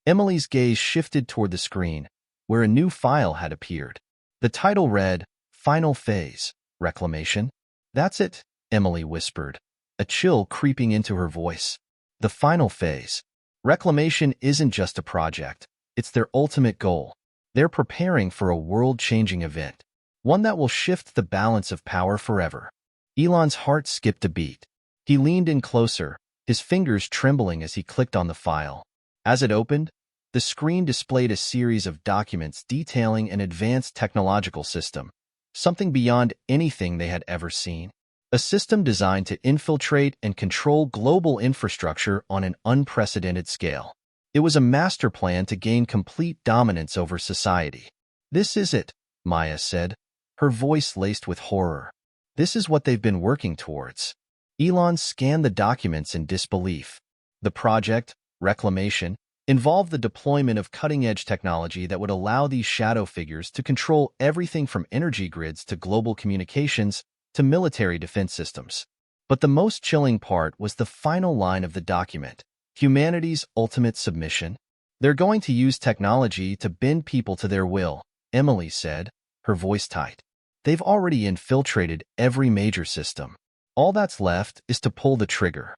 Emily's gaze shifted toward the screen, where a new file had appeared. The title read, Final Phase, Reclamation. That's it, Emily whispered, a chill creeping into her voice. The final phase. Reclamation isn't just a project, it's their ultimate goal. They're preparing for a world-changing event, one that will shift the balance of power forever. Elon's heart skipped a beat. He leaned in closer, his fingers trembling as he clicked on the file. As it opened, the screen displayed a series of documents detailing an advanced technological system, something beyond anything they had ever seen. A system designed to infiltrate and control global infrastructure on an unprecedented scale. It was a master plan to gain complete dominance over society. This is it, Maya said, her voice laced with horror. This is what they've been working towards. Elon scanned the documents in disbelief. The project, Reclamation, involved the deployment of cutting-edge technology that would allow these shadow figures to control everything from energy grids to global communications to military defense systems. But the most chilling part was the final line of the document, humanity's ultimate submission. They're going to use technology to bend people to their will, Emily said, her voice tight. They've already infiltrated every major system. All that's left is to pull the trigger.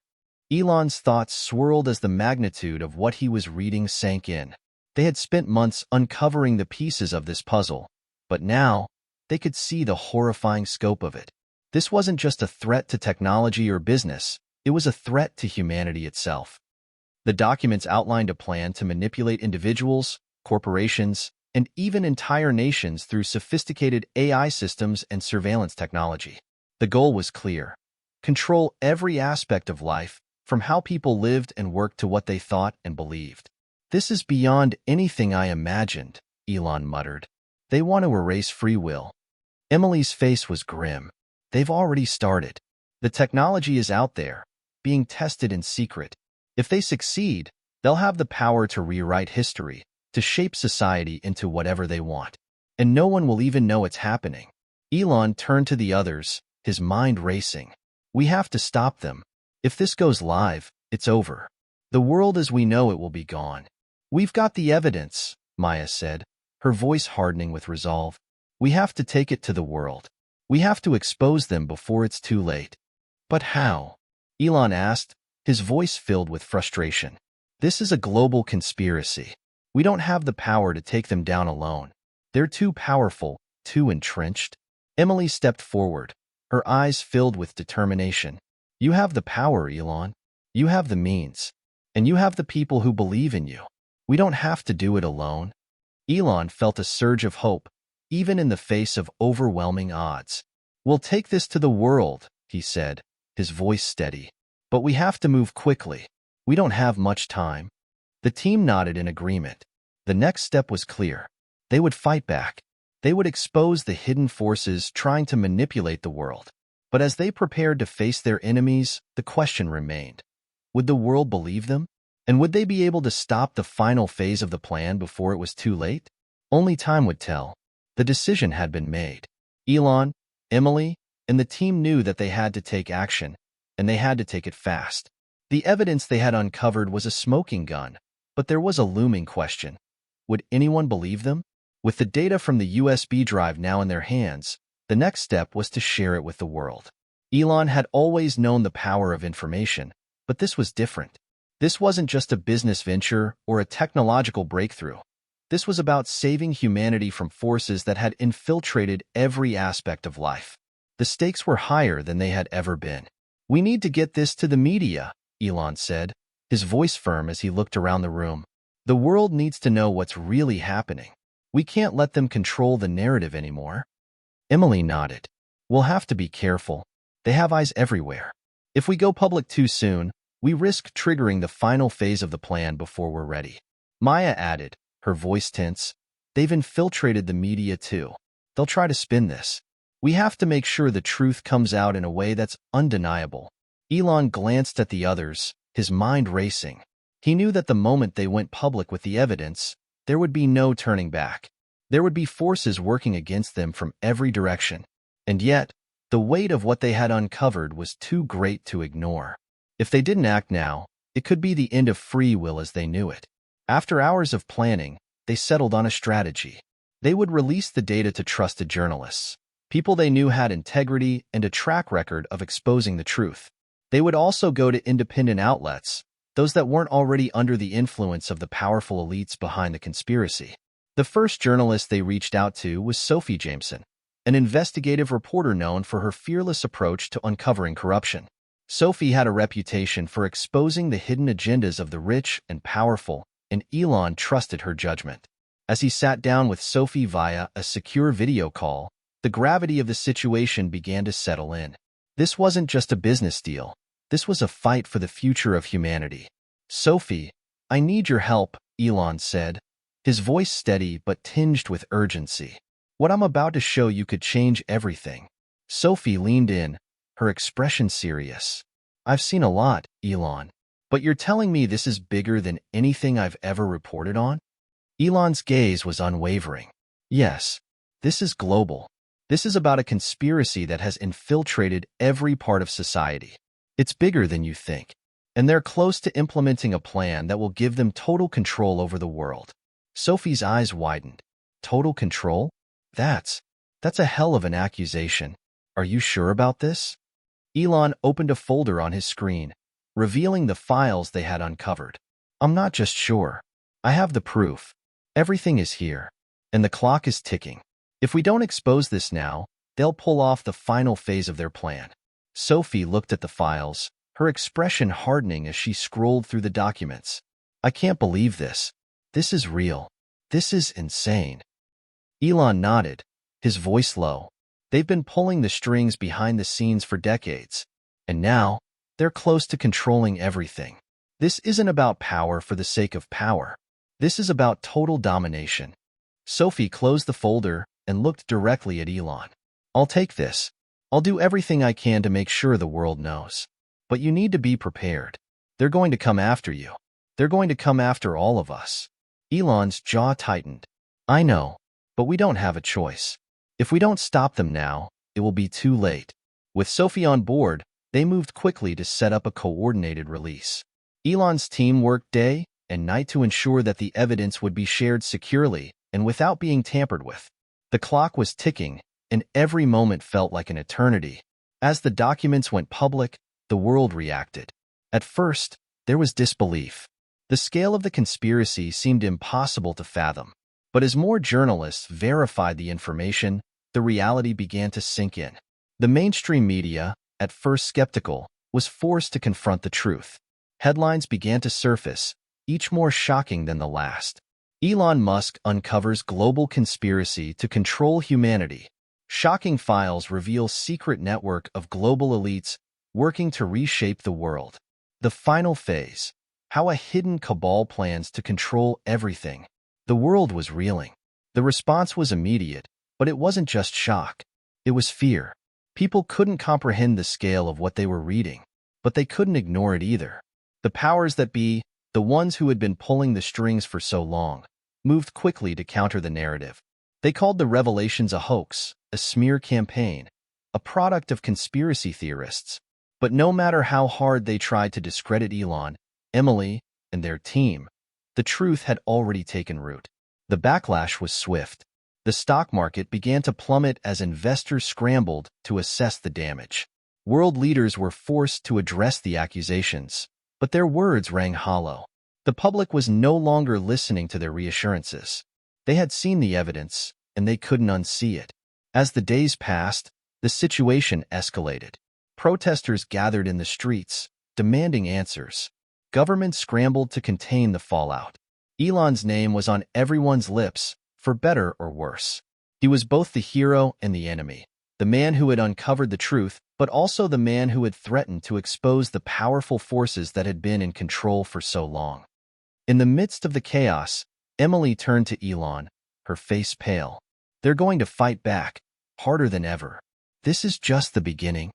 Elon's thoughts swirled as the magnitude of what he was reading sank in. They had spent months uncovering the pieces of this puzzle, but now they could see the horrifying scope of it. This wasn't just a threat to technology or business, it was a threat to humanity itself. The documents outlined a plan to manipulate individuals, corporations, and even entire nations through sophisticated AI systems and surveillance technology. The goal was clear: control every aspect of life, from how people lived and worked to what they thought and believed. This is beyond anything I imagined, Elon muttered. They want to erase free will. Emily's face was grim. They've already started. The technology is out there, being tested in secret. If they succeed, they'll have the power to rewrite history, to shape society into whatever they want. And no one will even know it's happening. Elon turned to the others, his mind racing. We have to stop them. If this goes live, it's over. The world as we know it will be gone. We've got the evidence, Maya said, her voice hardening with resolve. We have to take it to the world. We have to expose them before it's too late. But how? Elon asked, his voice filled with frustration. This is a global conspiracy. We don't have the power to take them down alone. They're too powerful, too entrenched. Emily stepped forward, her eyes filled with determination. You have the power, Elon. You have the means. And you have the people who believe in you. We don't have to do it alone. Elon felt a surge of hope, even in the face of overwhelming odds. We'll take this to the world, he said, his voice steady. But we have to move quickly. We don't have much time. The team nodded in agreement. The next step was clear. They would fight back. They would expose the hidden forces trying to manipulate the world. But as they prepared to face their enemies, the question remained. Would the world believe them? And would they be able to stop the final phase of the plan before it was too late? Only time would tell. The decision had been made. Elon, Emily, and the team knew that they had to take action, and they had to take it fast. The evidence they had uncovered was a smoking gun, but there was a looming question. Would anyone believe them? With the data from the USB drive now in their hands, the next step was to share it with the world. Elon had always known the power of information, but this was different. This wasn't just a business venture or a technological breakthrough. This was about saving humanity from forces that had infiltrated every aspect of life. The stakes were higher than they had ever been. We need to get this to the media, Elon said, his voice firm as he looked around the room. The world needs to know what's really happening. We can't let them control the narrative anymore. Emily nodded. We'll have to be careful. They have eyes everywhere. If we go public too soon, we risk triggering the final phase of the plan before we're ready. Maya added, her voice tense. They've infiltrated the media too. They'll try to spin this. We have to make sure the truth comes out in a way that's undeniable. Elon glanced at the others, his mind racing. He knew that the moment they went public with the evidence, there would be no turning back. There would be forces working against them from every direction. And yet, the weight of what they had uncovered was too great to ignore. If they didn't act now, it could be the end of free will as they knew it. After hours of planning, they settled on a strategy. They would release the data to trusted journalists, people they knew had integrity and a track record of exposing the truth. They would also go to independent outlets, those that weren't already under the influence of the powerful elites behind the conspiracy. The first journalist they reached out to was Sophie Jameson, an investigative reporter known for her fearless approach to uncovering corruption. Sophie had a reputation for exposing the hidden agendas of the rich and powerful, and Elon trusted her judgment. As he sat down with Sophie via a secure video call, the gravity of the situation began to settle in. This wasn't just a business deal. This was a fight for the future of humanity. Sophie, I need your help, Elon said, his voice steady but tinged with urgency. What I'm about to show you could change everything. Sophie leaned in, her expression serious. I've seen a lot, Elon. But you're telling me this is bigger than anything I've ever reported on? Elon's gaze was unwavering. Yes, this is global. This is about a conspiracy that has infiltrated every part of society. It's bigger than you think. And they're close to implementing a plan that will give them total control over the world. Sophie's eyes widened. Total control? That's a hell of an accusation. Are you sure about this? Elon opened a folder on his screen, revealing the files they had uncovered. I'm not just sure. I have the proof. Everything is here. And the clock is ticking. If we don't expose this now, they'll pull off the final phase of their plan. Sophie looked at the files, her expression hardening as she scrolled through the documents. I can't believe this. This is real. This is insane. Elon nodded, his voice low. They've been pulling the strings behind the scenes for decades. And now, they're close to controlling everything. This isn't about power for the sake of power. This is about total domination. Sophie closed the folder and looked directly at Elon. I'll take this. I'll do everything I can to make sure the world knows. But you need to be prepared. They're going to come after you. They're going to come after all of us. Elon's jaw tightened. I know, but we don't have a choice. If we don't stop them now, it will be too late. With Sophie on board, they moved quickly to set up a coordinated release. Elon's team worked day and night to ensure that the evidence would be shared securely and without being tampered with. The clock was ticking, and every moment felt like an eternity. As the documents went public, the world reacted. At first, there was disbelief. The scale of the conspiracy seemed impossible to fathom. But as more journalists verified the information, the reality began to sink in. The mainstream media, at first skeptical, was forced to confront the truth. Headlines began to surface, each more shocking than the last. Elon Musk uncovers global conspiracy to control humanity. Shocking files reveal secret network of global elites working to reshape the world. The final phase, how a hidden cabal plans to control everything. The world was reeling. The response was immediate, but it wasn't just shock. It was fear. People couldn't comprehend the scale of what they were reading, but they couldn't ignore it either. The powers that be, the ones who had been pulling the strings for so long, moved quickly to counter the narrative. They called the revelations a hoax, a smear campaign, a product of conspiracy theorists. But no matter how hard they tried to discredit Elon, Emily, and their team, the truth had already taken root. The backlash was swift. The stock market began to plummet as investors scrambled to assess the damage. World leaders were forced to address the accusations, but their words rang hollow. The public was no longer listening to their reassurances. They had seen the evidence, and they couldn't unsee it. As the days passed, the situation escalated. Protesters gathered in the streets, demanding answers. Governments scrambled to contain the fallout. Elon's name was on everyone's lips, for better or worse. He was both the hero and the enemy, the man who had uncovered the truth, but also the man who had threatened to expose the powerful forces that had been in control for so long. In the midst of the chaos, Emily turned to Elon, her face pale. They're going to fight back, harder than ever. This is just the beginning.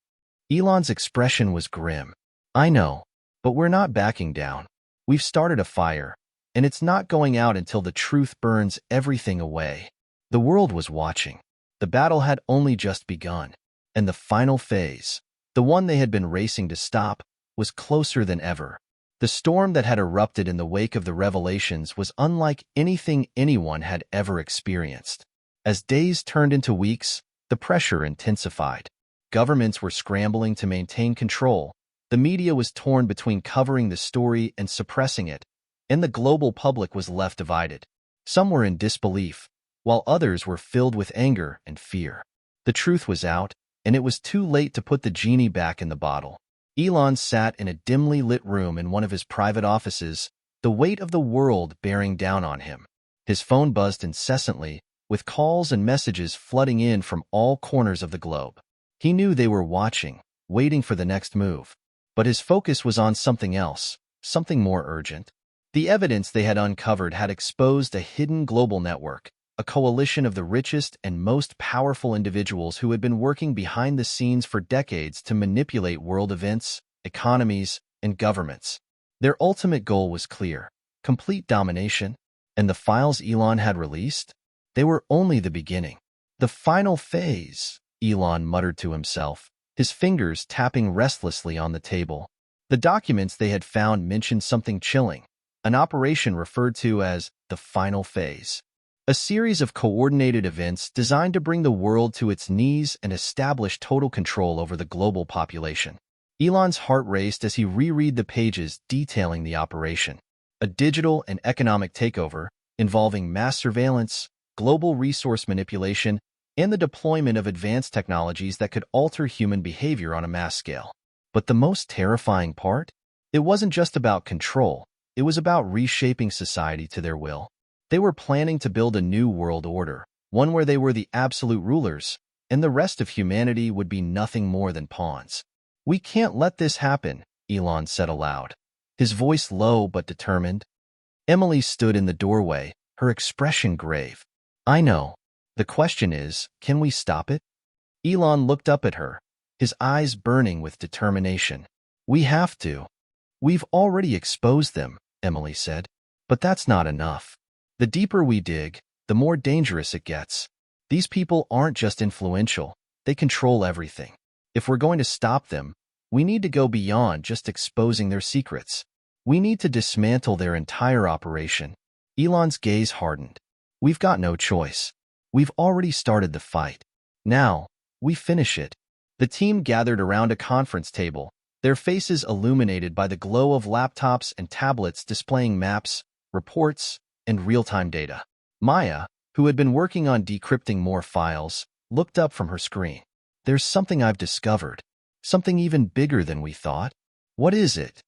Elon's expression was grim. I know, but we're not backing down. We've started a fire, and it's not going out until the truth burns everything away. The world was watching. The battle had only just begun, and the final phase, the one they had been racing to stop, was closer than ever. The storm that had erupted in the wake of the revelations was unlike anything anyone had ever experienced. As days turned into weeks, the pressure intensified. Governments were scrambling to maintain control. The media was torn between covering the story and suppressing it, and the global public was left divided. Some were in disbelief, while others were filled with anger and fear. The truth was out, and it was too late to put the genie back in the bottle. Elon sat in a dimly lit room in one of his private offices, the weight of the world bearing down on him. His phone buzzed incessantly, with calls and messages flooding in from all corners of the globe. He knew they were watching, waiting for the next move. But his focus was on something else, something more urgent. The evidence they had uncovered had exposed a hidden global network, a coalition of the richest and most powerful individuals who had been working behind the scenes for decades to manipulate world events, economies, and governments. Their ultimate goal was clear: complete domination. And the files Elon had released? They were only the beginning. The final phase, Elon muttered to himself, his fingers tapping restlessly on the table. The documents they had found mentioned something chilling, an operation referred to as the final phase. A series of coordinated events designed to bring the world to its knees and establish total control over the global population. Elon's heart raced as he reread the pages detailing the operation. A digital and economic takeover involving mass surveillance, global resource manipulation, and the deployment of advanced technologies that could alter human behavior on a mass scale. But the most terrifying part? It wasn't just about control. It was about reshaping society to their will. They were planning to build a new world order, one where they were the absolute rulers, and the rest of humanity would be nothing more than pawns. We can't let this happen, Elon said aloud, his voice low but determined. Emily stood in the doorway, her expression grave. I know. The question is, can we stop it? Elon looked up at her, his eyes burning with determination. We have to. We've already exposed them, Emily said. But that's not enough. The deeper we dig, the more dangerous it gets. These people aren't just influential, they control everything. If we're going to stop them, we need to go beyond just exposing their secrets. We need to dismantle their entire operation. Elon's gaze hardened. We've got no choice. We've already started the fight. Now, we finish it. The team gathered around a conference table, their faces illuminated by the glow of laptops and tablets displaying maps, reports, and real-time data. Maya, who had been working on decrypting more files, looked up from her screen. There's something I've discovered. Something even bigger than we thought. What is it?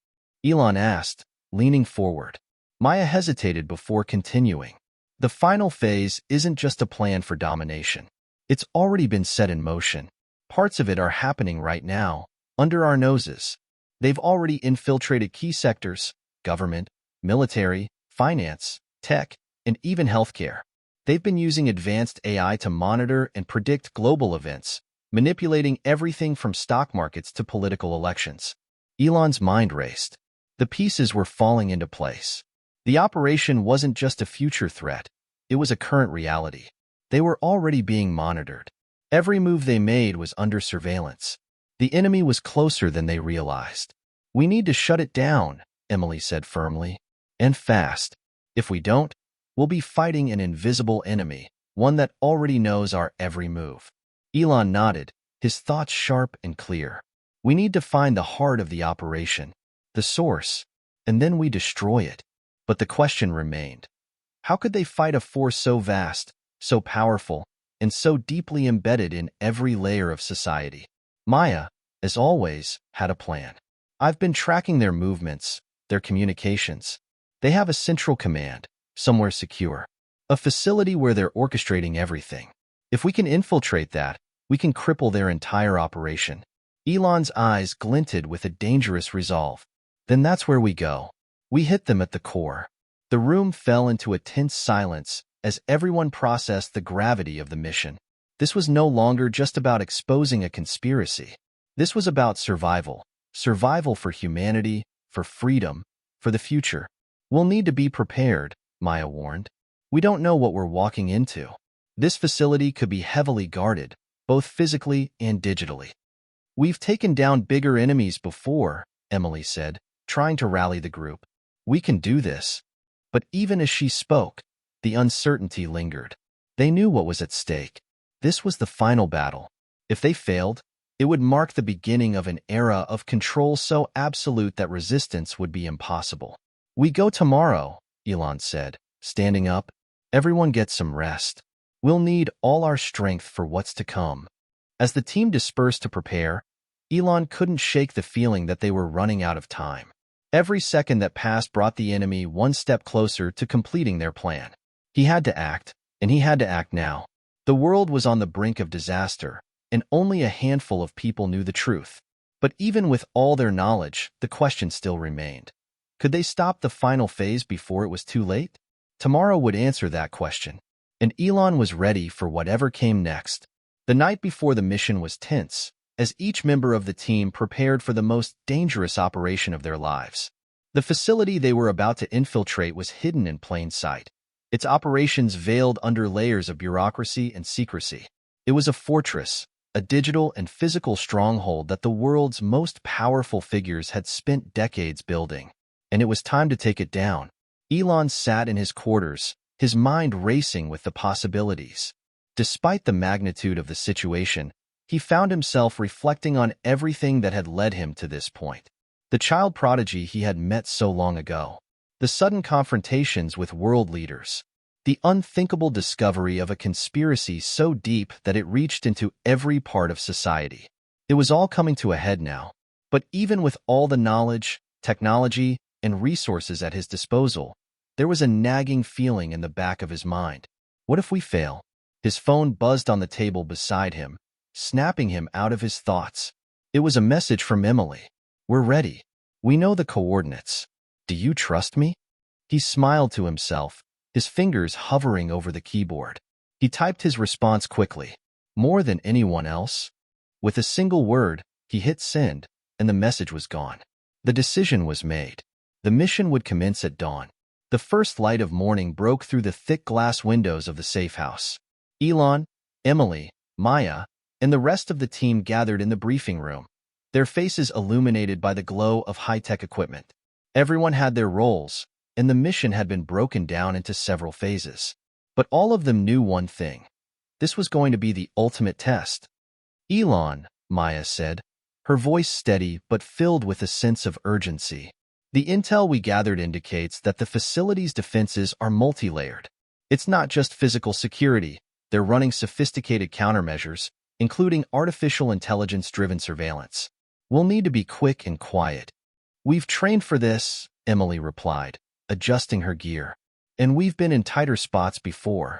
Elon asked, leaning forward. Maya hesitated before continuing. The final phase isn't just a plan for domination. It's already been set in motion. Parts of it are happening right now, under our noses. They've already infiltrated key sectors: government, military, finance, tech, and even healthcare. They've been using advanced AI to monitor and predict global events, manipulating everything from stock markets to political elections. Elon's mind raced. The pieces were falling into place. The operation wasn't just a future threat, it was a current reality. They were already being monitored. Every move they made was under surveillance. The enemy was closer than they realized. We need to shut it down, Emily said firmly. And fast. If we don't, we'll be fighting an invisible enemy, one that already knows our every move. Elon nodded, his thoughts sharp and clear. We need to find the heart of the operation, the source, and then we destroy it. But the question remained. How could they fight a force so vast, so powerful, and so deeply embedded in every layer of society? Maya, as always, had a plan. I've been tracking their movements, their communications. They have a central command, somewhere secure, a facility where they're orchestrating everything. If we can infiltrate that, we can cripple their entire operation. Elon's eyes glinted with a dangerous resolve. Then that's where we go. We hit them at the core. The room fell into a tense silence as everyone processed the gravity of the mission. This was no longer just about exposing a conspiracy. This was about survival. Survival for humanity, for freedom, for the future. We'll need to be prepared, Maya warned. We don't know what we're walking into. This facility could be heavily guarded, both physically and digitally. We've taken down bigger enemies before, Emily said, trying to rally the group. We can do this. But even as she spoke, the uncertainty lingered. They knew what was at stake. This was the final battle. If they failed, it would mark the beginning of an era of control so absolute that resistance would be impossible. We go tomorrow, Elon said, standing up. Everyone gets some rest. We'll need all our strength for what's to come. As the team dispersed to prepare, Elon couldn't shake the feeling that they were running out of time. Every second that passed brought the enemy one step closer to completing their plan. He had to act, and he had to act now. The world was on the brink of disaster, and only a handful of people knew the truth. But even with all their knowledge, the question still remained. Could they stop the final phase before it was too late? Tomorrow would answer that question, and Elon was ready for whatever came next. The night before the mission was tense, as each member of the team prepared for the most dangerous operation of their lives. The facility they were about to infiltrate was hidden in plain sight, its operations veiled under layers of bureaucracy and secrecy. It was a fortress, a digital and physical stronghold that the world's most powerful figures had spent decades building, and it was time to take it down. Elon sat in his quarters, his mind racing with the possibilities. Despite the magnitude of the situation, he found himself reflecting on everything that had led him to this point. The child prodigy he had met so long ago, the sudden confrontations with world leaders, the unthinkable discovery of a conspiracy so deep that it reached into every part of society. It was all coming to a head now. But even with all the knowledge, technology, and resources at his disposal, there was a nagging feeling in the back of his mind. What if we fail? His phone buzzed on the table beside him, snapping him out of his thoughts. It was a message from Emily. We're ready. We know the coordinates. Do you trust me? He smiled to himself, his fingers hovering over the keyboard. He typed his response quickly. more than anyone else. With a single word, he hit send, and the message was gone. The decision was made. The mission would commence at dawn. The first light of morning broke through the thick glass windows of the safe house. Elon, Emily, Maya, and the rest of the team gathered in the briefing room, their faces illuminated by the glow of high-tech equipment. Everyone had their roles, and the mission had been broken down into several phases. But all of them knew one thing. This was going to be the ultimate test. Elon, Maya said, her voice steady but filled with a sense of urgency. The intel we gathered indicates that the facility's defenses are multi-layered. It's not just physical security. They're running sophisticated countermeasures, including artificial intelligence-driven surveillance. We'll need to be quick and quiet. We've trained for this, Emily replied, adjusting her gear. And we've been in tighter spots before.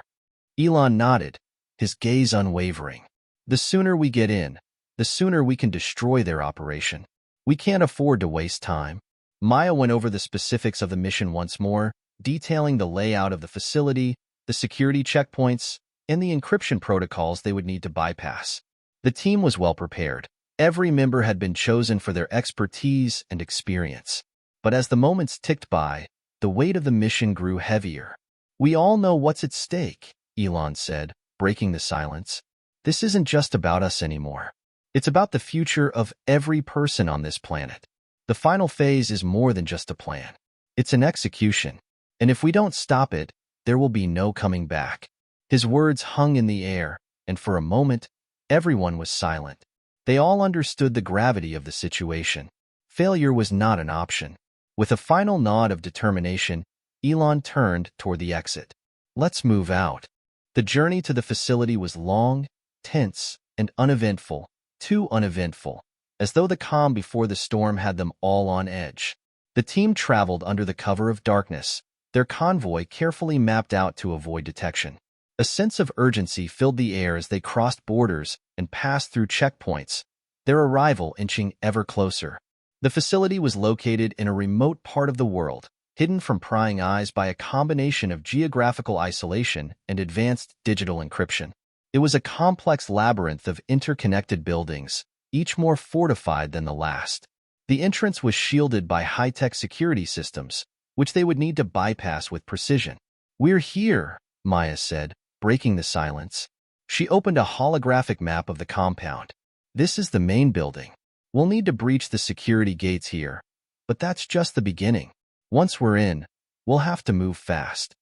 Elon nodded, his gaze unwavering. The sooner we get in, the sooner we can destroy their operation. We can't afford to waste time. Maya went over the specifics of the mission once more, detailing the layout of the facility, the security checkpoints, and the encryption protocols they would need to bypass. The team was well prepared. Every member had been chosen for their expertise and experience. But as the moments ticked by, the weight of the mission grew heavier. We all know what's at stake, Elon said, breaking the silence. This isn't just about us anymore. It's about the future of every person on this planet. The final phase is more than just a plan. It's an execution. And if we don't stop it, there will be no coming back. His words hung in the air, and for a moment, everyone was silent. They all understood the gravity of the situation. Failure was not an option. With a final nod of determination, Elon turned toward the exit. Let's move out. The journey to the facility was long, tense, and uneventful, too uneventful, as though the calm before the storm had them all on edge. The team traveled under the cover of darkness, their convoy carefully mapped out to avoid detection. A sense of urgency filled the air as they crossed borders and passed through checkpoints, their arrival inching ever closer. The facility was located in a remote part of the world, hidden from prying eyes by a combination of geographical isolation and advanced digital encryption. It was a complex labyrinth of interconnected buildings, each more fortified than the last. The entrance was shielded by high-tech security systems, which they would need to bypass with precision. "We're here," Maya said, breaking the silence. She opened a holographic map of the compound. "This is the main building. We'll need to breach the security gates here, but that's just the beginning. Once we're in, we'll have to move fast."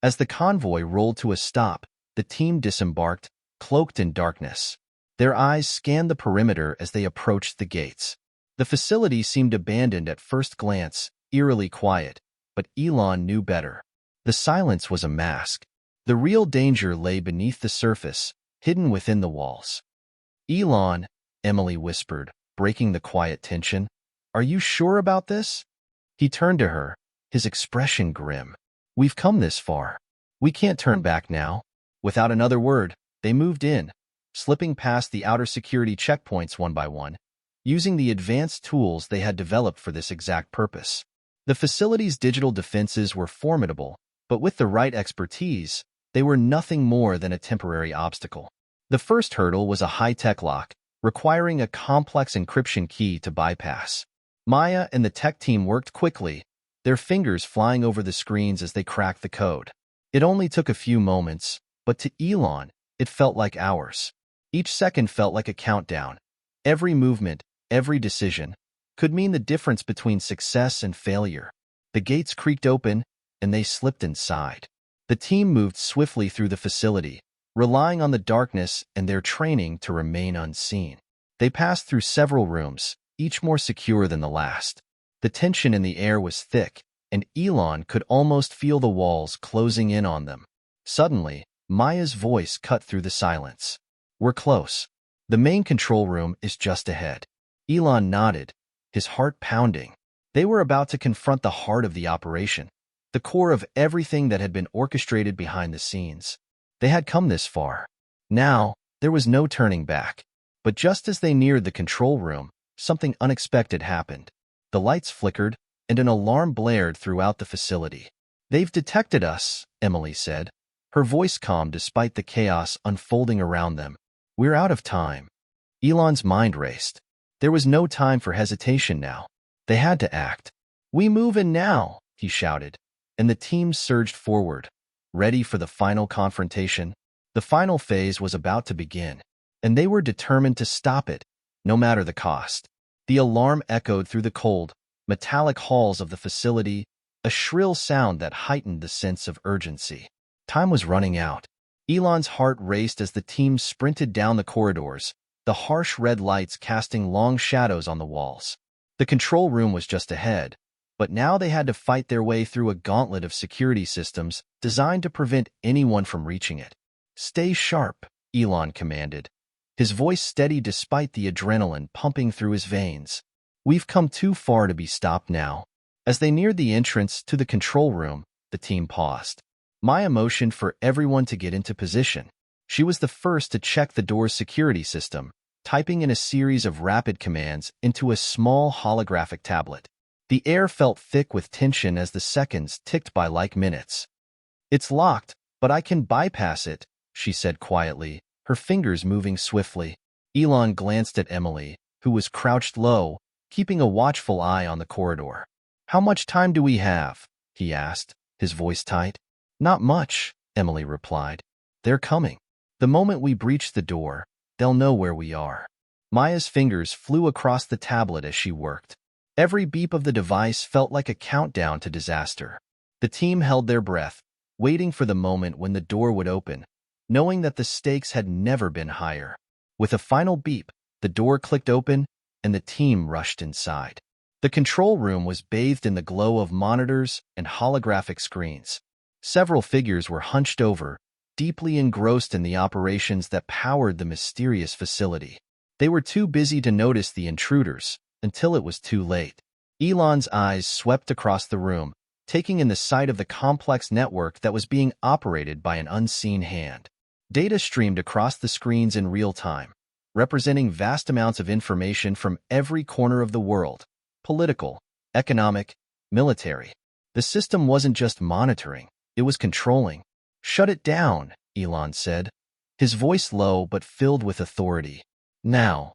As the convoy rolled to a stop, the team disembarked, cloaked in darkness. Their eyes scanned the perimeter as they approached the gates. The facility seemed abandoned at first glance, eerily quiet, but Elon knew better. The silence was a mask. The real danger lay beneath the surface, hidden within the walls. "Elon," Emily whispered, breaking the quiet tension, "are you sure about this?" He turned to her, his expression grim. "We've come this far. We can't turn back now." Without another word, they moved in, slipping past the outer security checkpoints one by one, using the advanced tools they had developed for this exact purpose. The facility's digital defenses were formidable, but with the right expertise, they were nothing more than a temporary obstacle. The first hurdle was a high-tech lock, requiring a complex encryption key to bypass. Maya and the tech team worked quickly, their fingers flying over the screens as they cracked the code. It only took a few moments, but to Elon, it felt like hours. Each second felt like a countdown. Every movement, every decision, could mean the difference between success and failure. The gates creaked open, and they slipped inside. The team moved swiftly through the facility, relying on the darkness and their training to remain unseen. They passed through several rooms, each more secure than the last. The tension in the air was thick, and Elon could almost feel the walls closing in on them. Suddenly, Maya's voice cut through the silence. "We're close. The main control room is just ahead." Elon nodded, his heart pounding. They were about to confront the heart of the operation, the core of everything that had been orchestrated behind the scenes. They had come this far. Now, there was no turning back. But just as they neared the control room, something unexpected happened. The lights flickered, and an alarm blared throughout the facility. "They've detected us," Emily said, her voice calm despite the chaos unfolding around them. We're out of time. Elon's mind raced. There was no time for hesitation now. They had to act. We move in now, he shouted, and the team surged forward, ready for the final confrontation. The final phase was about to begin, and they were determined to stop it, no matter the cost. The alarm echoed through the cold, metallic halls of the facility, a shrill sound that heightened the sense of urgency. Time was running out. Elon's heart raced as the team sprinted down the corridors, the harsh red lights casting long shadows on the walls. The control room was just ahead, but now they had to fight their way through a gauntlet of security systems designed to prevent anyone from reaching it. Stay sharp, Elon commanded, his voice steady despite the adrenaline pumping through his veins. We've come too far to be stopped now. As they neared the entrance to the control room, the team paused. Maya motioned for everyone to get into position. She was the first to check the door's security system, typing in a series of rapid commands into a small holographic tablet. The air felt thick with tension as the seconds ticked by like minutes. It's locked, but I can bypass it, she said quietly, her fingers moving swiftly. Elon glanced at Emily, who was crouched low, keeping a watchful eye on the corridor. How much time do we have? He asked, his voice tight. Not much, Emily replied. They're coming. The moment we breach the door, they'll know where we are. Maya's fingers flew across the tablet as she worked. Every beep of the device felt like a countdown to disaster. The team held their breath, waiting for the moment when the door would open, knowing that the stakes had never been higher. With a final beep, the door clicked open, and the team rushed inside. The control room was bathed in the glow of monitors and holographic screens. Several figures were hunched over, deeply engrossed in the operations that powered the mysterious facility. They were too busy to notice the intruders until it was too late. Elon's eyes swept across the room, taking in the sight of the complex network that was being operated by an unseen hand. Data streamed across the screens in real time, representing vast amounts of information from every corner of the world: political, economic, military. The system wasn't just monitoring, it was controlling. Shut it down, Elon said, his voice low but filled with authority. Now,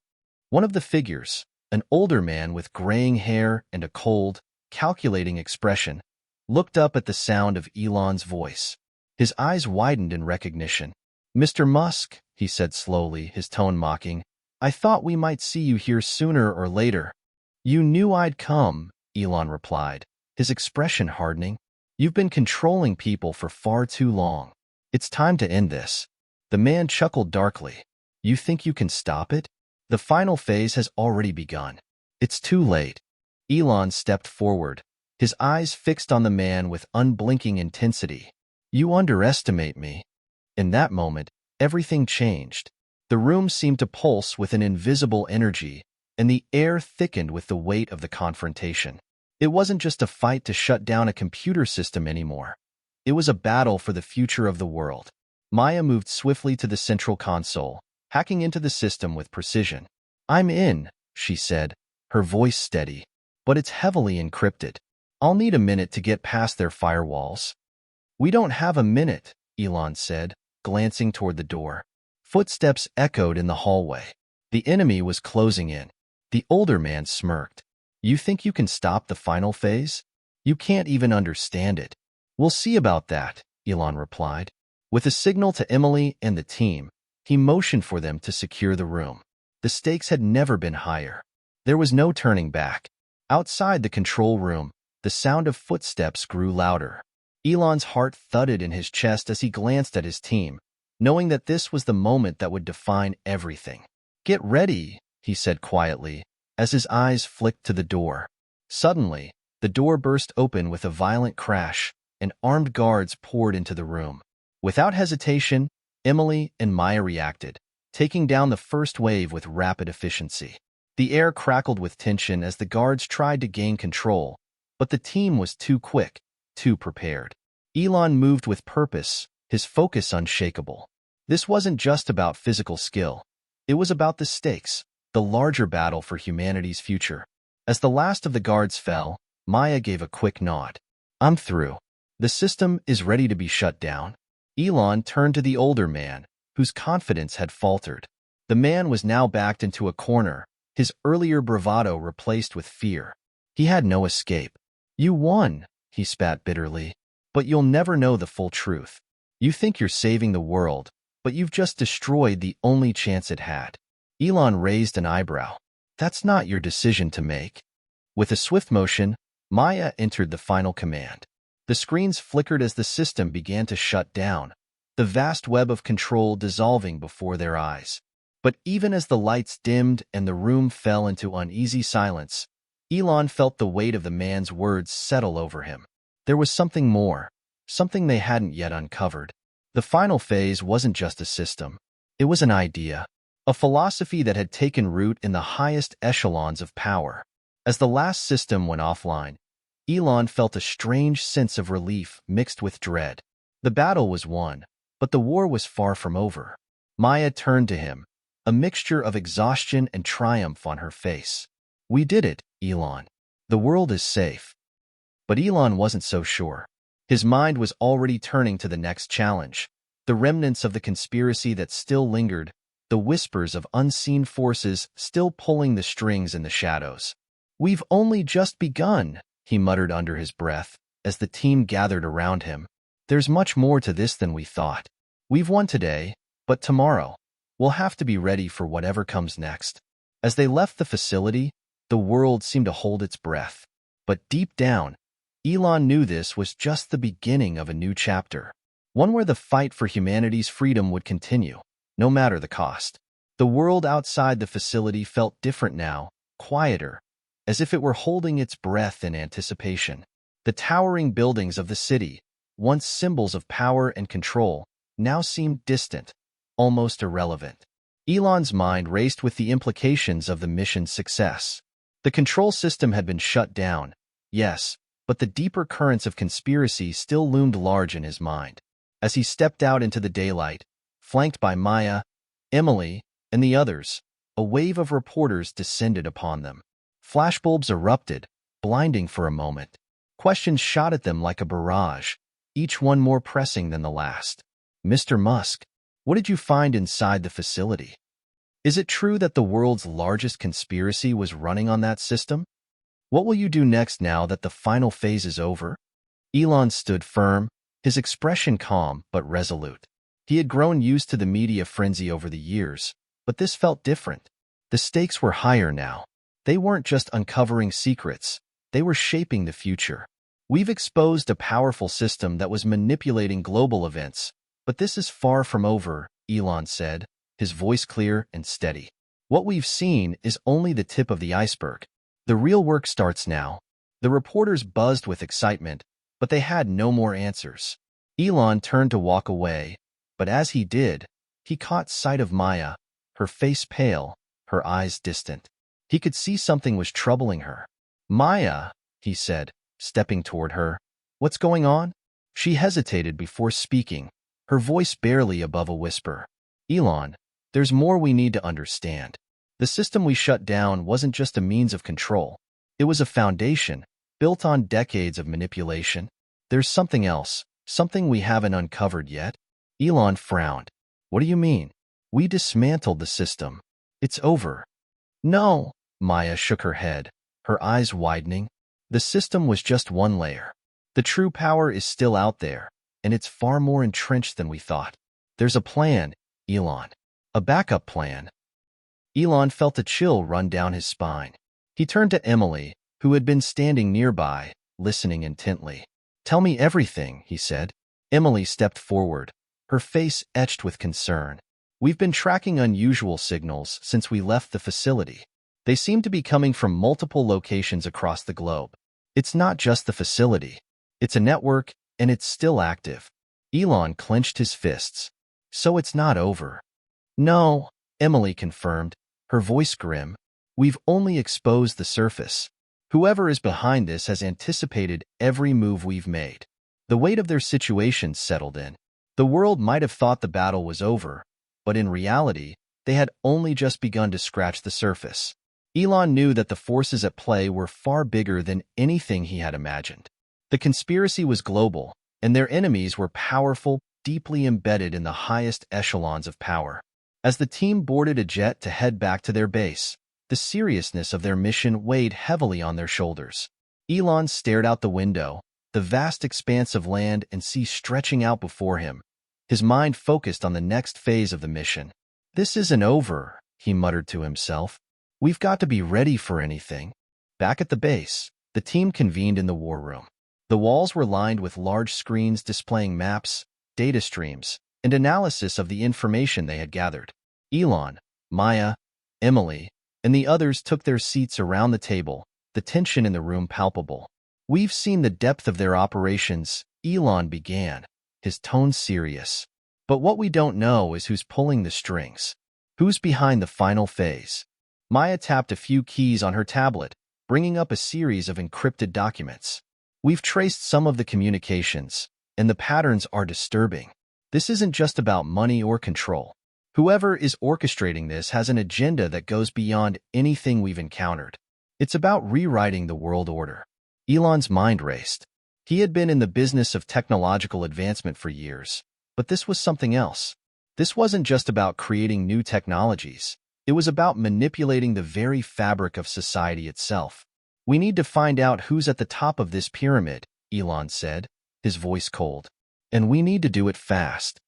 one of the figures, an older man with graying hair and a cold, calculating expression, looked up at the sound of Elon's voice. His eyes widened in recognition. Mr. Musk, he said slowly, his tone mocking, I thought we might see you here sooner or later. You knew I'd come, Elon replied, his expression hardening. You've been controlling people for far too long. It's time to end this. The man chuckled darkly. You think you can stop it? The final phase has already begun. It's too late. Elon stepped forward, his eyes fixed on the man with unblinking intensity. You underestimate me. In that moment, everything changed. The room seemed to pulse with an invisible energy, and the air thickened with the weight of the confrontation. It wasn't just a fight to shut down a computer system anymore. It was a battle for the future of the world. Maya moved swiftly to the central console, hacking into the system with precision. I'm in, she said, her voice steady, but it's heavily encrypted. I'll need a minute to get past their firewalls. We don't have a minute, Elon said, glancing toward the door. Footsteps echoed in the hallway. The enemy was closing in. The older man smirked. You think you can stop the final phase? You can't even understand it. We'll see about that, Elon replied. With a signal to Emily and the team, he motioned for them to secure the room. The stakes had never been higher. There was no turning back. Outside the control room, the sound of footsteps grew louder. Elon's heart thudded in his chest as he glanced at his team, knowing that this was the moment that would define everything. Get ready, he said quietly, as his eyes flicked to the door. Suddenly, the door burst open with a violent crash, and armed guards poured into the room. Without hesitation, Emily and Maya reacted, taking down the first wave with rapid efficiency. The air crackled with tension as the guards tried to gain control, but the team was too quick, too prepared. Elon moved with purpose, his focus unshakable. This wasn't just about physical skill. It was about the stakes, the larger battle for humanity's future. As the last of the guards fell, Maya gave a quick nod. I'm through. The system is ready to be shut down. Elon turned to the older man, whose confidence had faltered. The man was now backed into a corner, his earlier bravado replaced with fear. He had no escape. "You won," he spat bitterly. "But you'll never know the full truth. You think you're saving the world, but you've just destroyed the only chance it had." Elon raised an eyebrow. "That's not your decision to make." With a swift motion, Maya entered the final command. The screens flickered as the system began to shut down, the vast web of control dissolving before their eyes. But even as the lights dimmed and the room fell into uneasy silence, Elon felt the weight of the man's words settle over him. There was something more, something they hadn't yet uncovered. The final phase wasn't just a system. It was an idea, a philosophy that had taken root in the highest echelons of power. As the last system went offline, Elon felt a strange sense of relief mixed with dread. The battle was won, but the war was far from over. Maya turned to him, a mixture of exhaustion and triumph on her face. "We did it, Elon. The world is safe." But Elon wasn't so sure. His mind was already turning to the next challenge, the remnants of the conspiracy that still lingered, the whispers of unseen forces still pulling the strings in the shadows. "We've only just begun," he muttered under his breath, as the team gathered around him. "There's much more to this than we thought. We've won today, but tomorrow, we'll have to be ready for whatever comes next." As they left the facility, the world seemed to hold its breath. But deep down, Elon knew this was just the beginning of a new chapter, one where the fight for humanity's freedom would continue, no matter the cost. The world outside the facility felt different now, quieter, as if it were holding its breath in anticipation. The towering buildings of the city, once symbols of power and control, now seemed distant, almost irrelevant. Elon's mind raced with the implications of the mission's success. The control system had been shut down, yes, but the deeper currents of conspiracy still loomed large in his mind. As he stepped out into the daylight, flanked by Maya, Emily, and the others, a wave of reporters descended upon them. Flashbulbs erupted, blinding for a moment. Questions shot at them like a barrage, each one more pressing than the last. "Mr. Musk, what did you find inside the facility? Is it true that the world's largest conspiracy was running on that system? What will you do next now that the final phase is over?" Elon stood firm, his expression calm but resolute. He had grown used to the media frenzy over the years, but this felt different. The stakes were higher now. They weren't just uncovering secrets, they were shaping the future. "We've exposed a powerful system that was manipulating global events, but this is far from over," Elon said, his voice clear and steady. "What we've seen is only the tip of the iceberg. The real work starts now." The reporters buzzed with excitement, but they had no more answers. Elon turned to walk away, but as he did, he caught sight of Maya, her face pale, her eyes distant. He could see something was troubling her. "Maya," he said, stepping toward her, "what's going on?" She hesitated before speaking, her voice barely above a whisper. "Elon, there's more we need to understand. The system we shut down wasn't just a means of control. It was a foundation, built on decades of manipulation. There's something else, something we haven't uncovered yet." Elon frowned. "What do you mean?" "We dismantled the system. It's over." "No," Maya shook her head, her eyes widening. "The system was just one layer. The true power is still out there, and it's far more entrenched than we thought. There's a plan, Elon. A backup plan." Elon felt a chill run down his spine. He turned to Emily, who had been standing nearby, listening intently. "Tell me everything," he said. Emily stepped forward, her face etched with concern. "We've been tracking unusual signals since we left the facility. They seem to be coming from multiple locations across the globe. It's not just the facility. It's a network, and it's still active." Elon clenched his fists. "So it's not over." "No," Emily confirmed, her voice grim. "We've only exposed the surface. Whoever is behind this has anticipated every move we've made." The weight of their situation settled in. The world might have thought the battle was over, but in reality, they had only just begun to scratch the surface. Elon knew that the forces at play were far bigger than anything he had imagined. The conspiracy was global, and their enemies were powerful, deeply embedded in the highest echelons of power. As the team boarded a jet to head back to their base, the seriousness of their mission weighed heavily on their shoulders. Elon stared out the window, the vast expanse of land and sea stretching out before him, his mind focused on the next phase of the mission. "This isn't over," he muttered to himself. "We've got to be ready for anything." Back at the base, the team convened in the war room. The walls were lined with large screens displaying maps, data streams, and analysis of the information they had gathered. Elon, Maya, Emily, and the others took their seats around the table, the tension in the room palpable. "We've seen the depth of their operations," Elon began, his tone serious. "But what we don't know is who's pulling the strings. Who's behind the final phase?" Maya tapped a few keys on her tablet, bringing up a series of encrypted documents. "We've traced some of the communications, and the patterns are disturbing. This isn't just about money or control. Whoever is orchestrating this has an agenda that goes beyond anything we've encountered. It's about rewriting the world order." Elon's mind raced. He had been in the business of technological advancement for years, but this was something else. This wasn't just about creating new technologies. It was about manipulating the very fabric of society itself. "We need to find out who's at the top of this pyramid," Elon said, his voice cold. "And we need to do it fast."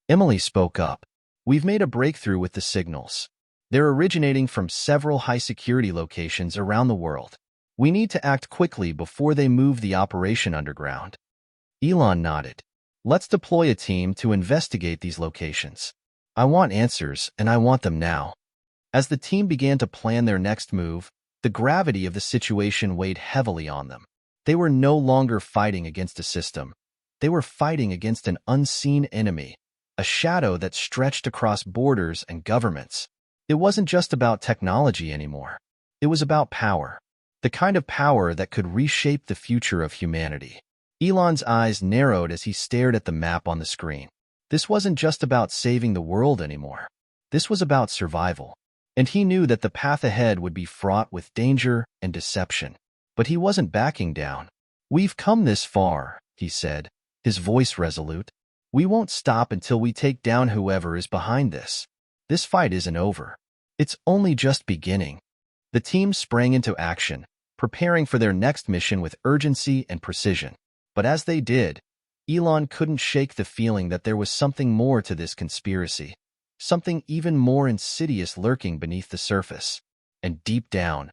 Emily spoke up. "We've made a breakthrough with the signals. They're originating from several high-security locations around the world. We need to act quickly before they move the operation underground." Elon nodded. "Let's deploy a team to investigate these locations. I want answers, and I want them now." As the team began to plan their next move, the gravity of the situation weighed heavily on them. They were no longer fighting against a system. They were fighting against an unseen enemy, a shadow that stretched across borders and governments. It wasn't just about technology anymore. It was about power, the kind of power that could reshape the future of humanity. Elon's eyes narrowed as he stared at the map on the screen. This wasn't just about saving the world anymore. This was about survival. And he knew that the path ahead would be fraught with danger and deception. But he wasn't backing down. "We've come this far," he said, his voice resolute. "We won't stop until we take down whoever is behind this. This fight isn't over. It's only just beginning." The team sprang into action, preparing for their next mission with urgency and precision. But as they did, Elon couldn't shake the feeling that there was something more to this conspiracy. Something even more insidious lurking beneath the surface. And deep down,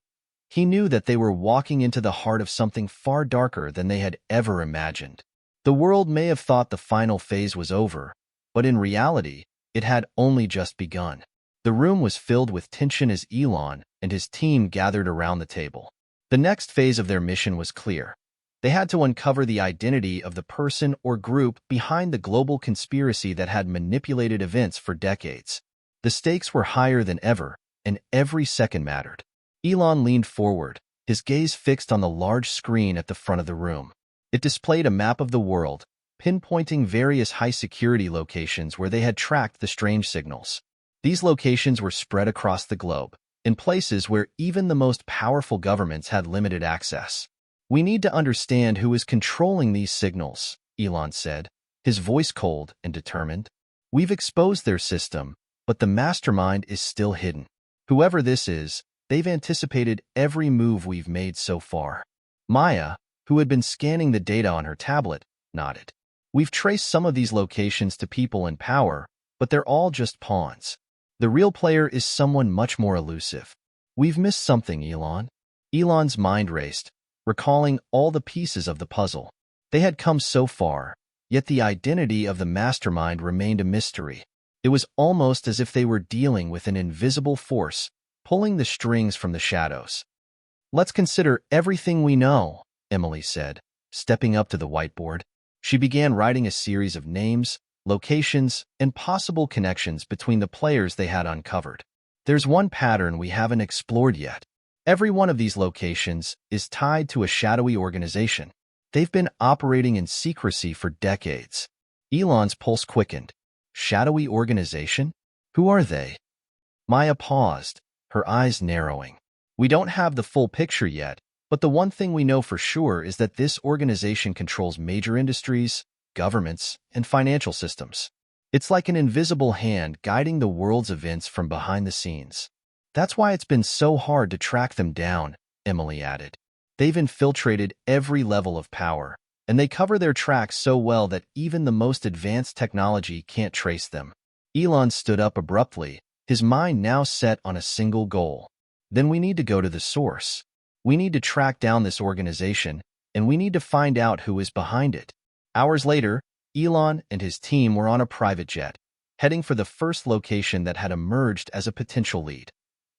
he knew that they were walking into the heart of something far darker than they had ever imagined. The world may have thought the final phase was over, but in reality, it had only just begun. The room was filled with tension as Elon and his team gathered around the table. The next phase of their mission was clear. They had to uncover the identity of the person or group behind the global conspiracy that had manipulated events for decades. The stakes were higher than ever, and every second mattered. Elon leaned forward, his gaze fixed on the large screen at the front of the room. It displayed a map of the world, pinpointing various high-security locations where they had tracked the strange signals. These locations were spread across the globe, in places where even the most powerful governments had limited access. "We need to understand who is controlling these signals," Elon said, his voice cold and determined. "We've exposed their system, but the mastermind is still hidden. Whoever this is, they've anticipated every move we've made so far." Maya, who had been scanning the data on her tablet, nodded. "We've traced some of these locations to people in power, but they're all just pawns. The real player is someone much more elusive." "We've missed something, Elon." Elon's mind raced, recalling all the pieces of the puzzle. They had come so far, yet the identity of the mastermind remained a mystery. It was almost as if they were dealing with an invisible force, pulling the strings from the shadows. "Let's consider everything we know," Emily said, stepping up to the whiteboard. She began writing a series of names, locations, and possible connections between the players they had uncovered. "There's one pattern we haven't explored yet. Every one of these locations is tied to a shadowy organization. They've been operating in secrecy for decades." Elon's pulse quickened. "Shadowy organization? Who are they?" Maya paused, her eyes narrowing. "We don't have the full picture yet, but the one thing we know for sure is that this organization controls major industries, governments, and financial systems. It's like an invisible hand guiding the world's events from behind the scenes. That's why it's been so hard to track them down, Emily added. They've infiltrated every level of power, and they cover their tracks so well that even the most advanced technology can't trace them. Elon stood up abruptly, his mind now set on a single goal. Then we need to go to the source. We need to track down this organization, and we need to find out who is behind it. Hours later, Elon and his team were on a private jet, heading for the first location that had emerged as a potential lead,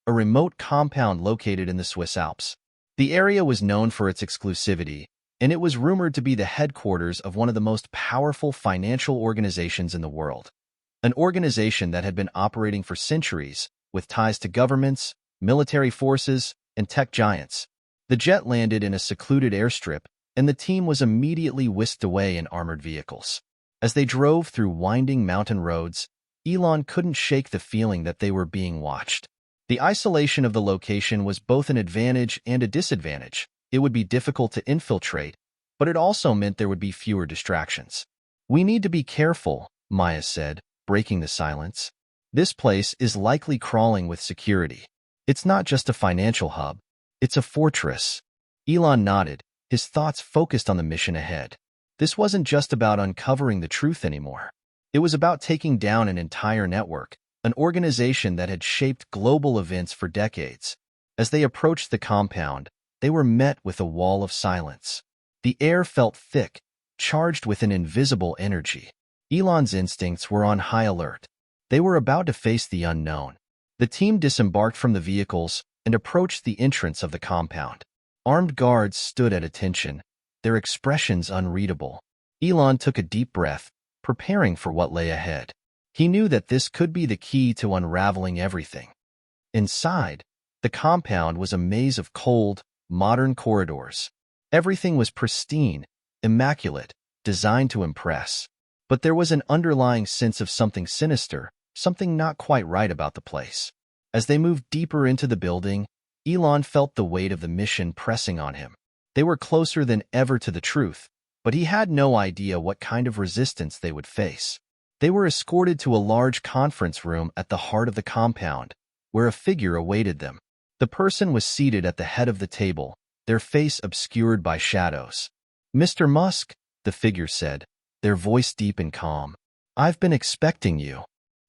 a remote compound located in the Swiss Alps. The area was known for its exclusivity, and it was rumored to be the headquarters of one of the most powerful financial organizations in the world. An organization that had been operating for centuries, with ties to governments, military forces, and tech giants. The jet landed in a secluded airstrip, and the team was immediately whisked away in armored vehicles. As they drove through winding mountain roads, Elon couldn't shake the feeling that they were being watched. The isolation of the location was both an advantage and a disadvantage. It would be difficult to infiltrate, but it also meant there would be fewer distractions. "We need to be careful," Maya said, breaking the silence. "This place is likely crawling with security. It's not just a financial hub. It's a fortress." Elon nodded, his thoughts focused on the mission ahead. This wasn't just about uncovering the truth anymore. It was about taking down an entire network, an organization that had shaped global events for decades. As they approached the compound, they were met with a wall of silence. The air felt thick, charged with an invisible energy. Elon's instincts were on high alert. They were about to face the unknown. The team disembarked from the vehicles and approached the entrance of the compound. Armed guards stood at attention, their expressions unreadable. Elon took a deep breath, preparing for what lay ahead. He knew that this could be the key to unraveling everything. Inside, the compound was a maze of cold, modern corridors. Everything was pristine, immaculate, designed to impress. But there was an underlying sense of something sinister, something not quite right about the place. As they moved deeper into the building, Elon felt the weight of the mission pressing on him. They were closer than ever to the truth, but he had no idea what kind of resistance they would face. They were escorted to a large conference room at the heart of the compound, where a figure awaited them. The person was seated at the head of the table, their face obscured by shadows. "Mr. Musk," the figure said, their voice deep and calm. "I've been expecting you."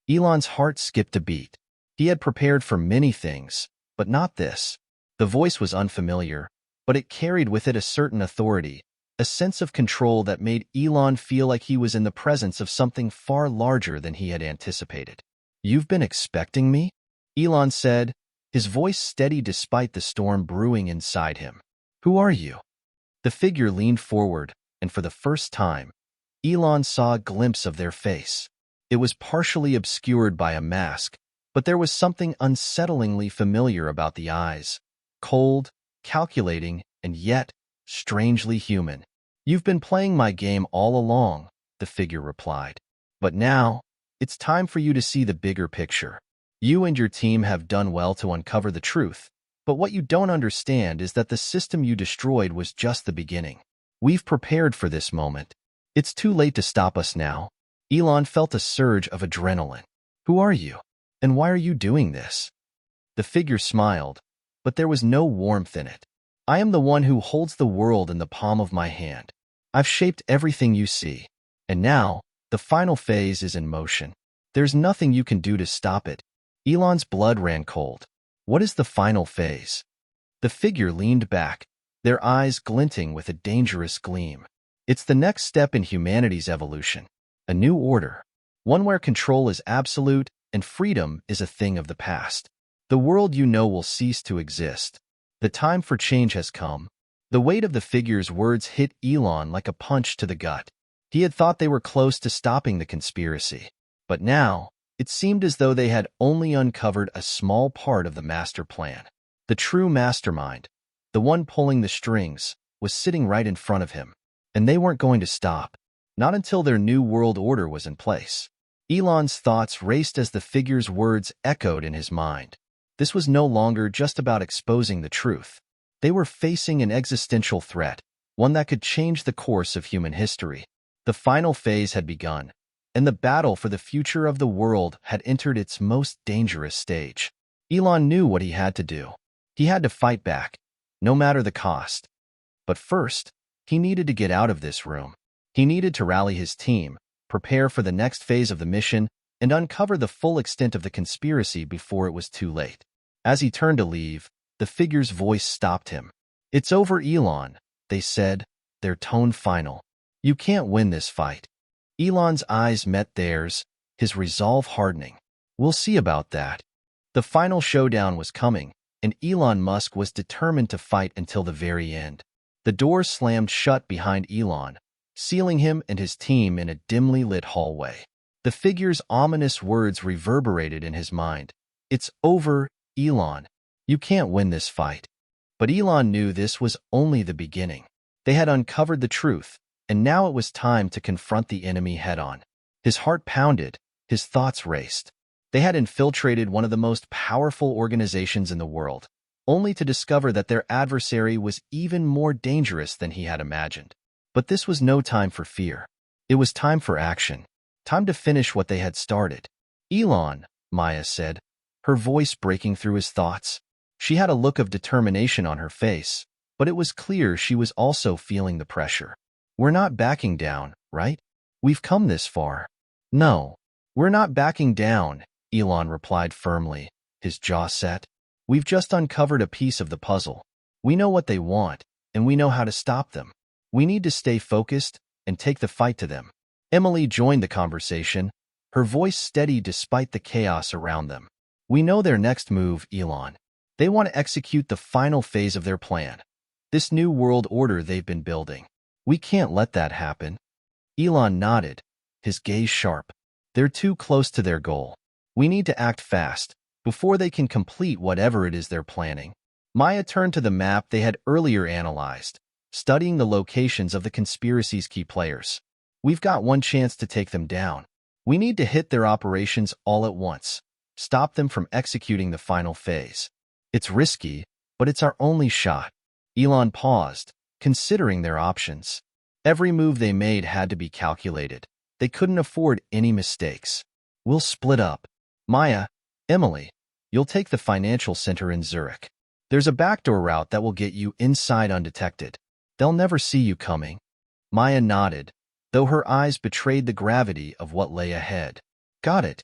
Elon's heart skipped a beat. He had prepared for many things, but not this. The voice was unfamiliar, but it carried with it a certain authority, a sense of control that made Elon feel like he was in the presence of something far larger than he had anticipated. "You've been expecting me?" Elon said, his voice steady despite the storm brewing inside him. "Who are you?" The figure leaned forward, and for the first time, Elon saw a glimpse of their face. It was partially obscured by a mask, but there was something unsettlingly familiar about the eyes. Cold, calculating, and yet strangely human. "You've been playing my game all along," the figure replied. "But now, it's time for you to see the bigger picture. You and your team have done well to uncover the truth, but what you don't understand is that the system you destroyed was just the beginning. We've prepared for this moment. It's too late to stop us now." Elon felt a surge of adrenaline. "Who are you? And why are you doing this?" The figure smiled, but there was no warmth in it. "I am the one who holds the world in the palm of my hand. I've shaped everything you see. And now, the final phase is in motion. There's nothing you can do to stop it." Elon's blood ran cold. "What is the final phase?" The figure leaned back, their eyes glinting with a dangerous gleam. "It's the next step in humanity's evolution. A new order. One where control is absolute and freedom is a thing of the past. The world you know will cease to exist. The time for change has come." The weight of the figure's words hit Elon like a punch to the gut. He had thought they were close to stopping the conspiracy. But now, it seemed as though they had only uncovered a small part of the master plan. The true mastermind, the one pulling the strings, was sitting right in front of him. And they weren't going to stop. Not until their new world order was in place. Elon's thoughts raced as the figure's words echoed in his mind. This was no longer just about exposing the truth. They were facing an existential threat, one that could change the course of human history. The final phase had begun, and the battle for the future of the world had entered its most dangerous stage. Elon knew what he had to do. He had to fight back, no matter the cost. But first, he needed to get out of this room. He needed to rally his team, prepare for the next phase of the mission, and uncover the full extent of the conspiracy before it was too late. As he turned to leave, the figure's voice stopped him. "It's over, Elon," they said, their tone final. "You can't win this fight." Elon's eyes met theirs, his resolve hardening. "We'll see about that." The final showdown was coming, and Elon Musk was determined to fight until the very end. The doors slammed shut behind Elon, sealing him and his team in a dimly lit hallway. The figure's ominous words reverberated in his mind. "It's over, Elon. You can't win this fight." But Elon knew this was only the beginning. They had uncovered the truth, and now it was time to confront the enemy head-on. His heart pounded, his thoughts raced. They had infiltrated one of the most powerful organizations in the world, only to discover that their adversary was even more dangerous than he had imagined. But this was no time for fear. It was time for action. Time to finish what they had started. "Elon," Maya said, her voice breaking through his thoughts. She had a look of determination on her face, but it was clear she was also feeling the pressure. "We're not backing down, right? We've come this far." "No, we're not backing down," Elon replied firmly, his jaw set. "We've just uncovered a piece of the puzzle. We know what they want, and we know how to stop them. We need to stay focused and take the fight to them." Emily joined the conversation, her voice steady despite the chaos around them. "We know their next move, Elon. They want to execute the final phase of their plan, this new world order they've been building. We can't let that happen." Elon nodded, his gaze sharp. "They're too close to their goal. We need to act fast, before they can complete whatever it is they're planning." Maya turned to the map they had earlier analyzed, studying the locations of the conspiracy's key players. "We've got one chance to take them down. We need to hit their operations all at once, stop them from executing the final phase. It's risky, but it's our only shot." Elon paused, considering their options. Every move they made had to be calculated. They couldn't afford any mistakes. "We'll split up. Maya, Emily, you'll take the financial center in Zurich. There's a backdoor route that will get you inside undetected. They'll never see you coming." Maya nodded, though her eyes betrayed the gravity of what lay ahead. "Got it."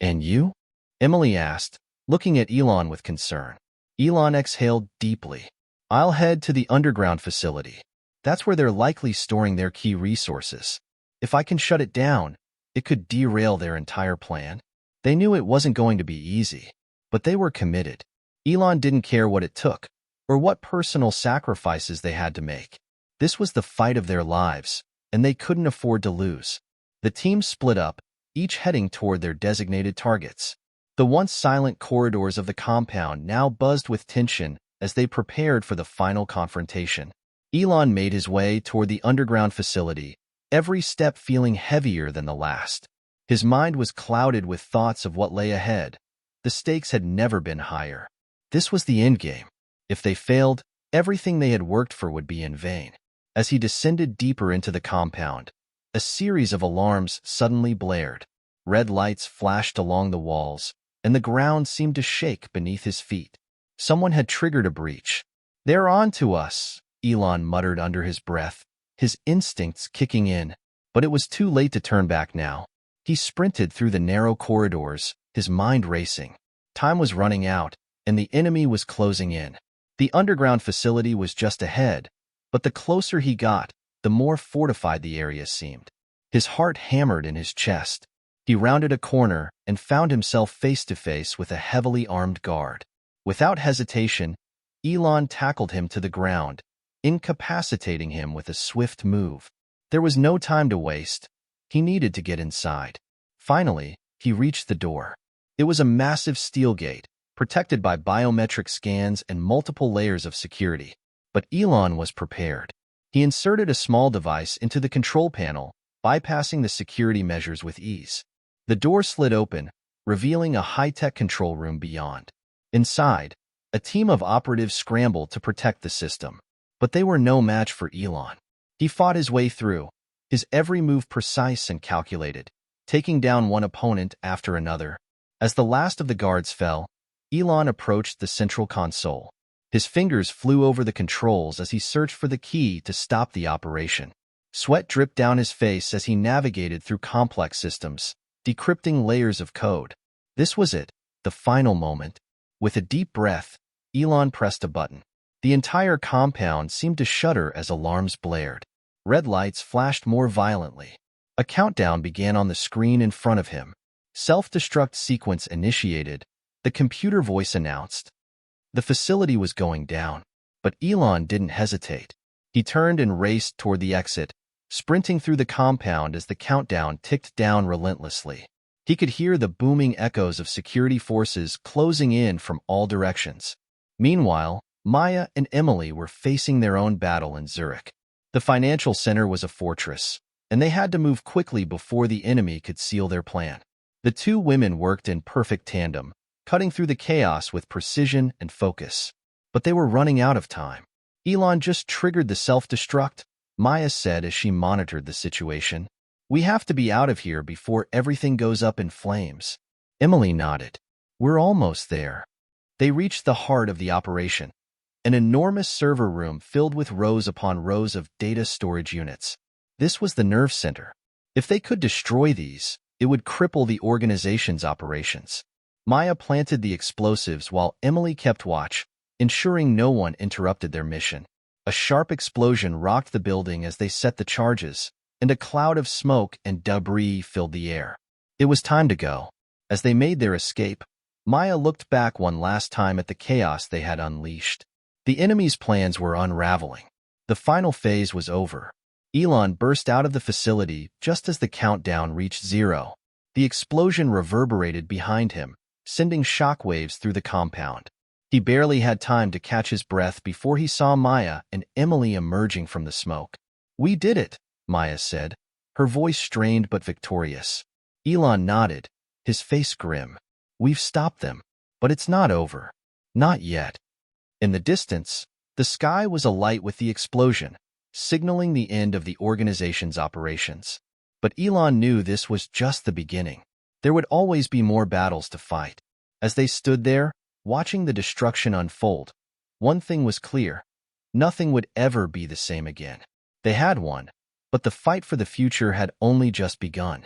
"And you?" Emily asked, looking at Elon with concern. Elon exhaled deeply. "I'll head to the underground facility. That's where they're likely storing their key resources. If I can shut it down, it could derail their entire plan." They knew it wasn't going to be easy, but they were committed. Elon didn't care what it took, or what personal sacrifices they had to make. This was the fight of their lives, and they couldn't afford to lose. The team split up, each heading toward their designated targets. The once silent corridors of the compound now buzzed with tension as they prepared for the final confrontation. Elon made his way toward the underground facility, every step feeling heavier than the last. His mind was clouded with thoughts of what lay ahead. The stakes had never been higher. This was the endgame. If they failed, everything they had worked for would be in vain. As he descended deeper into the compound, a series of alarms suddenly blared. Red lights flashed along the walls, and the ground seemed to shake beneath his feet. Someone had triggered a breach. "They're on to us," Elon muttered under his breath, his instincts kicking in. But it was too late to turn back now. He sprinted through the narrow corridors, his mind racing. Time was running out, and the enemy was closing in. The underground facility was just ahead, but the closer he got, the more fortified the area seemed. His heart hammered in his chest. He rounded a corner and found himself face to face with a heavily armed guard. Without hesitation, Elon tackled him to the ground, incapacitating him with a swift move. There was no time to waste. He needed to get inside. Finally, he reached the door. It was a massive steel gate, protected by biometric scans and multiple layers of security. But Elon was prepared. He inserted a small device into the control panel, bypassing the security measures with ease. The door slid open, revealing a high-tech control room beyond. Inside, a team of operatives scrambled to protect the system. But they were no match for Elon. He fought his way through, his every move precise and calculated, taking down one opponent after another. As the last of the guards fell, Elon approached the central console. His fingers flew over the controls as he searched for the key to stop the operation. Sweat dripped down his face as he navigated through complex systems, decrypting layers of code. This was it, the final moment. With a deep breath, Elon pressed a button. The entire compound seemed to shudder as alarms blared. Red lights flashed more violently. A countdown began on the screen in front of him. Self-destruct sequence initiated, the computer voice announced. The facility was going down, but Elon didn't hesitate. He turned and raced toward the exit, sprinting through the compound as the countdown ticked down relentlessly. He could hear the booming echoes of security forces closing in from all directions. Meanwhile, Maya and Emily were facing their own battle in Zurich. The financial center was a fortress, and they had to move quickly before the enemy could seal their plan. The two women worked in perfect tandem, cutting through the chaos with precision and focus. But they were running out of time. Elon just triggered the self-destruct, Maya said as she monitored the situation. We have to be out of here before everything goes up in flames. Emily nodded. We're almost there. They reached the heart of the operation, an enormous server room filled with rows upon rows of data storage units. This was the nerve center. If they could destroy these, it would cripple the organization's operations. Maya planted the explosives while Emily kept watch, ensuring no one interrupted their mission. A sharp explosion rocked the building as they set the charges, and a cloud of smoke and debris filled the air. It was time to go. As they made their escape, Maya looked back one last time at the chaos they had unleashed. The enemy's plans were unraveling. The final phase was over. Elon burst out of the facility just as the countdown reached 0. The explosion reverberated behind him, sending shockwaves through the compound. He barely had time to catch his breath before he saw Maya and Emily emerging from the smoke. We did it, Maya said, her voice strained but victorious. Elon nodded, his face grim. We've stopped them, but it's not over. Not yet. In the distance, the sky was alight with the explosion, signaling the end of the organization's operations. But Elon knew this was just the beginning. There would always be more battles to fight. As they stood there, watching the destruction unfold, one thing was clear. Nothing would ever be the same again. They had won, but the fight for the future had only just begun.